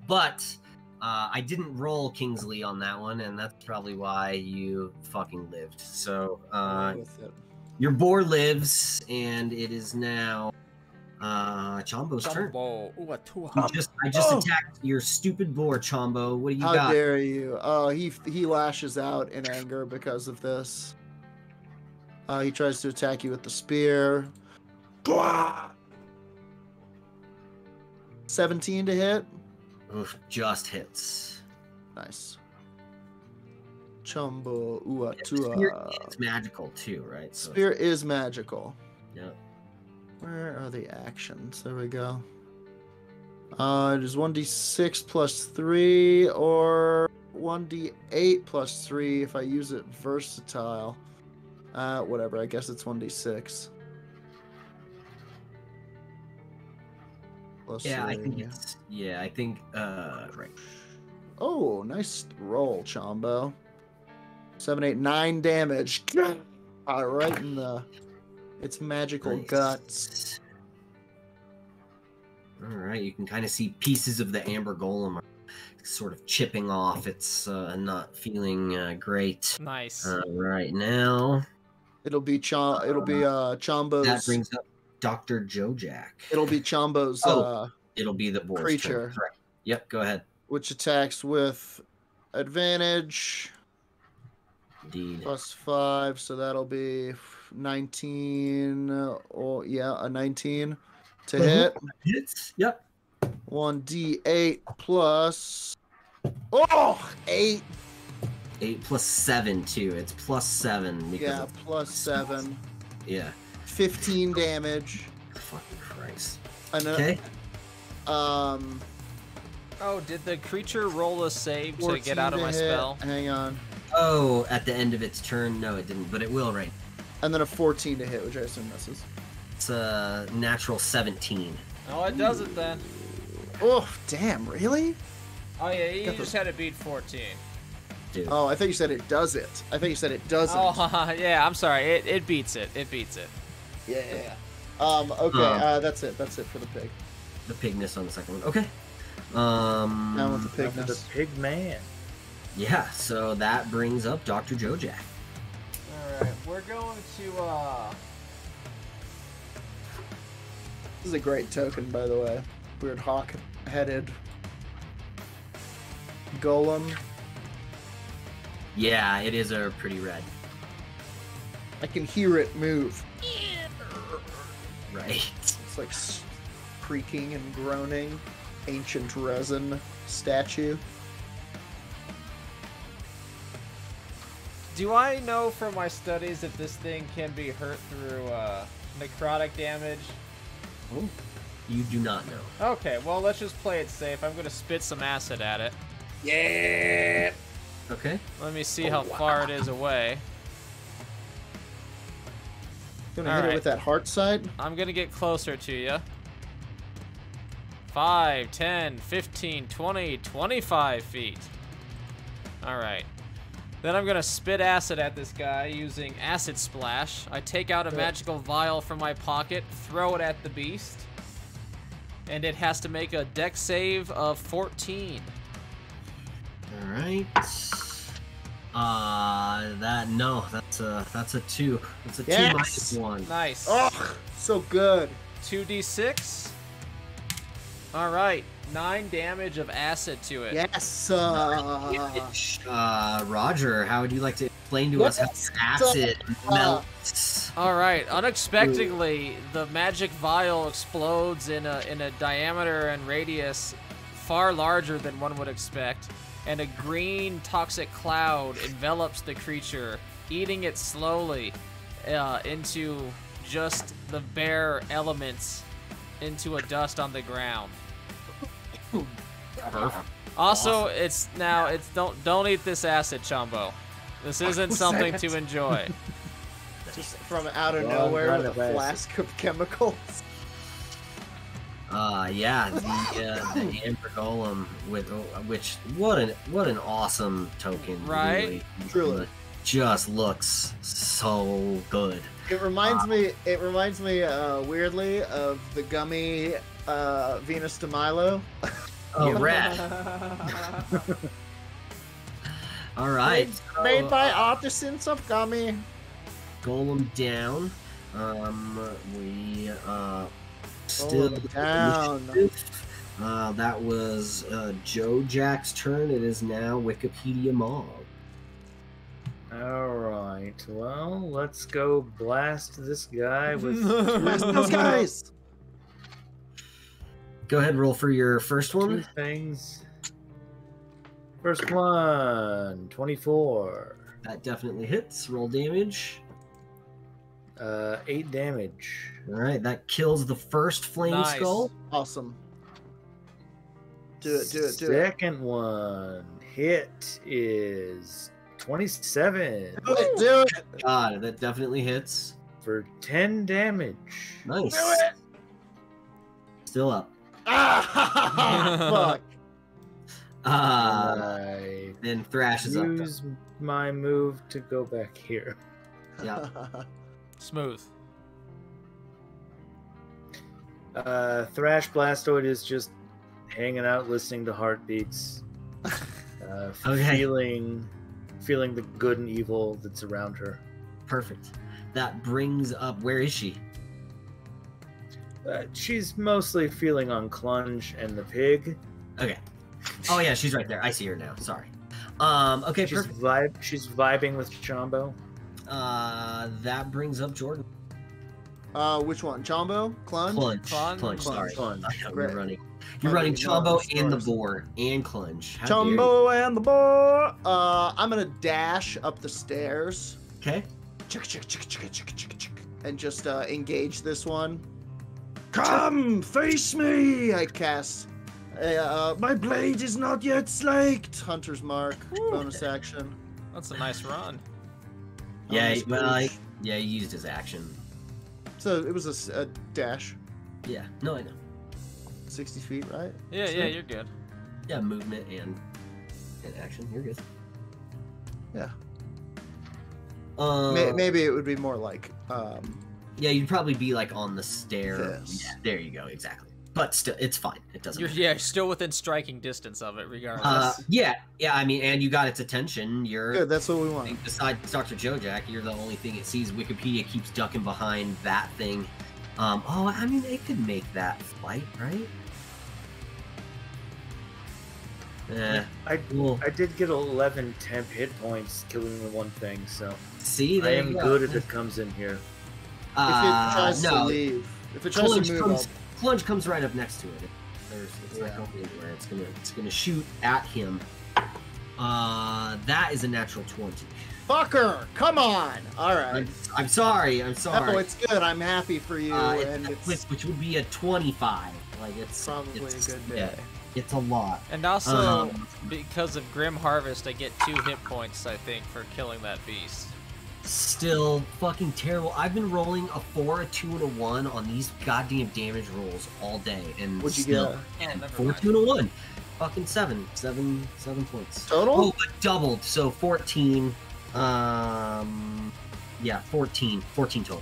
But I didn't roll Kingsley on that one, and that's probably why you fucking lived. So your boar lives, and it is now Chombo's turn. I just attacked your stupid boar, Chombo. What do you got? How dare you? Oh, he lashes out in anger because of this. He tries to attack you with the spear. 17 to hit. Oof, just hits. Nice. Chumbo Spear Uatua. is magical too, right? So Spear is magical. yeah. Where are the actions? There we go. It is 1d6 plus 3 or 1d8 plus 3 if I use it versatile. Whatever. I guess it's 1d6. Plus Yeah, 3. I think right. Oh, nice roll, Chombo. 7, 8, 9 damage. Right in the its magical guts. All right, you can kind of see pieces of the amber golem are sort of chipping off. It's not feeling great. Nice. Right now, It'll be Chombo's. that brings up Dr. Jojak. It'll be Chombo's It'll be the boar's creature. turn. Correct. Yep, go ahead. Which attacks with advantage. Indeed. Plus 5, so that'll be 19. A 19 to hit. Hits. Yep. 1d8 plus 8. 8 plus 7 too. It's plus 7 because Yeah, plus 7. yeah. 15 damage. Fucking Christ. Okay. Oh, did the creature roll a save to get 14 out of to my hit. spell? Hang on. Oh, at the end of its turn, no, it didn't, but it will right. And then a 14 to hit, which I assume misses. It's a natural 17. Oh, it does it then. Oh, damn, really? Oh yeah, you Got just had to beat 14. Dude. Oh, I thought you said it does it. I thought you said it doesn't. Oh yeah, I'm sorry. It beats it. It beats it. Yeah. Okay, that's it. That's it for the pig. The pigness on the second one. Okay. Now with the Now for the pigness. pig man. Yeah, so that brings up Dr. Jojak. Alright, we're going to, This is a great token, by the way. Weird hawk-headed golem. Yeah, it is a pretty red. I can hear it move. Right. It's like creaking and groaning. Ancient resin statue. do I know from my studies that this thing can be hurt through, necrotic damage? Oh. You do not know. Okay, well, let's just play it safe. I'm gonna spit some acid at it. Yeah. Okay. Let me see how far it is away. Gonna hit it with that heart side. I'm gonna get closer to you. 5, 10, 15, 20, 25 feet. Alright. Then I'm gonna spit acid at this guy using Acid Splash. I take out a magical vial from my pocket, throw it at the beast, and it has to make a dex save of 14. Alright. That's a 2. That's a 2 Yes! minus 1. Nice. Oh, so good. 2d6. Alright. 9 damage of acid to it. Yes. Roger, how would you like to explain to us how acid melts? Alright, unexpectedly, the magic vial explodes in a diameter and radius far larger than one would expect, and a green toxic cloud envelops the creature, eating it slowly into just the bare elements into a dust on the ground. Also, don't eat this acid, Chumbo. This isn't something to enjoy. Just from out of nowhere with a flask of chemicals. Yeah, the Amber Golem with what an awesome token, right? Really. Truly, just looks so good. It reminds me. It reminds me weirdly of the gummy Venus de Milo. Oh, red. All right. Made by artisans of gummy. Golem down. We still down. That was Joe Jack's turn. It is now Wikipedia Mob. All right. Well, let's go blast this guy with Blast those guys. Go ahead, roll for your first two one. things. First one, 24. That definitely hits. Roll damage. 8 damage. All right, that kills the first flame skull. Awesome. Do it. Second one hit is 27. Do it. God, that definitely hits. For 10 damage. Nice. Do it. Still up. Fuck. Then Thrash is up. Use my move to go back here. Yeah. Smooth. Thrash Blastoid is just hanging out, listening to heartbeats, Okay. feeling the good and evil that's around her. Perfect. That brings up. Where is she? She's mostly feeling on Clunge and the pig. Okay. Oh yeah, she's right there. I see her now. Sorry. Okay, She's perfect. She's vibing with Chombo. That brings up Jordan. Which one? Chombo? Clunge? Clunge. Sorry. Clunge. I know Great. you're running. You're running Chombo and the boar and Clunge. How dare you. Chombo and the boar. I'm gonna dash up the stairs. Okay. And just engage this one. Come, face me! I cast. My blade is not yet slaked. Hunter's Mark. Bonus action. That's a nice run. Yeah. Bonus Well, push. he used his action. So it was a dash. Yeah. No, I know. 60 feet, right? Yeah, you're good. Yeah, movement and action. You're good. Yeah. Uh, Maybe it would be more like. Yeah, you'd probably be like on the stair. This. Yeah, there you go. Exactly. But still, it's fine. It doesn't. You're still within striking distance of it, regardless. Yeah. I mean, and you got its attention. You're Good, that's what we want. besides Dr. Jojack, you're the only thing it sees. Wikipedia keeps ducking behind that thing. I mean, it could make that fight, right? I did get 11 temp hit points killing the one thing, so See, I there am you go. good if it comes in here. If it tries to no. leave. If it tries to move, Clunge comes right up next to it. It's not Yeah. going anywhere. It's gonna shoot at him. That is a natural 20. fucker! Come on! Alright. I'm sorry. Oh, it's good. I'm happy for you. And it's Which would be a 25. Like it's probably a good day. Yeah, it's a lot. And also, because of Grim Harvest, I get 2 hit points, I think, for killing that beast. Still fucking terrible. I've been rolling a 4, a 2, and a 1 on these goddamn damage rolls all day, and What'd you still, get? Yeah, never 4, mind. 2, and a 1. Fucking 7 points. Total? Oh, but doubled, so 14. Yeah, 14 total.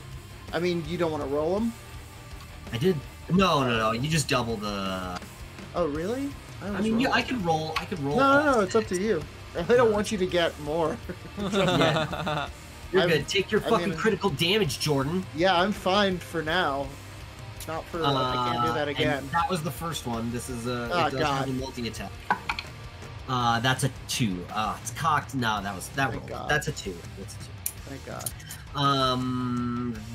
I mean, you don't want to roll them? I did. No. You just double the. Oh, really? I mean, yeah, I could roll. No, it's up to you. I don't want you to get more. Yeah. You're I'm- good. Take your I fucking mean- critical damage, Jordan. Yeah, I'm fine for now. Not for I can't do that And again. that was the first one. This is a. Oh, it does God. have a multi-attack. That's a 2. It's cocked. No, that Thank rolled. God. That's a 2. Thank God.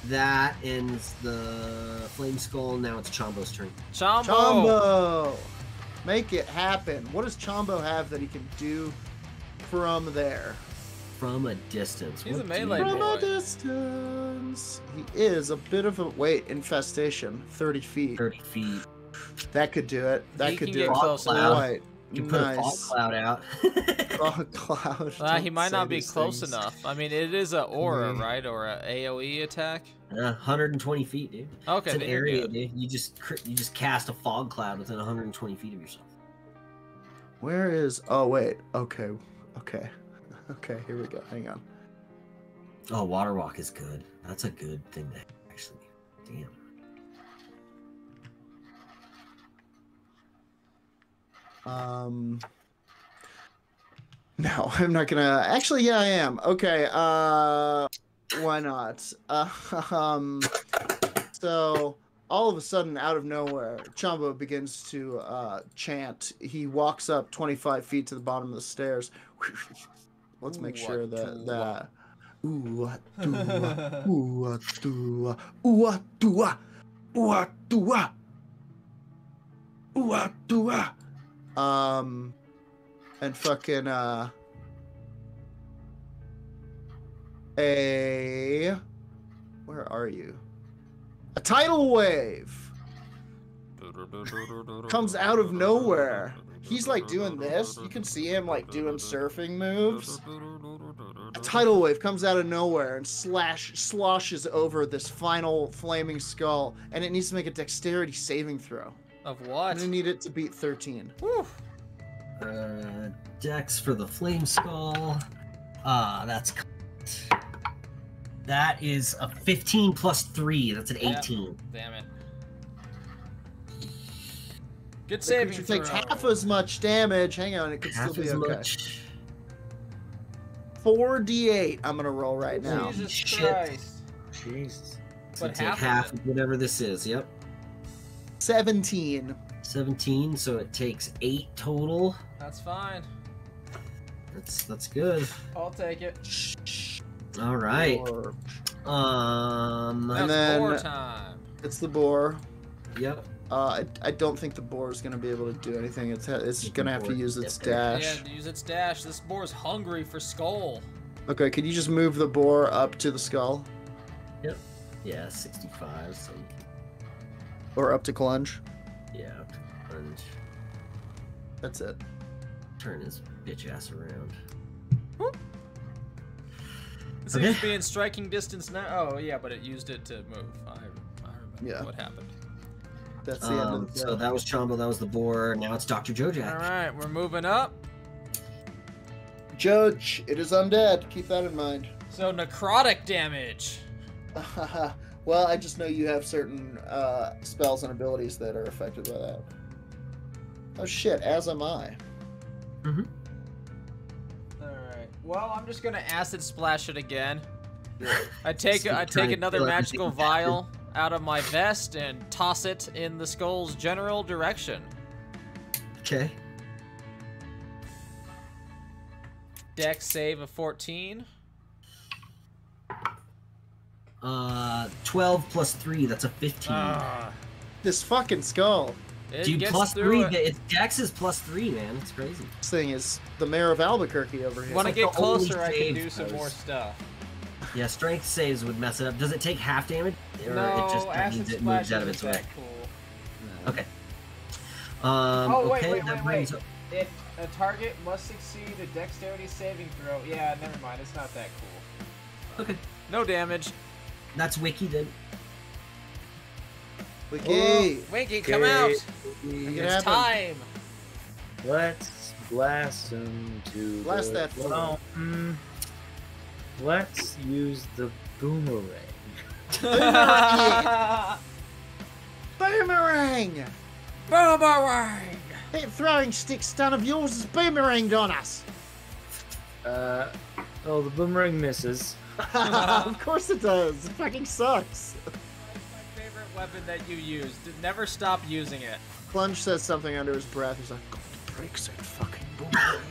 That ends the flame skull. Now it's Chombo's turn. Chombo! Chombo! Make it happen. What does Chombo have that he can do from there? From a distance. He's What a melee do you- From boy. a distance. He is a bit of a infestation. 30 feet. 30 feet. That could do it. That He could can do get it. close enough. Right. You put a fog Nice. cloud out. Fog cloud. He Don't might not say be these close things. enough. I mean, it is a aura, right? Or a AoE attack? 120 feet, dude. Okay, It's an then you're area, good. dude. You just cast a fog cloud within 120 feet of yourself. Where is... Oh, wait. Okay. Here we go. Hang on. Oh, water walk is good. That's a good thing to actually. Damn. No, I'm not gonna. Actually, yeah, I am. Okay. Why not? So all of a sudden, out of nowhere, Chombo begins to chant. He walks up 25 feet to the bottom of the stairs, Let's make sure that ooh dua ooh dua ooh dua ooh dua ooh dua and fucking where are you? A tidal wave comes out of nowhere. He's like doing this. You can see him like doing surfing moves. A tidal wave comes out of nowhere and sloshes over this final flaming skull, and it needs to make a dexterity saving throw. Of what? I'm gonna need it to beat 13. Whew. Dex for the flame skull. That is a 15 plus 3. That's an 18. Yep. Damn it. Good saving throw. It takes half as much damage. Hang on, it could still be okay. Much. 4d8 I'm gonna roll right now. Jesus Christ. Jesus. But So half of whatever this is, yep. 17. 17, so it takes 8 total. That's fine. That's good. I'll take it. All right. And then boar time. It's the boar. Yep. I don't think the boar is gonna be able to do anything. It's gonna have to use its dash. Yeah, use its dash. This boar's hungry for skull. Okay, could you just move the boar up to the skull? Yep. Yeah, 65. So you can... Or up to clunge? Yeah, up to plunge. That's it. Turn his bitch ass around. It seems to be in striking distance now. Oh, yeah, but it used it to move. I remember what happened. That's the end of the So that was Chombo, that was the boar. Now it's Dr. Jojak. All right, we're moving up. Judge, it is undead. Keep that in mind. So necrotic damage. Well, I just know you have certain spells and abilities that are affected by that. Oh shit, as am I. Mm-hmm. Alright. Well, I'm just gonna acid splash it again. I take another magical vial out of my vest and toss it in the skull's general direction. Okay. Dex save of 14. 12 plus 3, that's a 15. This fucking skull. Dude, plus 3, it's Dex is plus 3, man. It's crazy. This thing is the mayor of Albuquerque over here. When I get closer, I can do some more stuff. Yeah, strength saves would mess it up. Does it take half damage? Or No, it just acid means it splash moves out of its way? that cool. Okay. Wait. that brings up... A target must succeed a dexterity saving throw. Yeah, never mind. It's not that cool. Okay. No damage. That's Wiki then. Wiki! Wiki, come out! It's time! Let's blast him to Blast that fool. Let's use the boomerang. Boomerang! Boomerang! That throwing stick stun of yours is boomeranged on us. The boomerang misses. Of course it does. It fucking sucks. That's my favorite weapon that you use. Never stop using it. Plunge says something under his breath. He's like, "God, breaks that fucking boomerang."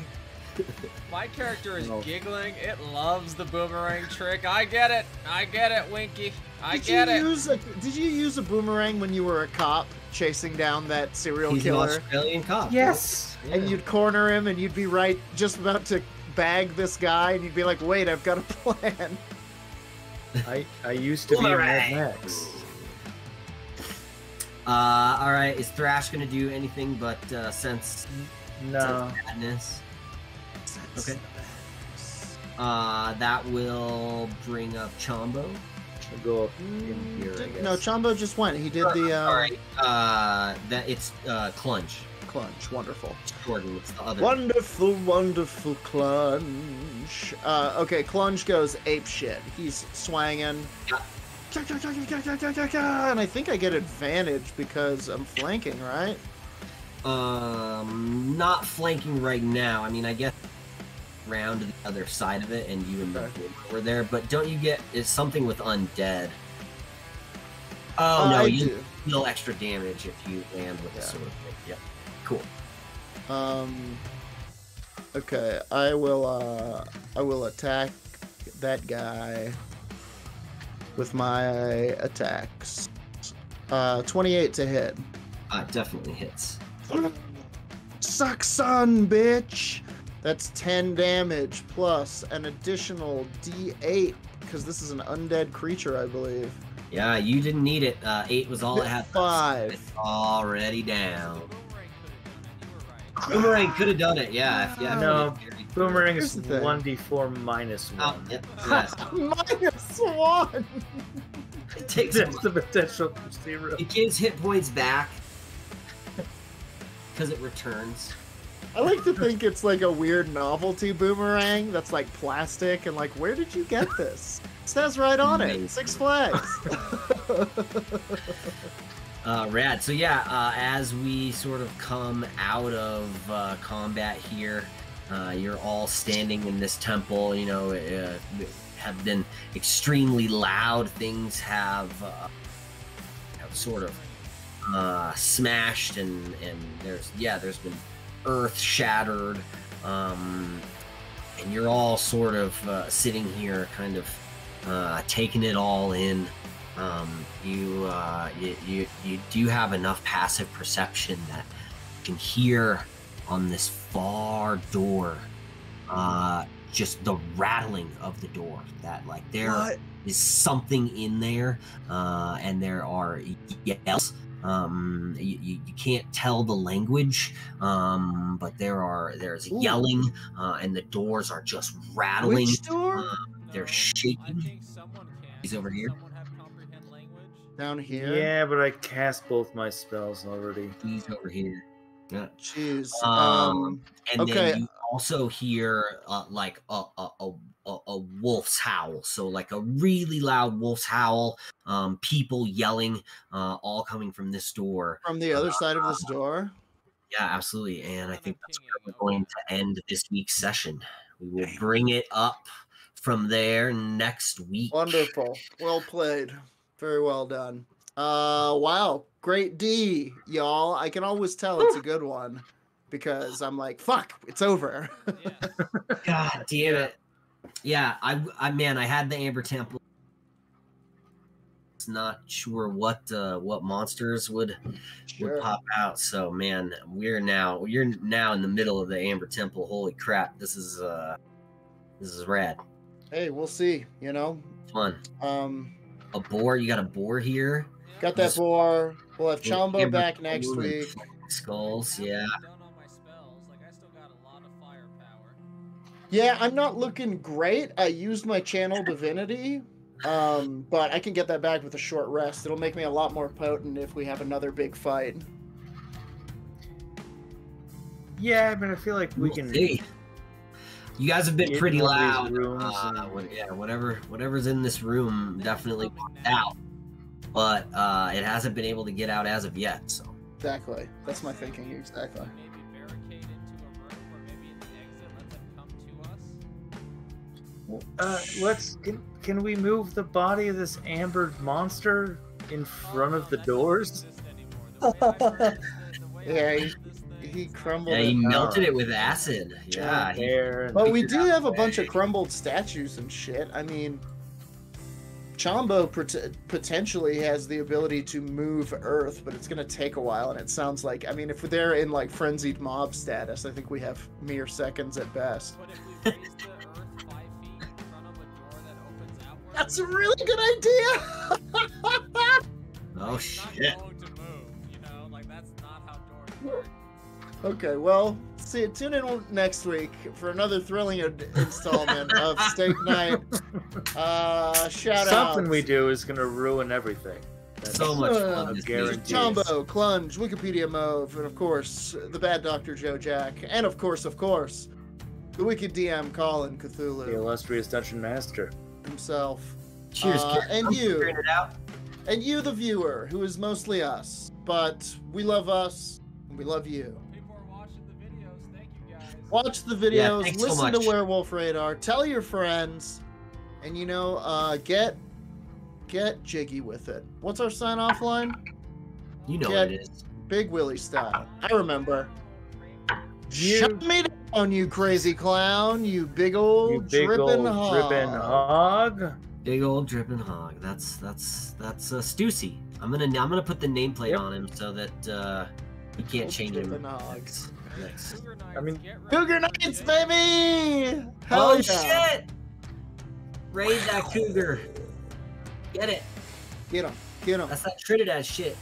My character is giggling. It loves the boomerang trick. I get it. I get it, Winky. Did you use a boomerang when you were a cop chasing down that serial killer? He's an Australian cop. Yes. Yeah. And you'd corner him, and you'd be right just about to bag this guy, and you'd be like, "Wait, I've got a plan." I used to be Mad Max. All right. Is Thrash gonna do anything but sense madness? Okay. That will bring up Chombo. I'll go up in here, I guess. No, Chombo just went. He did the. All right. That it's Clunge. Clunge. Wonderful. Jordan, it's the other. Wonderful Clunge. Okay, Clunge goes ape shit. He's swanging. And I think I get advantage because I'm flanking, right? Not flanking right now. I mean, I guess round to the other side of it, and you and the were there. But don't you get something with undead? Oh no, you deal extra damage if you land with a sword. Yep. Cool. Okay, I will attack that guy with my attacks. 28 to hit. Definitely hits. Suck, son, bitch. That's 10 damage plus an additional D8 because this is an undead creature, I believe. Yeah, you didn't need it. 8 was all it had. 5. It's already down. Boomerang could have done it, yeah. No, Boomerang is 1d4 minus 1. Oh, yep. Yes. -1! It takes the potential for 0. It gives hit points back because it returns. I like to think it's like a weird novelty boomerang that's like plastic and like, where did you get this? It says right on it, 6 Flags. Rad. So yeah, as we sort of come out of combat here, you're all standing in this temple. You know, have been extremely loud. Things have sort of smashed, and there's been earth shattered, and you're all sort of sitting here, kind of taking it all in. You do have enough passive perception that you can hear on this far door just the rattling of the door, that like there is something in there, and there are yells. You can't tell the language, but there's yelling, and the doors are just rattling. Which door? They're shaking. He's over here. Down here? Yeah, but I cast both my spells already. He's over here. Yeah. Jeez. And okay. then you also hear like a wolf's howl. So like a really loud wolf's howl. People yelling, all coming from this door. From the other side of this door? Yeah, absolutely. And I think that's where we're going to end this week's session. We will bring it up from there next week. Wonderful. Well played. Very well done. Wow. Great D, y'all. I can always tell it's a good one because I'm like, fuck, it's over. God damn it. Yeah, I had the Amber Temple. It's not sure what monsters would pop out. So man, you're now in the middle of the Amber Temple. Holy crap, this is rad. Hey, we'll see, you know. Fun. A boar, you got a boar here. Got that boar. We'll have Chombo back next week. Skulls, yeah. Yeah, I'm not looking great. I used my channel divinity, but I can get that back with a short rest. It'll make me a lot more potent if we have another big fight. Yeah, I mean, I feel like we can. See. You guys have been pretty loud. Whatever's in this room definitely popped out, but it hasn't been able to get out as of yet. So exactly, that's my thinking. Exactly. Can we move the body of this ambered monster in front of the doors? Yeah. He crumbled. Yeah, he melted it with acid. Yeah. But we do have a bunch of crumbled statues and shit. I mean, Chombo potentially has the ability to move Earth, but it's going to take a while, and it sounds like, I mean, if they're in like frenzied mob status, I think we have mere seconds at best. That's a really good idea! Oh, shit. Okay, well, tune in next week for another thrilling installment of Steak Night. Shout out. Something we do is going to ruin everything. That's so much fun. Chombo, Clunge, Wikipedia Move, and of course, the Bad Dr. Joe Jack, and of course, the Wicked DM Colin Cthulhu. The illustrious Dungeon Master. Himself. Cheers, and you. And you, the viewer, who is mostly us. But we love us, and we love you. Watch the videos, listen to Werewolf Radar, tell your friends, and you know, get jiggy with it. What's our sign-off line? You know what it is. Big Willie style. I remember. Shut me down, you crazy clown! You big old dripping hog! Big old dripping hog. That's Stussy. I'm gonna put the nameplate on him so that he can't change him. Next. I mean, Cougar Knights, baby! Hell Oh shit! Raid that cougar. Get it. Get him. Get him. That's that Trinidad shit.